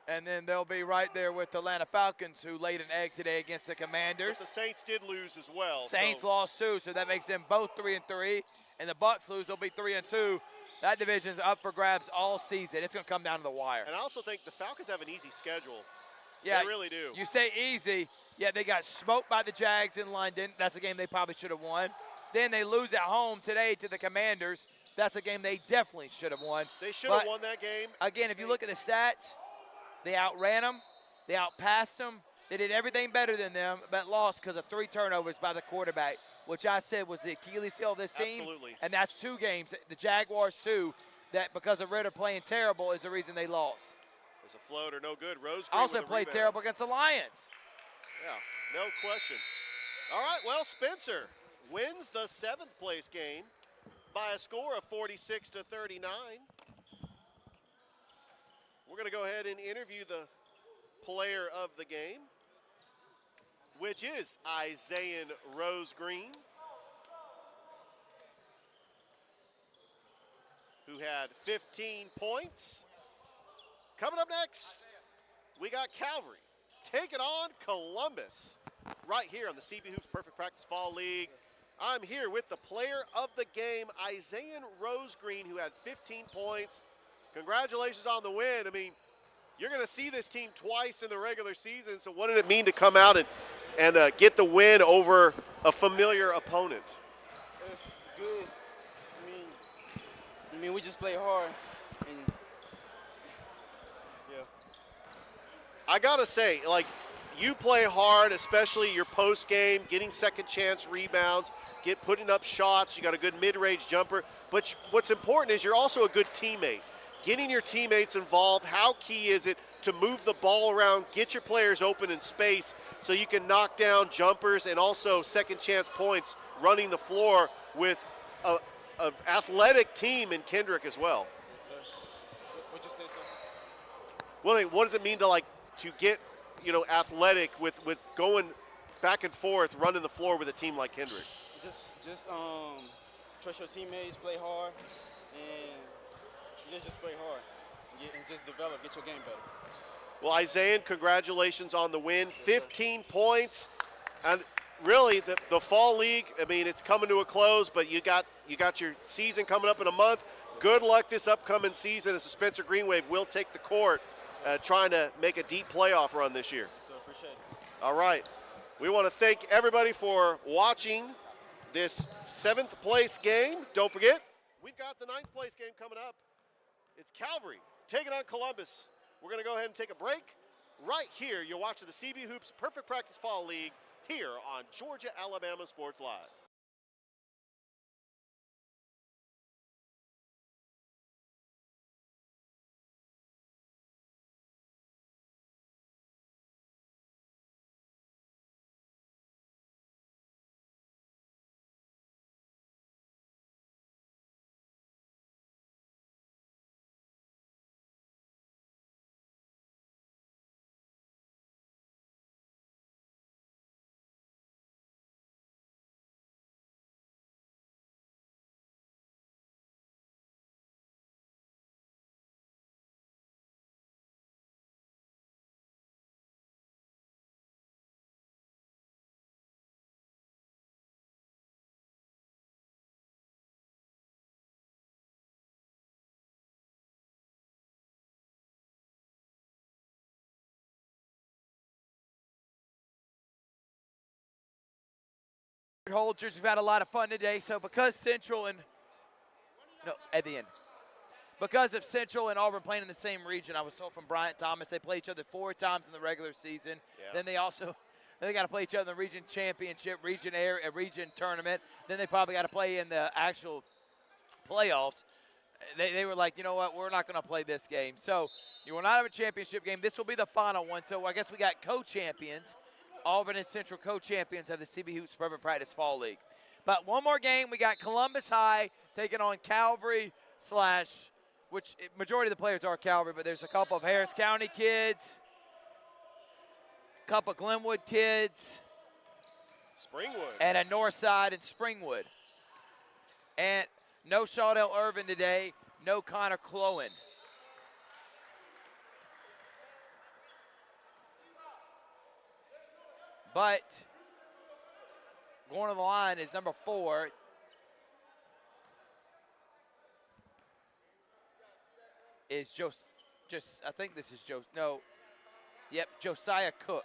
and then they'll be right there with the Atlanta Falcons, who laid an egg today against the Commanders. But the Saints did lose as well. Saints lost too, so that makes them both 3-3, and the Bucks lose, they'll be 3-2. That division's up for grabs all season. It's going to come down to the wire. And I also think the Falcons have an easy schedule. Yeah, they really do. You say easy. Yeah, they got smoked by the Jags in London. That's a game they probably should have won. Then they lose at home today to the Commanders. That's a game they definitely should have won. They should have won that game. Again, if you look at the stats, they outran them. They outpassed them. They did everything better than them, but lost because of 3 turnovers by the quarterback, which I said was the Achilles heel of this team. Absolutely. And that's 2 games. The Jaguars, too, that because of Ritter playing terrible is the reason they lost. There's a floater, no good. Rose also played terrible against the Lions. Yeah, no question. All right, well, Spencer wins the 7th place game by a score of 46-39. We're going to go ahead and interview the player of the game, which is Isaiah Rose Green, who had 15 points. Coming up next, we got Calvary taking on Columbus right here on the CB Hoops Perfect Practice Fall League. I'm here with the player of the game, Isaiah Rose Green, who had 15 points. Congratulations on the win. I mean, you're going to see this team twice in the regular season, so what did it mean to come out and get the win over a familiar opponent? Good. I mean, we just play hard. And I got to say, like, you play hard, especially your post game, getting second chance rebounds, putting up shots. You got a good mid-range jumper. But what's important is you're also a good teammate. Getting your teammates involved, how key is it to move the ball around, get your players open in space so you can knock down jumpers and also second chance points running the floor with an athletic team in Kendrick as well. yes, sir. What'd you say, sir? Well, what does it mean to get athletic with going back and forth, running the floor with a team like Kendrick? Just trust your teammates, play hard, and just play hard. And just develop, get your game better. Well, Isaiah, congratulations on the win. 15 points. And really, the fall league, I mean, it's coming to a close, but you got your season coming up in a month. Good luck this upcoming season as the Spencer Green Wave will take the court trying to make a deep playoff run this year. So appreciate it. All right. We want to thank everybody for watching this 7th place game. Don't forget, we've got the 9th place game coming up. It's Calvary taking on Columbus. We're going to go ahead and take a break. Right here, you're watching the CB Hoops Perfect Practice Fall League here on Georgia Alabama Sports Live. Holders, we've had a lot of fun today. So because Central and at the end, because of Central and Auburn playing in the same region, I was told from Bryant Thomas they play each other 4 times in the regular season. Yeah. Then they got to play each other in the region championship, region tournament. Then they probably got to play in the actual playoffs. They were like, you know what, we're not going to play this game. So you will not have a championship game. This will be the final one. So I guess we got co-champions. Auburn and Central co-champions of the CB Hoops Perfect Practice Fall League. But one more game, we got Columbus High taking on Calvary / which majority of the players are Calvary, but there's a couple of Harris County kids, a couple of Glenwood kids, Springwood. and a Northside and Springwood. And no Shaudell Irvin today, no Connor Clowen. But going to the line is number 4. Is I think this is Josiah Cook.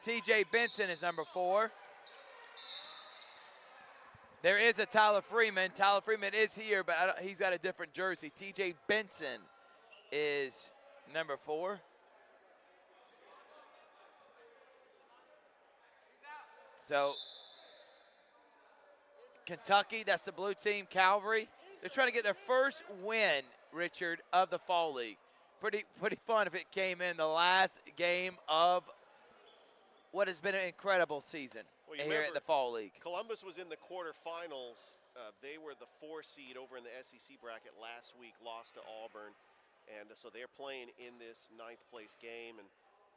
TJ Benson is number 4. There is a Tyler Freeman. Tyler Freeman is here, but he's got a different jersey. TJ Benson is number 4. So Kentucky, that's the blue team. Calvary, they're trying to get their first win, Richard, of the Fall League. Pretty fun if it came in the last game of what has been an incredible season here at the Fall League. Columbus was in the quarterfinals. They were the 4 seed over in the SEC bracket last week, lost to Auburn. And so they're playing in this 9th place game. And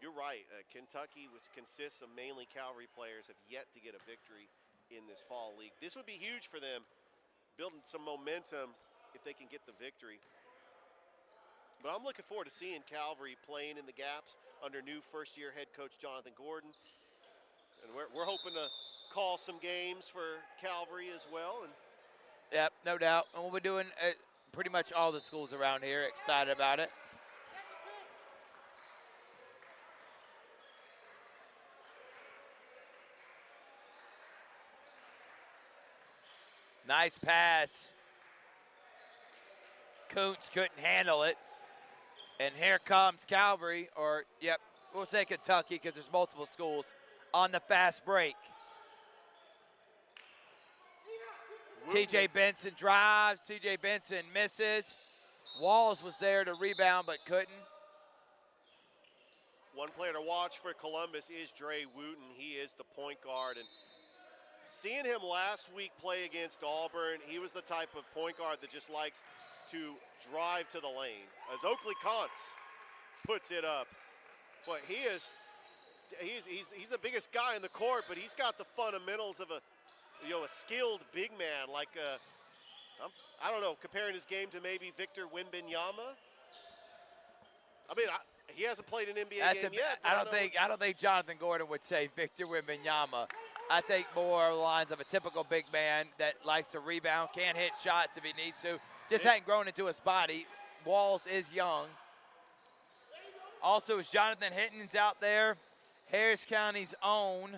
you're right, Kentucky, which consists of mainly Calvary players, have yet to get a victory in this Fall League. This would be huge for them, building some momentum if they can get the victory. But I'm looking forward to seeing Calvary playing in the gaps under new first-year head coach Jonathan Gordon. And we're hoping to call some games for Calvary as well. And yep, no doubt. And we'll be doing pretty much all the schools around here. Excited about it. Nice pass. Kuntz couldn't handle it. And here comes Calvary, we'll say Kentucky because there's multiple schools on the fast break. TJ Benson drives, TJ Benson misses. Walls was there to rebound but couldn't. One player to watch for Columbus is Dre Wooten. He is the point guard. And seeing him last week play against Auburn, he was the type of point guard that just likes to drive to the lane. As Oakley Kontz puts it up. But he's the biggest guy in the court, but he's got the fundamentals of a skilled big man, like I don't know, comparing his game to maybe Victor Wembanyama. I mean, he hasn't played an NBA game yet. I don't think Jonathan Gordon would say Victor Wembanyama. I think more along the lines of a typical big man that likes to rebound, can hit shots if he needs to. Just hadn't grown into his body. Walls is young. Also, is Jonathan Hinton's out there. Harris County's own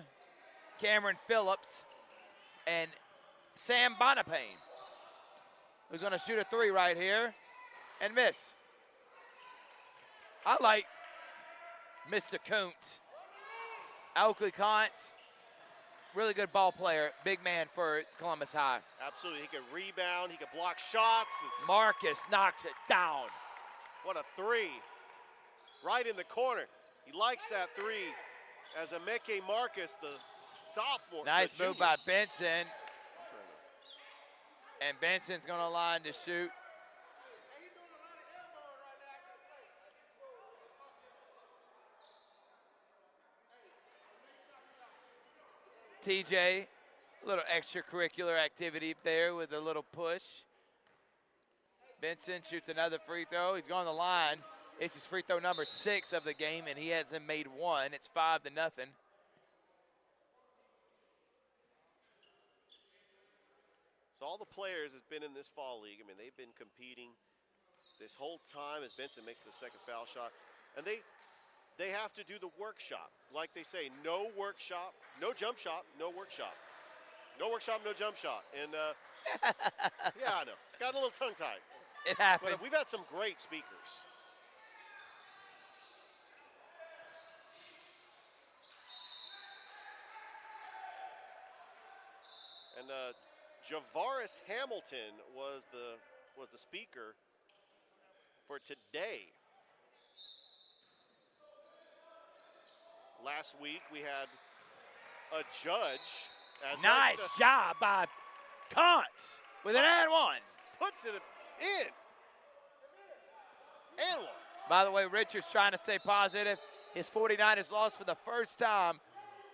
Cameron Phillips and Sam Bonapane, who's going to shoot a 3 right here and miss. I like Mr. Kuntz. Oakley Kontz, really good ball player, big man for Columbus High. Absolutely, he can rebound, he can block shots. Marcus knocks it down. What a 3, right in the corner. He likes that 3 as Emeka Marcus, the sophomore. Nice move by Benson. And Benson's going to line to shoot. TJ, a little extracurricular activity there with a little push. Benson shoots another free throw. He's going to the line. It's his free throw number 6 of the game, and he hasn't made one. It's 5-0. So all the players have been in this fall league. I mean, they've been competing this whole time as Benson makes the second foul shot. And they have to do the workshop. Like they say, no workshop, no jump shot, no workshop. No workshop, no jump shot. And Yeah, I know. Got a little tongue-tied. It happens. But we've had some great speakers. And Javaris Hamilton was the speaker for today. Last week we had a judge. As Nice job by Kantz with an and one. Puts it in. And one. By the way, Richard's trying to stay positive. His 49ers lost for the first time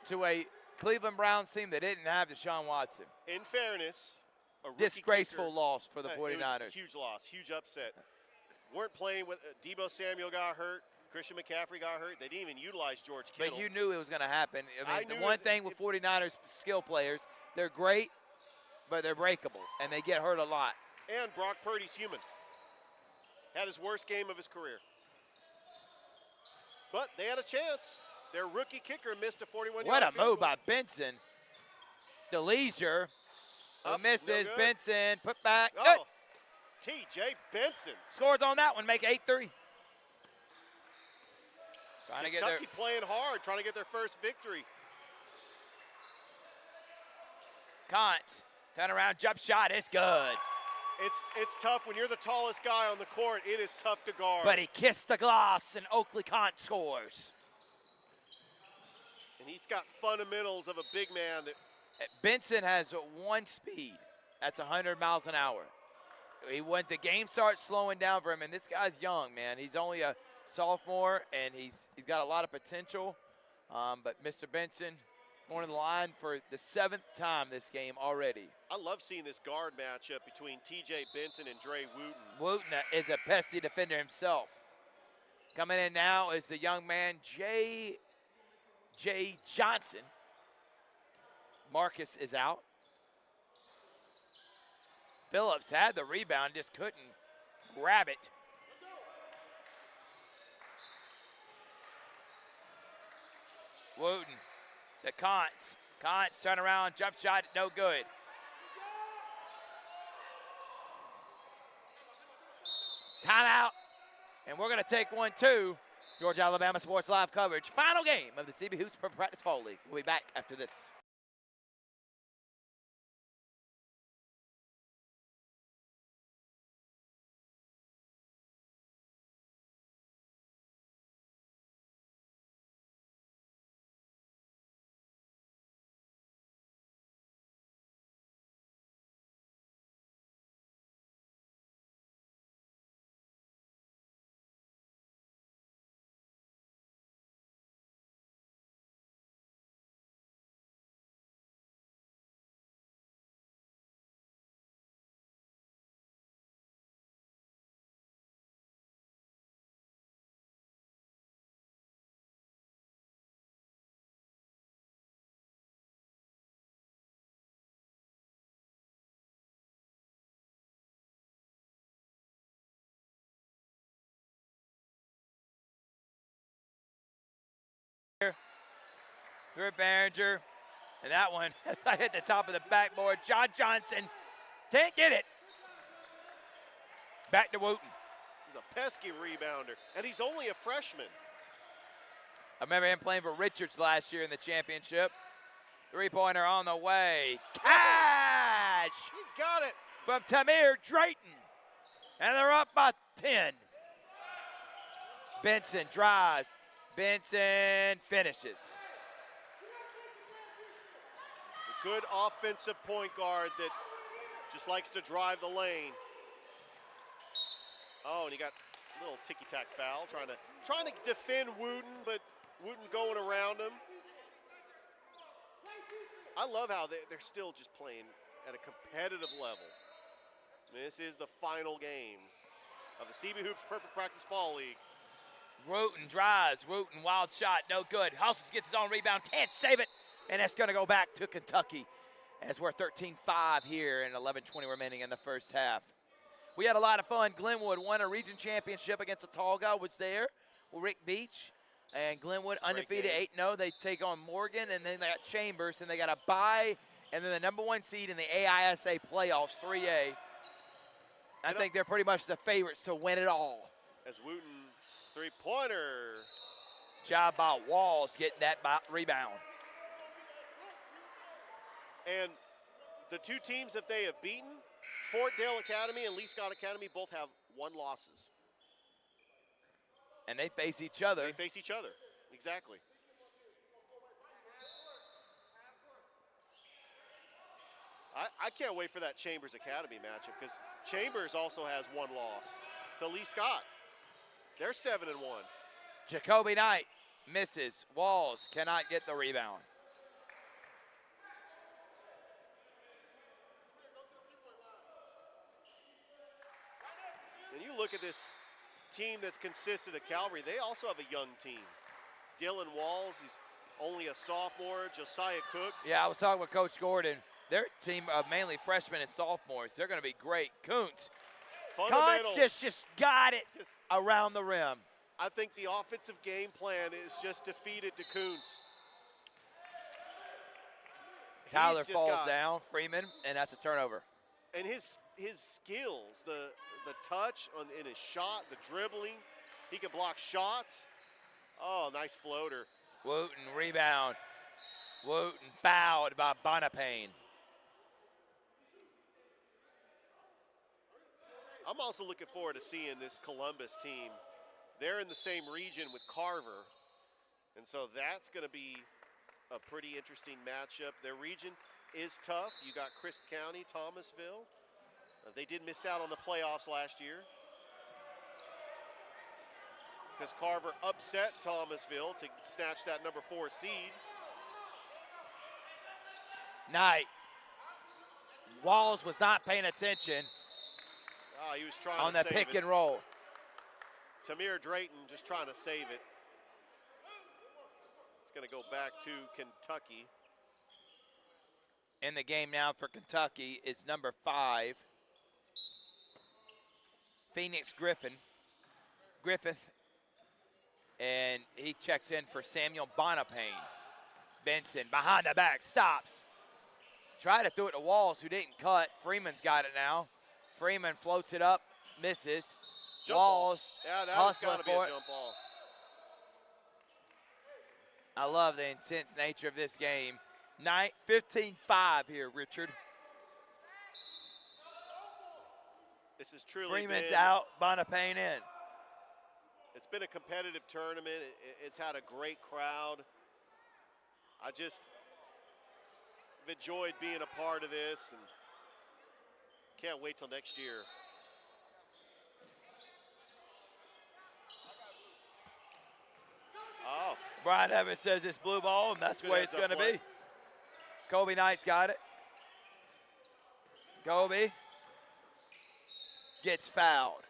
to a Cleveland Browns team that didn't have Deshaun Watson. In fairness, a rookie Disgraceful kicker, loss for the it was 49ers. a huge loss, huge upset. Weren't playing with Debo Samuel got hurt. Christian McCaffrey got hurt. They didn't even utilize George Kittle. But you knew it was going to happen. I mean, I the knew one it- thing with 49ers skill players, they're great, but they're breakable, and they get hurt a lot. And Brock Purdy's human. Had his worst game of his career. But they had a chance. Their rookie kicker missed a 41-yard What a field move goal. by Benson. DeLeisure, who Up, no misses. good. Benson, put back. Good. Oh, T.J. Benson. Scores on that one, make it 8-3. Trying to get there. Kentucky playing hard, trying to get their first victory. Kantz, turn around, jump shot, it's good. It's tough when you're the tallest guy on the court. It is tough to guard. But he kissed the glass, and Oakley Kantz scores. And he's got fundamentals of a big man that Benson has one speed. That's 100 miles an hour. When the game starts slowing down for him, and this guy's young, man. He's only a sophomore, and he's got a lot of potential. But Mr. Benson going to the line for the 7th time this game already. I love seeing this guard matchup between T.J. Benson and Dre Wooten. Wooten is a pesky defender himself. Coming in now is the young man, J. Johnson. Marcus is out. Phillips had the rebound, just couldn't grab it. Wooten to Kantz. Kantz turn around, jump shot, no good. Timeout. And we're going to take one, too. Georgia Alabama Sports Live coverage. Final game of the CB Hoops Purple Practice Fall League. We'll be back after this. Through Behringer, and that one I hit the top of the backboard. John Johnson can't get it. Back to Wooten. He's a pesky rebounder, and he's only a freshman. I remember him playing for Richards last year in the championship. Three-pointer on the way. Cash He got it. from Tamir Drayton. And they're up by 10. Benson drives. Benson finishes. A good offensive point guard that just likes to drive the lane. Oh, and he got a little ticky-tack foul, trying to defend Wooten, but Wooten going around him. I love how they're still just playing at a competitive level. This is the final game of the CB Hoops Perfect Practice Fall League. Wooten drives. Wooten, wild shot, no good. Houses gets his own rebound, can't save it, and that's going to go back to Kentucky as we're 13-5 here and 11:20 remaining in the first half. We had a lot of fun. Glenwood won a region championship against Autauga, was there with Rick Beach. And Glenwood undefeated 8-0. They take on Morgan, and then they got Chambers, and they got a bye and then the number 1 seed in the AISA playoffs, 3A. I think they're pretty much the favorites to win it all. As Wooten, three-pointer. Job by Walls getting that rebound. And the 2 teams that they have beaten, Fort Dale Academy and Lee Scott Academy, both have 1 losses. And they face each other. They face each other, exactly. I can't wait for that Chambers Academy matchup because Chambers also has 1 loss to Lee Scott. They're 7-1. Jacoby Knight misses. Walls cannot get the rebound. And you look at this team that's consisted of Calvary, they also have a young team. Dylan Walls, he's only a sophomore. Josiah Cook. Yeah, I was talking with Coach Gordon. Their team of mainly freshmen and sophomores. They're going to be great. Kuntz. Fundamentals. Just got it around the rim. I think the offensive game plan is just to feed it to Kuntz. Tyler falls down, Freeman, and that's a turnover. And his skills, the touch in his shot, the dribbling, he can block shots. Oh, nice floater. Wooten rebound. Wooten fouled by Bonapane. I'm also looking forward to seeing this Columbus team. They're in the same region with Carver, and so that's going to be a pretty interesting matchup. Their region is tough. You got Crisp County, Thomasville. They did miss out on the playoffs last year because Carver upset Thomasville to snatch that number 4 seed. Knight. Walls was not paying attention Oh, he was trying on to that save pick it. and roll. Tamir Drayton just trying to save it. It's going to go back to Kentucky. In the game now for Kentucky is number 5, Phoenix Griffith, and he checks in for Samuel Bonapane. Benson behind the back, stops. Tried to throw it to Walls, who didn't cut. Freeman's got it now. Freeman floats it up, misses. Jump Walls ball. Yeah, that was hustling got to be for a it. jump ball. I love the intense nature of this game. 15-5 here, Richard. This is truly Freeman's been, out, Bonapane in. It's been a competitive tournament. It's had a great crowd. I just have enjoyed being a part of this and can't wait till next year. Oh, Brian Evans says it's blue ball, and that's the Good way it's heads-up going to play. be. Kobe Knight's got it. Kobe gets fouled.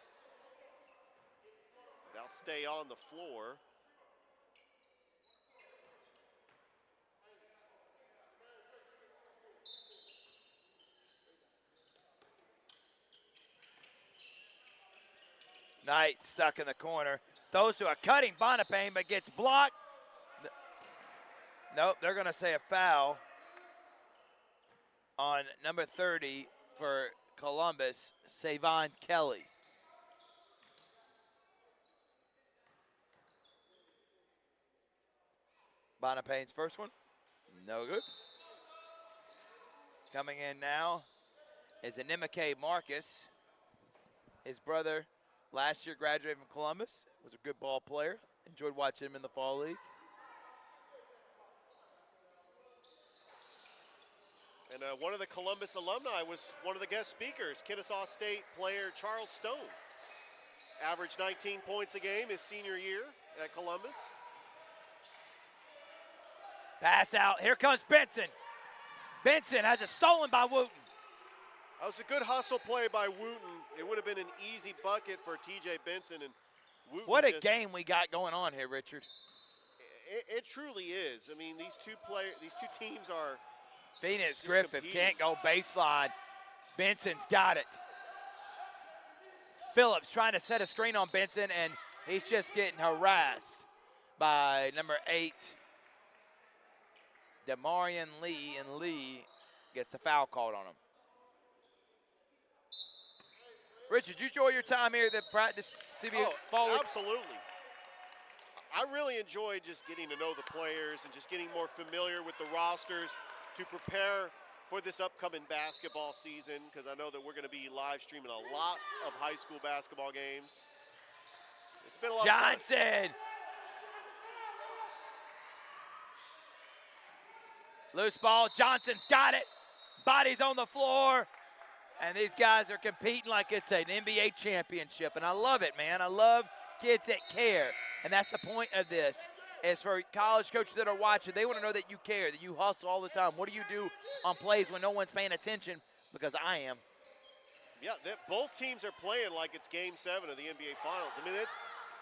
they'll stay on the floor. Knight stuck in the corner. Those who are cutting Bonapane, but gets blocked. Nope, they're going to say a foul on number 30 for Columbus, Savon Kelly. Bonapane's first one, no good. Coming in now is Anemike Marcus. His brother last year graduated from Columbus, was a good ball player. Enjoyed watching him in the fall league. And one of the Columbus alumni was one of the guest speakers, Kennesaw State player Charles Stone. Averaged 19 points a game his senior year at Columbus. Pass out, here comes Benson. Benson has it stolen by Wooten. That was a good hustle play by Wooten. It would have been an easy bucket for TJ Benson. And Wooten What a just, game we got going on here, Richard. It truly is. I mean, these two teams are Phoenix just Griffith competing. can't go baseline. Benson's got it. Phillips trying to set a screen on Benson, and he's just getting harassed by number 8, Demarion Lee, and Lee gets the foul called on him. Richard, did you enjoy your time here at the practice CBU Fall League? Absolutely. I really enjoyed just getting to know the players and just getting more familiar with the rosters to prepare for this upcoming basketball season, because I know that we're going to be live streaming a lot of high school basketball games. It's been a lot of fun. Johnson. Loose ball. Johnson's got it. Body's on the floor. And these guys are competing like it's an NBA championship. And I love it, man. I love kids that care. And that's the point of this. Is for college coaches that are watching, they want to know that you care, that you hustle all the time. What do you do on plays when no one's paying attention? Because I am. Yeah, both teams are playing like it's Game 7 of the NBA Finals. I mean,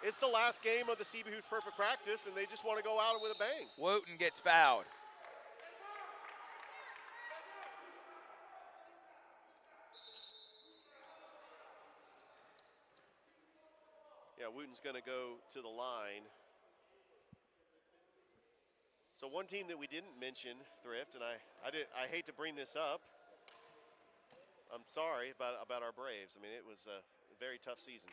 it's the last game of the CB Hoops Perfect Practice, and they just want to go out with a bang. Wooten gets fouled. Yeah, Wooten's going to go to the line. So one team that we didn't mention, Thrift, and I hate to bring this up. I'm sorry about our Braves. I mean, it was a very tough season.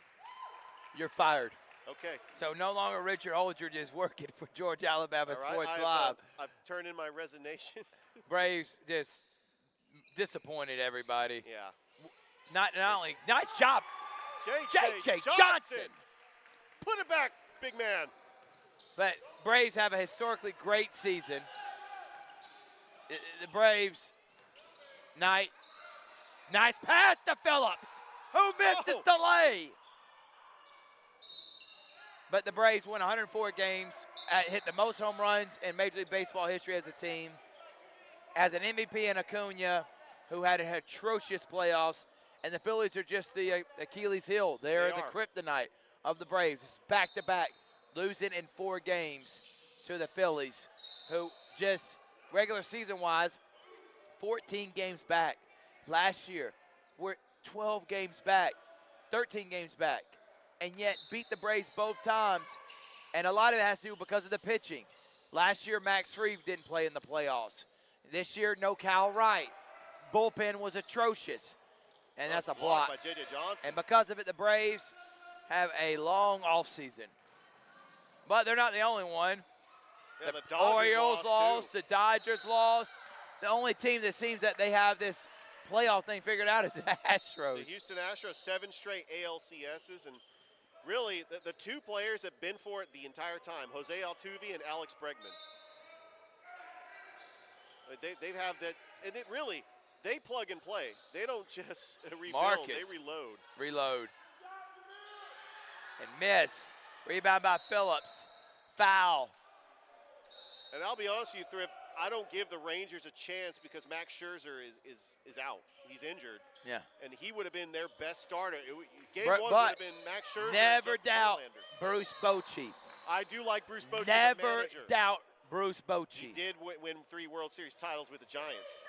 You're fired. Okay. So no longer Richard Oldridge is working for Georgia Alabama All right, Sports Live. I've turned in my resignation. Braves just disappointed everybody. Yeah. Not only nice job, J.J. Johnson. Put it back, big man. But Braves have a historically great season. The Braves, nice pass to Phillips, who missed his delay. But the Braves won 104 games, hit the most home runs in Major League Baseball history as a team. Has an MVP in Acuna, who had an atrocious playoffs. And the Phillies are just the Achilles heel. They're the kryptonite of the Braves. It's back-to-back. Losing in 4 games to the Phillies, who just regular season-wise, 14 games back. Last year, we're 12 games back, 13 games back, and yet beat the Braves both times. And a lot of it has to do because of the pitching. Last year, Max Fried didn't play in the playoffs. This year, no Cal Wright. Bullpen was atrocious, and that's a block. By J.J. Johnson. And because of it, the Braves have a long offseason. But they're not the only one. Yeah, the Orioles lost, too. the Dodgers lost. The only team that seems that they have this playoff thing figured out is the Astros. The Houston Astros, 7 straight ALCSs, and really the 2 players have been for it the entire time, Jose Altuve and Alex Bregman. They have that, and it really, they plug and play. They don't just rebuild, Marcus. they reload. Reload. And miss. Rebound by Phillips. Foul. And I'll be honest with you, Thrift, I don't give the Rangers a chance because Max Scherzer is out. He's injured. Yeah. And he would have been their best starter. Game But 1 would have been Max Scherzer. Never and Justin doubt Verlander. Bruce Bochy. I do like Bruce Bochy as a Never manager. doubt Bruce Bochy. He did win 3 World Series titles with the Giants.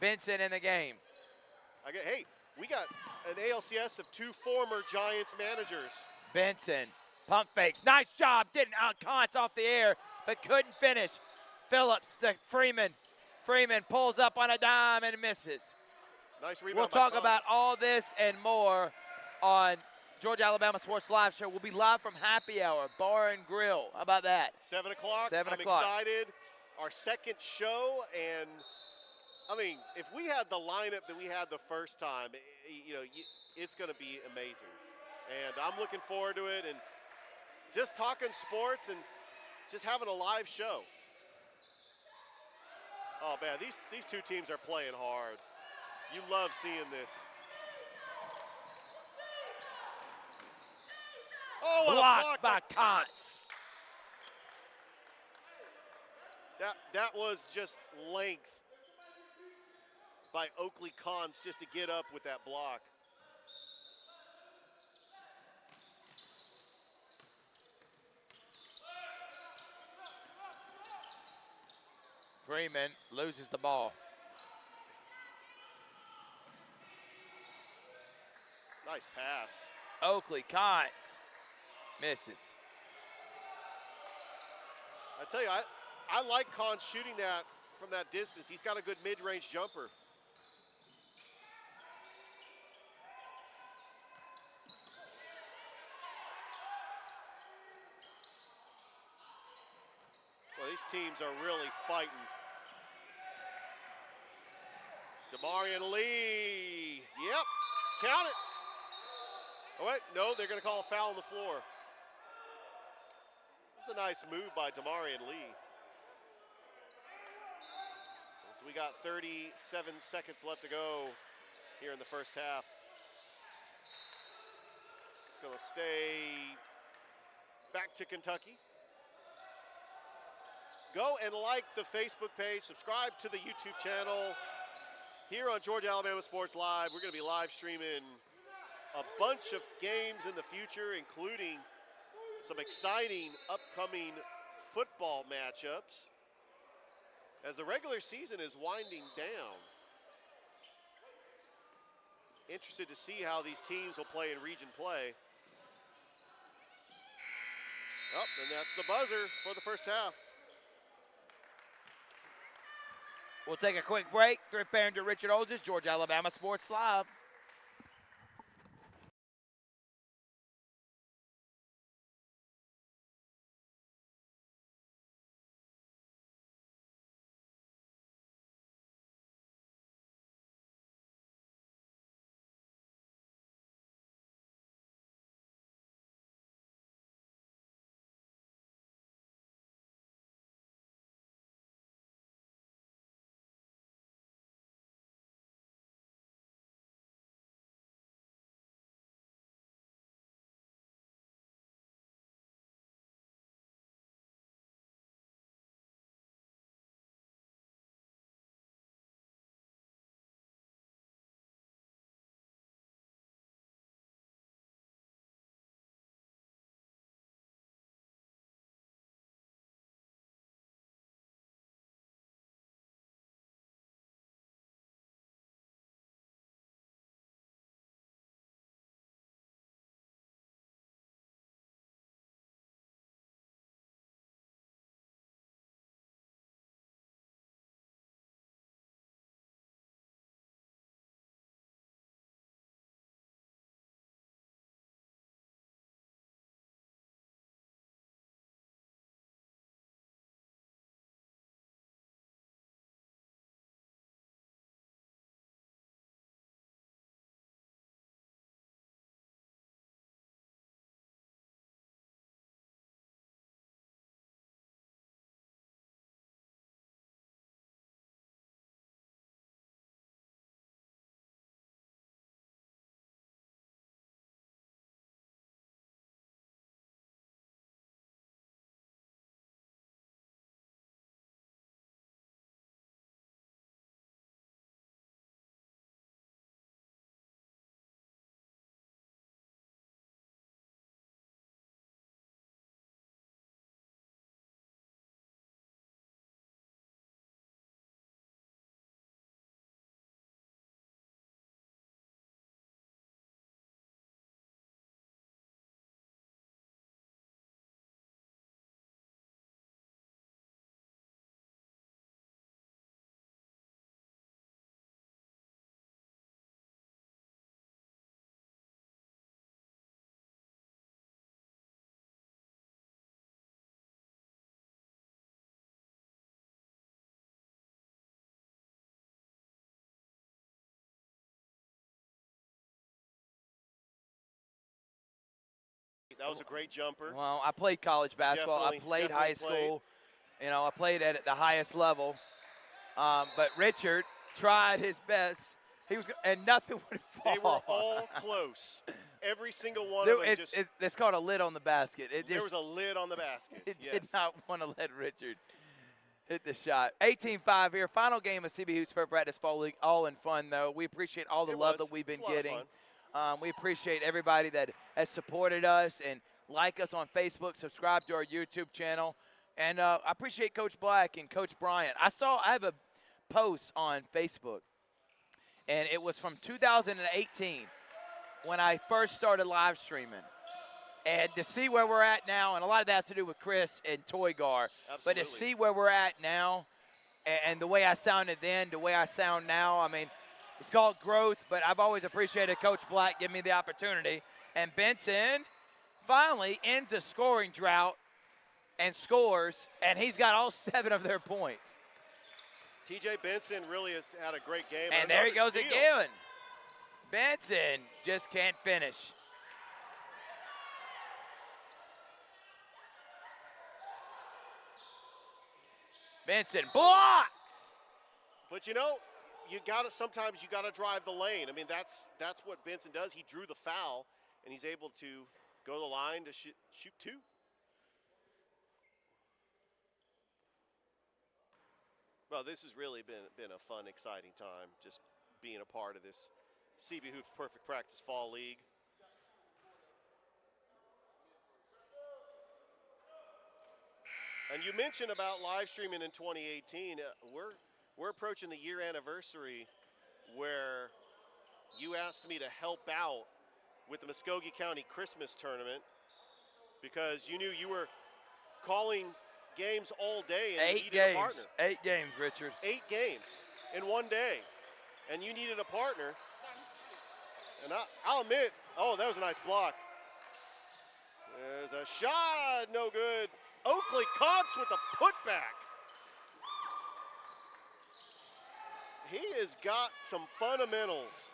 Benson in the game. Hey, we got an ALCS of 2 former Giants managers. Benson, pump fakes. Nice job getting Conts off the air, but couldn't finish. Phillips to Freeman. Freeman pulls up on a dime and misses. Nice rebound. We'll by talk Const. about all this and more on Georgia Alabama Sports Live Show. We'll be live from Happy Hour, Bar and Grill. How about that? 7 o'clock. 7 I'm o'clock. excited. Our second show, and I mean, if we had the lineup that we had the first time, it's going to be amazing. And I'm looking forward to it, and just talking sports and just having a live show. Oh man, these 2 teams are playing hard. You love seeing this. Oh, what a Blocked by Const. Conts. That was just length by Oakley Const just to get up with that block. Freeman loses the ball. Nice pass. Oakley, Conts, misses. I tell you, I like Const shooting that from that distance. He's got a good mid-range jumper. Well, these teams are really fighting. Damarian Lee. Yep. Count it. Oh, wait. No, they're going to call a foul on the floor. That's a nice move by Damarian Lee. So we got 37 seconds left to go here in the first half. It's going to stay back to Kentucky. Go and like the Facebook page, subscribe to the YouTube channel. Here on Georgia Alabama Sports Live, we're going to be live streaming a bunch of games in the future, including some exciting upcoming football matchups as the regular season is winding down. Interested to see how these teams will play in region play. Oh, and that's the buzzer for the first half. We'll take a quick break. Thrift Barringer, Richard Olges, Georgia Alabama Sports Live. That was a great jumper. Well, I played college basketball. I played high school. You know, I played at the highest level. But Richard tried his best. He was, and nothing would fall. They were all close. Every single one of them just. It's called a lid on the basket. There was a lid on the basket. It yes. did not want to let Richard hit the shot. 18-5 here. Final game of CB Hoops Spur Practice Fall League. All in fun, though. We appreciate all the love that we've been getting. We appreciate everybody that has supported us and like us on Facebook, subscribe to our YouTube channel. And I appreciate Coach Black and Coach Bryant. I have a post on Facebook, and it was from 2018 when I first started live streaming. And to see where we're at now, and a lot of that has to do with Chris and Toygar, but to see where we're at now and the way I sounded then, the way I sound now, I mean, it's called growth, but I've always appreciated Coach Black giving me the opportunity. And Benson finally ends a scoring drought and scores, and he's got all 7 of their points. TJ Benson really has had a great game. And there he goes Another steal. again. Benson just can't finish. Benson blocks. But you know, sometimes you gotta drive the lane. I mean, that's what Benson does. He drew the foul, and he's able to go to the line to shoot 2. Well, this has really been a fun, exciting time, just being a part of this CB Hoops Perfect Practice Fall League. And you mentioned about live streaming in 2018. We're approaching the year anniversary where you asked me to help out with the Muskogee County Christmas tournament because you knew you were calling games all day and you needed a partner. 8 games, Richard. 8 games in one day, and you needed a partner. And I'll admit, oh, that was a nice block. There's a shot, no good. Oakley Cox with a putback. He has got some fundamentals.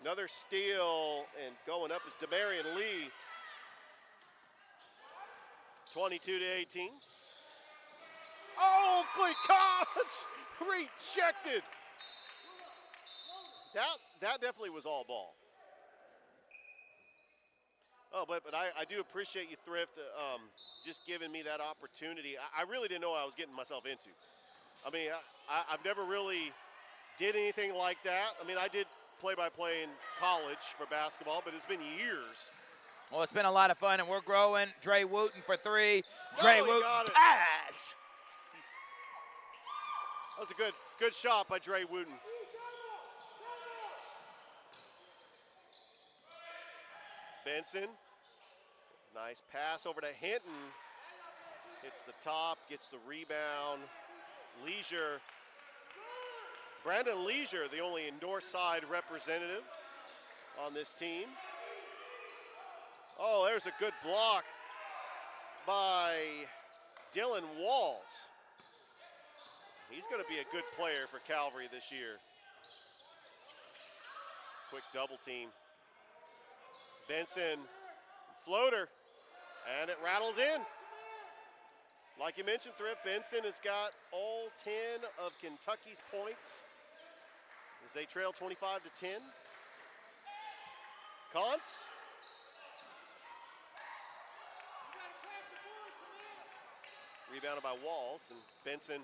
Another steal, and going up is Demarion Lee. 22-18. Oakley Cox rejected. That definitely was all ball. Oh, but I do appreciate you, Thrift, just giving me that opportunity. I really didn't know what I was getting myself into. I mean, I've never really did anything like that. I mean, I did play-by-play in college for basketball, but it's been years. Well, it's been a lot of fun, and we're growing. Dre Wooten for 3. Dre Wooten, pass! That was a good shot by Dre Wooten. Benson, nice pass over to Hinton. Hits the top, gets the rebound. Leisure, Brandon Leisure, the only North Side representative on this team. Oh, there's a good block by Dylan Walls. He's going to be a good player for Calvary this year. Quick double team. Benson, floater, and it rattles in. Like you mentioned, Thrift, Benson has got all 10 of Kentucky's points as they trail 25-10. Kantz. Rebounded by Walls, and Benson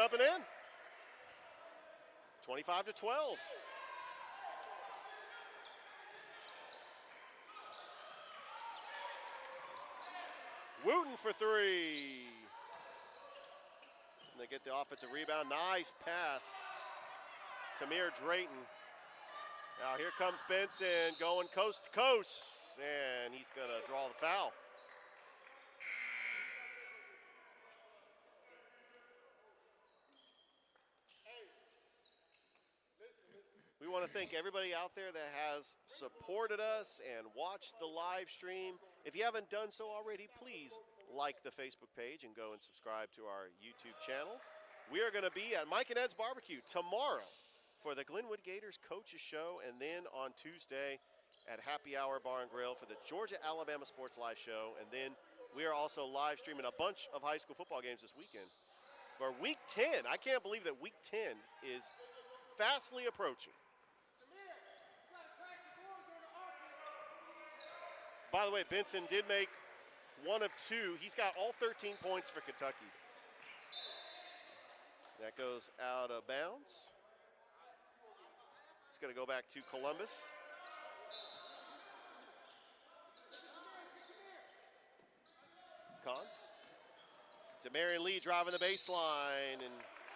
up and in. 25-12. Wooten for 3. And they get the offensive rebound. Nice pass. Tamir Drayton. Now here comes Benson going coast to coast, and he's going to draw the foul. We want to thank everybody out there that has supported us and watched the live stream. If you haven't done so already, please like the Facebook page and go and subscribe to our YouTube channel. We are going to be at Mike and Ed's Barbecue tomorrow for the Glenwood Gators Coaches Show, and then on Tuesday at Happy Hour Bar and Grill for the Georgia-Alabama Sports Live Show. And then we are also live streaming a bunch of high school football games this weekend. For Week 10, I can't believe that Week 10 is fastly approaching. By the way, Benson did make 1 of 2. He's got all 13 points for Kentucky. That goes out of bounds. It's going to go back to Columbus. Kantz. Demarion Lee driving the baseline, and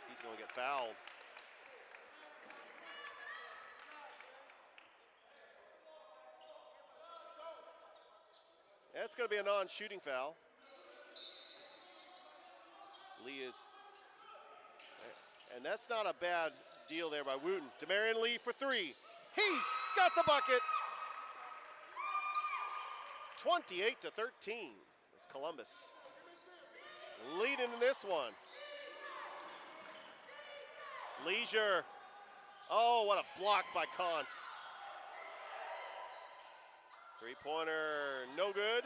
he's going to get fouled. That's going to be a non-shooting foul. Lee is, and that's not a bad deal there by Wooten. Demarion Lee for three. He's got the bucket. 28-13. It's Columbus leading in this one. Leisure. Oh, what a block by Kantz. Three-pointer, no good.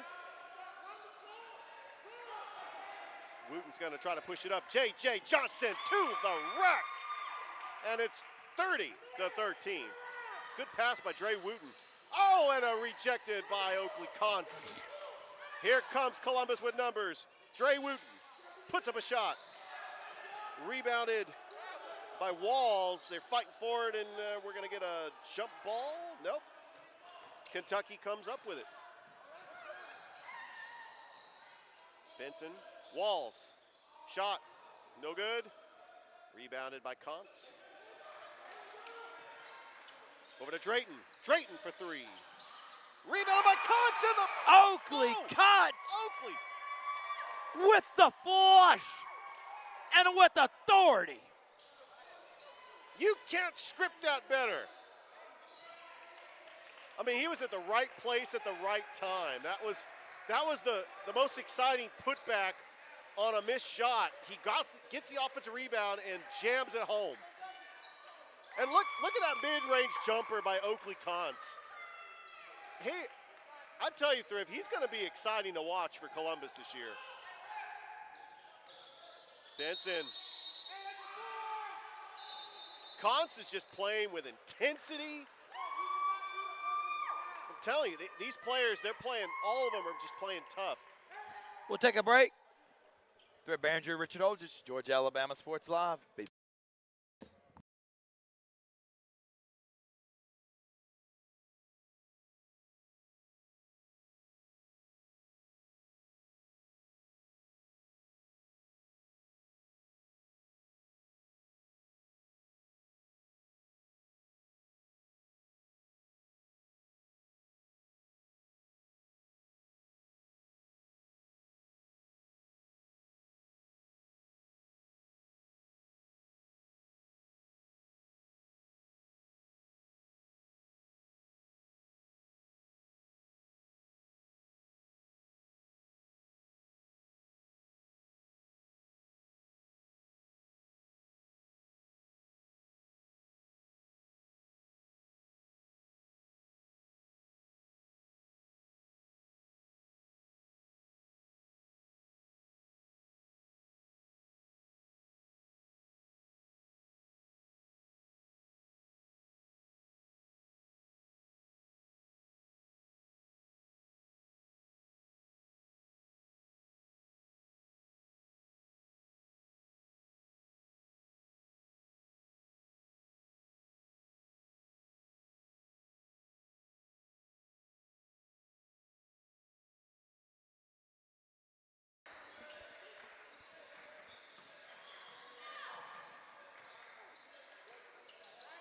Wooten's gonna try to push it up. J.J. Johnson to the rack. And it's 30-13. Good pass by Dre Wooten. Oh, and a rejected by Oakley Kantz. Here comes Columbus with numbers. Dre Wooten puts up a shot. Rebounded by Walls. They're fighting for it, and we're gonna get a jump ball. Nope. Kentucky comes up with it. Benson, Walls, shot, no good. Rebounded by Kantz. Over to Drayton. Drayton for three. Rebounded by Kantz in the Oakley Kantz Oakley. with the flush and with authority. You can't script that better. I mean, he was at the right place at the right time. That was the most exciting putback on a missed shot. He gets the offensive rebound and jams it home. And look at that mid-range jumper by Oakley Kantz. I tell you, Thrift, he's going to be exciting to watch for Columbus this year. Benson. Kantz is just playing with intensity. I'm telling you, these players, all of them are just playing tough. We'll take a break. Threat Behringer, Richard Holdridge, Georgia, Alabama Sports Live.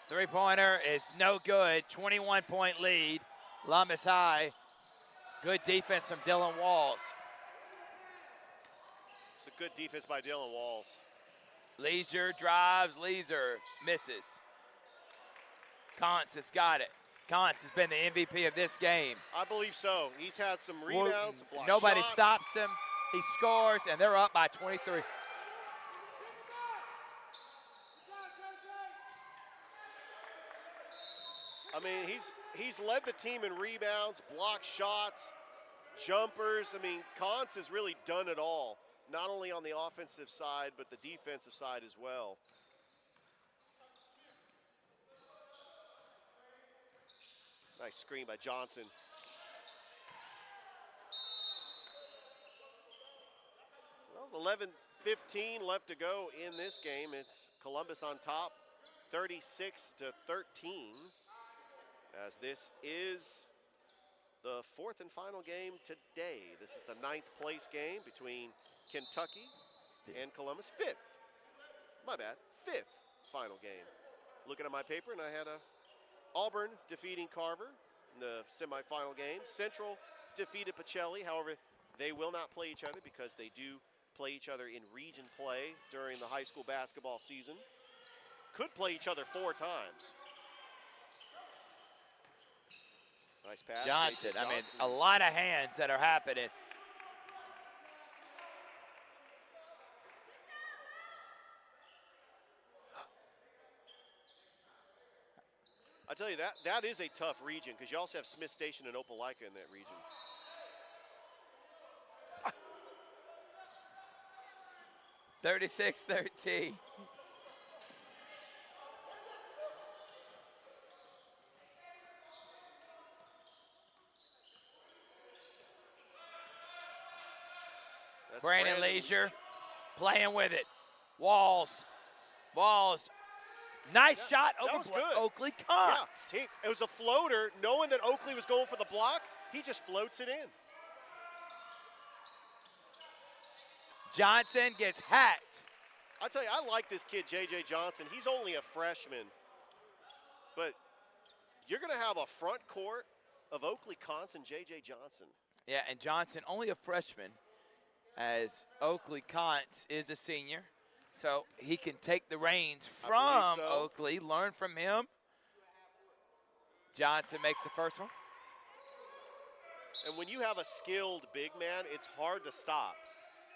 Three-pointer is no good. 21-point lead. Columbus High. Good defense from Dylan Walls. It's a good defense by Dylan Walls. Leisure drives. Leisure misses. Kantz has got it. Kantz has been the MVP of this game. I believe so. He's had some rebounds, some blocked Nobody shots. stops him. He scores, and they're up by 23. I mean, he's led the team in rebounds, blocked shots, jumpers. I mean, Kantz has really done it all, not only on the offensive side, but the defensive side as well. Nice screen by Johnson. Well, 11:15 left to go in this game. It's Columbus on top, 36-13. As this is the fourth and final game today. This is the 9th place game between Kentucky and Columbus. Fifth final game. Looking at my paper, and I had Auburn defeating Carver in the semifinal game. Central defeated Pacelli. However, they will not play each other because they do play each other in region play during the high school basketball season. Could play each other 4 times. Nice pass. Johnson. J.J. I mean, Johnson. a lot of hands that are happening. I tell you, that is a tough region because you also have Smith Station and Opelika in that region. Ah. 36-13. That's Brandon Leisure playing with it. Walls. Nice shot that over was good. Oakley Yeah, Cox. it was a floater. Knowing that Oakley was going for the block, he just floats it in. Johnson gets hacked. I tell you, I like this kid, J.J. Johnson. He's only a freshman, but you're going to have a front court of Oakley Cox and J.J. Johnson. Yeah, and Johnson only a freshman, as Oakley Cox is a senior. So he can take the reins from so. Oakley, learn from him. Johnson makes the first one. And when you have a skilled big man, it's hard to stop,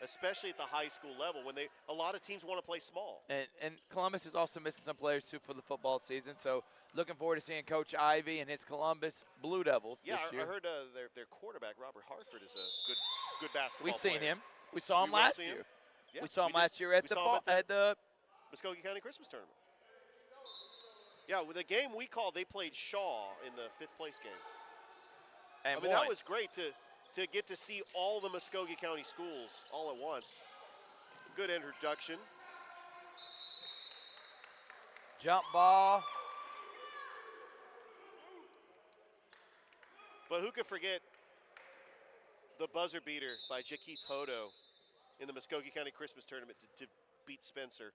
especially at the high school level when a lot of teams want to play small. And Columbus is also missing some players too for the football season. So looking forward to seeing Coach Ivy and his Columbus Blue Devils Yeah, this year. I heard their quarterback, Robert Hartford, is a good basketball We've seen player. him. We saw him We will last see him. year. Yeah, we saw him did. last year at We the saw him at the Muskogee County Christmas Tournament. Yeah, with the game we called, they played Shaw in the 5th place game. and I mean, won. that was great to get to see all the Muskogee County schools all at once. Good introduction. Jump ball. But who could forget the buzzer beater by Jakeith Hodo in the Muskogee County Christmas Tournament to beat Spencer.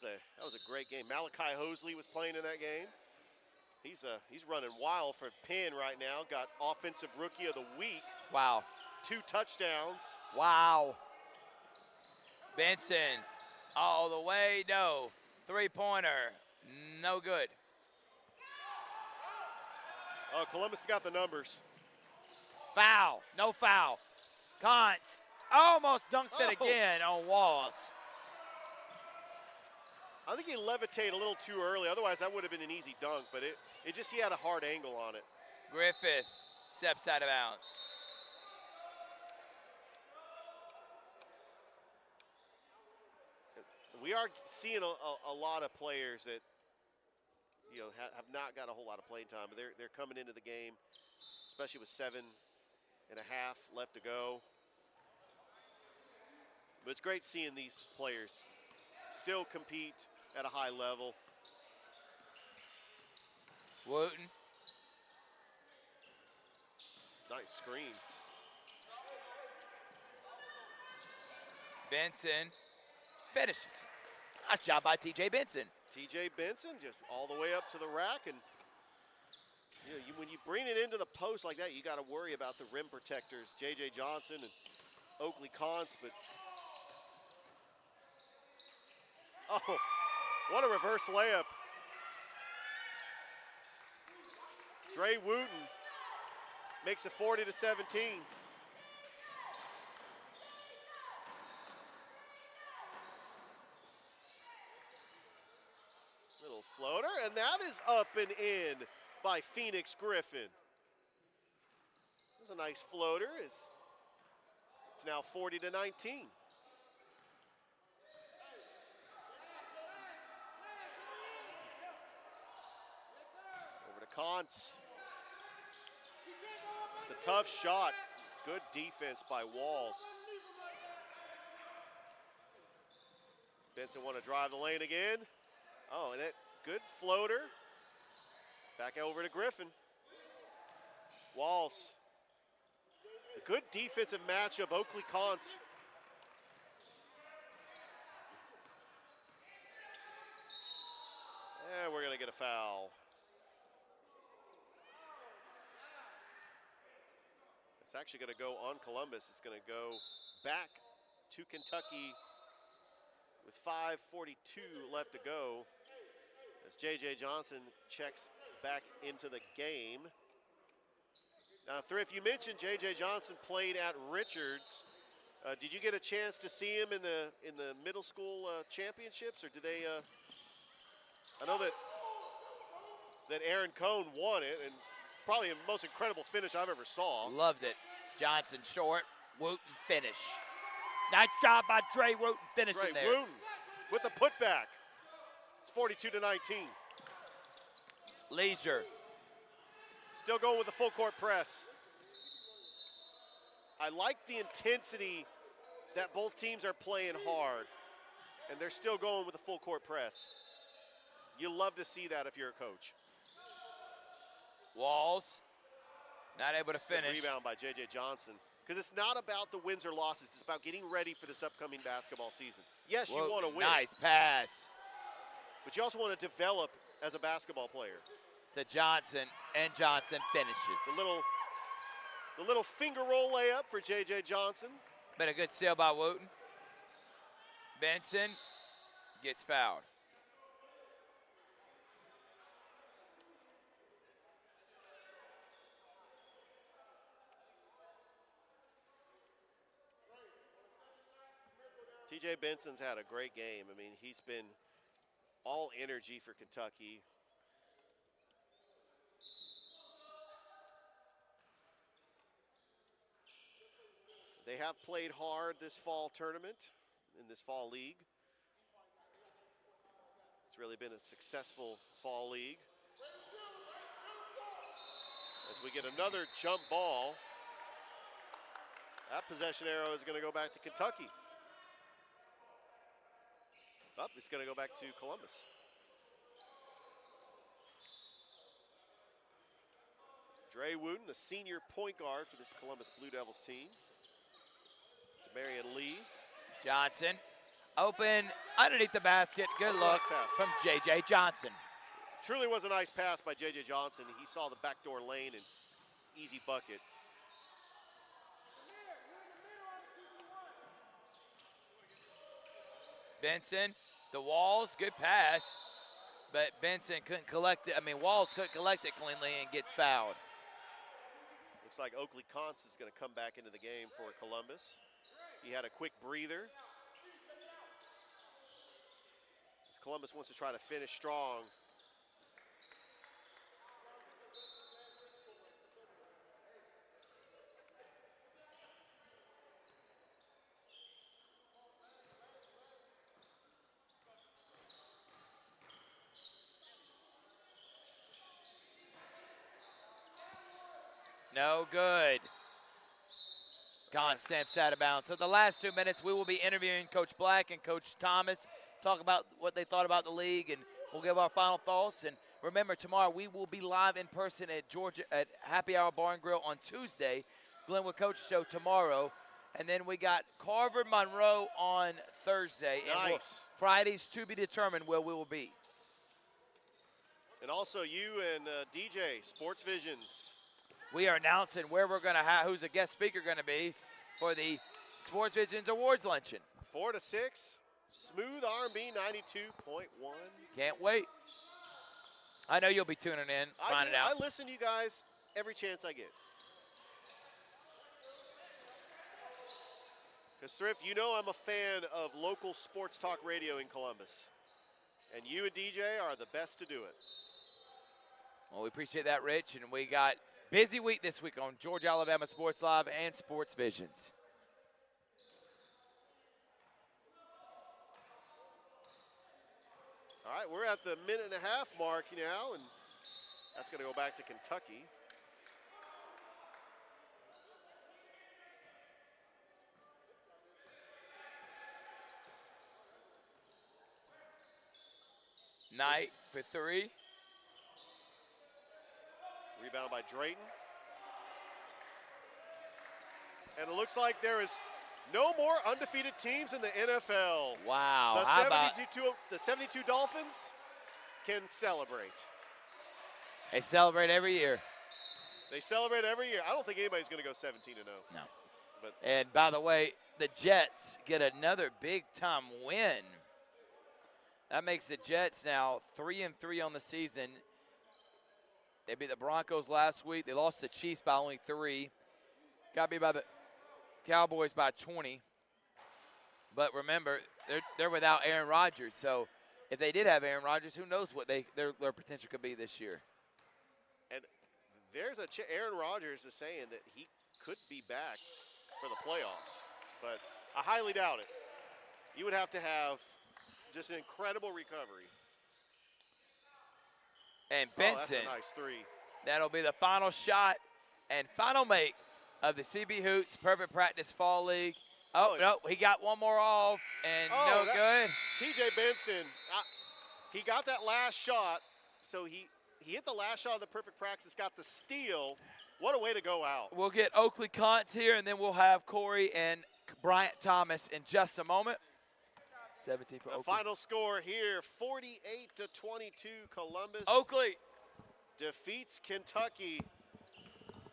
That was a great game. Malachi Hosley was playing in that game. He's running wild for Penn right now. Got Offensive Rookie of the Week. Wow. 2 touchdowns. Wow. Benson all the way, no. 3-pointer, no good. Oh, Columbus got the numbers. Foul, no foul. Contz almost dunks it Oh. again on Walls. I think he levitated a little too early. Otherwise, that would have been an easy dunk, but it just, he had a hard angle on it. Griffith steps out of bounds. We are seeing a lot of players that, have not got a whole lot of playing time, but they're coming into the game, especially with 7.5 left to go. But it's great seeing these players still compete at a high level. Wooten. Nice screen. Benson finishes. Nice job by TJ Benson. TJ Benson just all the way up to the rack, and when you bring it into the post like that, you got to worry about the rim protectors, J.J. Johnson and Oakley Contz. But oh, what a reverse layup! Dre Wooten makes it 40-17. Little floater, and that is up and in by Phoenix Griffin. It was a nice floater. It's now 40-19. Over to Contz. It's a tough shot. Good defense by Walls. Benson want to drive the lane again. Oh, and that good floater. Back over to Griffin. Walls. A good defensive matchup, Oakley Contz. And we're going to get a foul. It's actually going to go on Columbus. It's going to go back to Kentucky with 5:42 left to go as J.J. Johnson checks back into the game. Now, Thrift, you mentioned J.J. Johnson played at Richards. Did you get a chance to see him in the middle school championships, or did they? I know that Aaron Cohn won it, and probably the most incredible finish I've ever saw. Loved it. Johnson short, Wooten finish. Nice job by Dre Wooten finishing Dre there. Wooten with the putback. It's 42-19. Leisure. Still going with the full court press. I like the intensity that both teams are playing hard, and they're still going with the full court press. You love to see that if you're a coach. Walls. Not able to Good finish. rebound by J.J. Johnson. Because it's not about the wins or losses. It's about getting ready for this upcoming basketball season. Yes, you want to win. Nice pass But you also want to develop as a basketball player. to Johnson, and Johnson finishes. The little finger roll layup for J.J. Johnson. But a good steal by Wooten. Benson gets fouled. T.J. Benson's had a great game. I mean, he's been all energy for Kentucky. They have played hard this fall tournament, in this fall league. It's really been a successful fall league. As we get another jump ball, that possession arrow is going to go back to Kentucky. Up, it's going to go back to Columbus. Dre Wooten, the senior point guard for this Columbus Blue Devils team. Marion Lee. Johnson open underneath the basket. Good That's a look nice pass. from J.J. Johnson. Truly was a nice pass by J.J. Johnson. He saw the backdoor lane and easy bucket. Benson, the Walls, good pass. But Benson couldn't collect it. I mean, Walls couldn't collect it cleanly and get fouled. Looks like Oakley Const is going to come back into the game for Columbus. He had a quick breather. As Columbus wants to try to finish strong. No good. Concepts out of bounds. So the last 2 minutes, we will be interviewing Coach Black and Coach Thomas, talk about what they thought about the league, and we'll give our final thoughts. And remember, tomorrow we will be live in person at Georgia at Happy Hour Bar and Grill on Tuesday. Glenwood Coach Show tomorrow. And then we got Carver Monroe on Thursday. Nice. And Fridays to be determined where we will be. And also you and DJ, Sports Visions. We are announcing where we're going to have, who's the guest speaker going to be for the Sports Visions Awards Luncheon. 4 to 6, smooth R&B 92.1. Can't wait. I know you'll be tuning in, find it out. I listen to you guys every chance I get. Because Thrift, you know I'm a fan of local sports talk radio in Columbus. And you and DJ are the best to do it. Well, we appreciate that, Rich, and we got busy week this week on Georgia Alabama Sports Live and Sports Visions. All right, we're at the minute and a half mark now, and that's going to go back to Kentucky. Knight for three. Rebound by Drayton. And it looks like there is no more undefeated teams in the NFL. Wow, The how about 72 Dolphins can celebrate. they celebrate every year. They celebrate every year. I don't think anybody's going to go 17-0. No. But And by the way, the Jets get another big-time win. That makes the Jets now 3-3 on the season. They beat the Broncos last week. They lost to the Chiefs by only 3. Got beat by the Cowboys by 20. But remember, they're without Aaron Rodgers. So if they did have Aaron Rodgers, who knows what their potential could be this year. And there's Aaron Rodgers is saying that he could be back for the playoffs, but I highly doubt it. You would have to have just an incredible recovery. And Oh, that's Benson, a nice 3. that'll be the final shot and final make of the CB Hoots Perfect Practice Fall League. Oh, no, he got one more off, and no good. TJ Benson, he got that last shot, so he hit the last shot of the Perfect Practice, got the steal. What a way to go out. We'll get Oakley Contz here, and then we'll have Corey and Bryant Thomas in just a moment. 17 for The Oakley. final score here, 48-22, Columbus Oakley. defeats Kentucky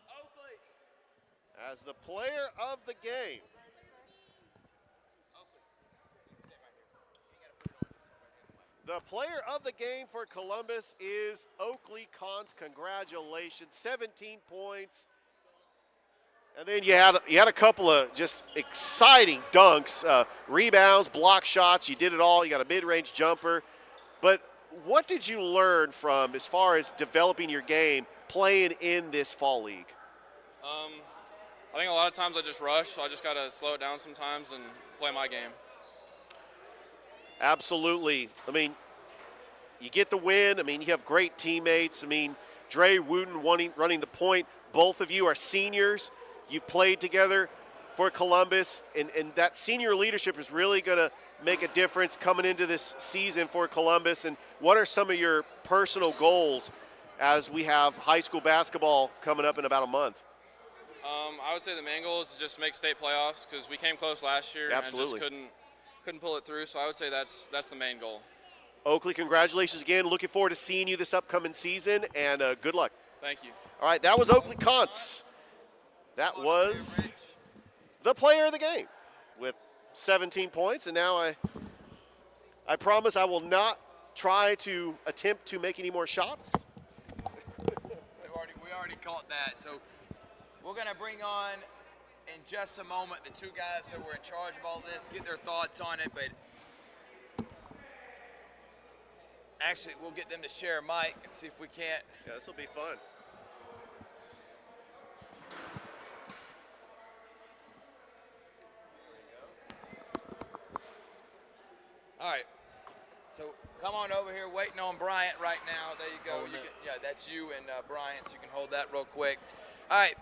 Oakley. as the player of the game. The player of the game for Columbus is Oakley Contz. Congratulations, 17 points. And then you had a couple of just exciting dunks, rebounds, block shots. You did it all. You got a mid-range jumper. But what did you learn from as far as developing your game playing in this fall league? I think a lot of times I just rush, so I just got to slow it down sometimes and play my game. Absolutely. I mean, you get the win. I mean, you have great teammates. I mean, Dre Wooten running the point. Both of you are seniors. You've played together for Columbus, and that senior leadership is really going to make a difference coming into this season for Columbus. And what are some of your personal goals as we have high school basketball coming up in about a month? I would say the main goal is to just make state playoffs because we came close last year Absolutely. and just couldn't pull it through. So I would say that's the main goal. Oakley, congratulations again. Looking forward to seeing you this upcoming season, and good luck. Thank you. All right, that was Oakley Contz. That was the player of the game with 17 points, and now I promise I will not try to attempt to make any more shots. We already caught that. So we're going to bring on in just a moment the two guys who were in charge of all this, get their thoughts on it. But actually, we'll get them to share a mic and see if we can't. Yeah, this will be fun. All right. So come on over here, waiting on Bryant right now. There you go. Yeah, that's you and Bryant, so you can hold that real quick. All right.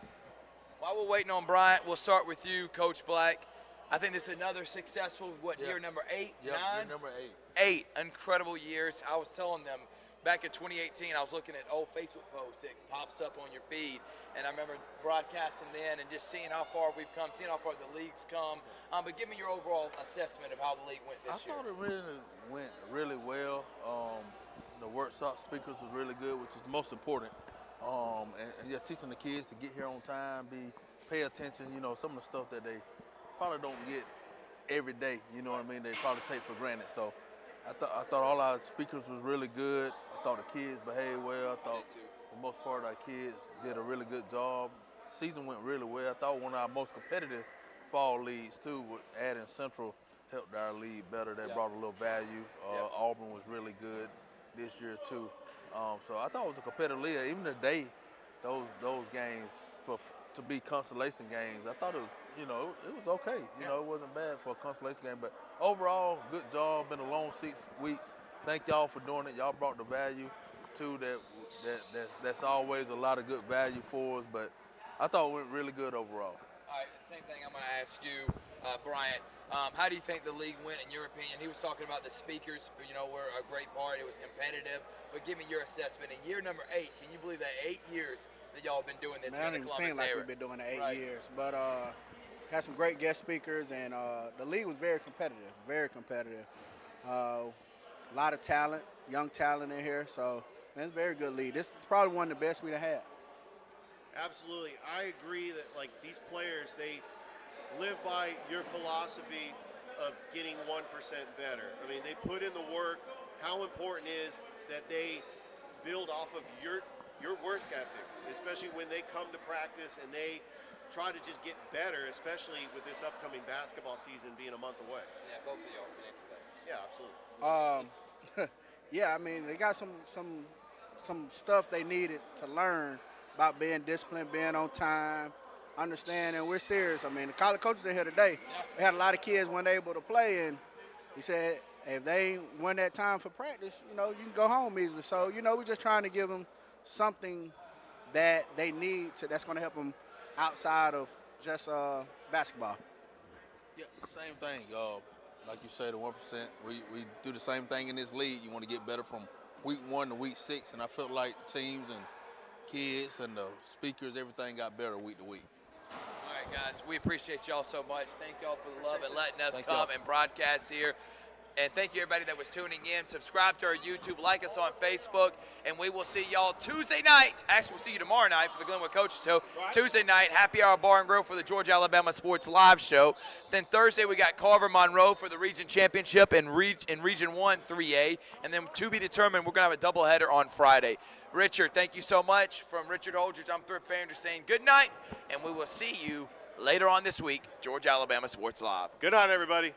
While we're waiting on Bryant, we'll start with you, Coach Black. I think this is another successful, year number 8, 9? Year number 8 8. incredible years. I was telling them back in 2018, I was looking at old Facebook posts. It pops up on your feed. And I remember broadcasting then and just seeing how far we've come, seeing how far the league's come. But give me your overall assessment of how the league went this year. I thought it really went really well. The workshop speakers was really good, which is the most important. And just teaching the kids to get here on time, pay attention, some of the stuff that they probably don't get every day, you know what I mean, they probably take for granted. So I thought all our speakers was really good. I thought the kids behaved well. I thought for the most part our kids did a really good job. Season went really well. I thought one of our most competitive fall leagues too, with adding Central helped our league better. They brought a little value. Auburn was really good this year too. So I thought it was a competitive league. Even today, those games to be consolation games, I thought it was, it was okay. It wasn't bad for a consolation game. But overall, good job. Been a long 6 weeks. Thank y'all for doing it. Y'all brought the value too. That's always a lot of good value for us. But I thought it went really good overall. All right, same thing I'm going to ask you, Bryant. How do you think the league went in your opinion? He was talking about the speakers, were a great part. It was competitive. But give me your assessment. In year number 8, can you believe that 8 years that y'all have been doing this in the Columbus seem like area? we've been doing it 8 years. But had some great guest speakers, and the league was very competitive, very competitive. A lot of talent, young talent in here. So man, it's a very good league. This is probably one of the best we've had. Absolutely. I agree that, these players, live by your philosophy of getting 1% better. I mean, they put in the work. How important is that they build off of your work ethic, especially when they come to practice and they try to just get better, especially with this upcoming basketball season being a month away. Yeah, both of y'all can answer that. Yeah, absolutely. Yeah, I mean, they got some stuff they needed to learn about being disciplined, being on time, understanding we're serious. I mean, the college coaches in here today, they had a lot of kids weren't able to play, and he said if they ain't won that time for practice, you can go home easily. So, we're just trying to give them something that they need that's going to help them outside of just basketball. Yeah, same thing. Like you said, the 1%, we do the same thing in this league. You want to get better from week 1 to week 6, and I felt like teams and kids and the speakers, everything got better week to week. All right, guys, we appreciate y'all so much. Thank y'all for the love and letting us Thank come y'all. and broadcast here. And thank you, everybody that was tuning in. Subscribe to our YouTube, like us on Facebook, and we will see y'all Tuesday night. Actually, we'll see you tomorrow night for the Glenwood Coaches Show. Tuesday night, Happy Hour Bar and Grill for the Georgia-Alabama Sports Live Show. Then Thursday, we got Carver Monroe for the Region Championship in Region 1 3A. And then to be determined, we're going to have a doubleheader on Friday. Richard, thank you so much. From Richard Holdridge, I'm Thrift Bander saying good night, and we will see you later on this week, Georgia-Alabama Sports Live. Good night, everybody.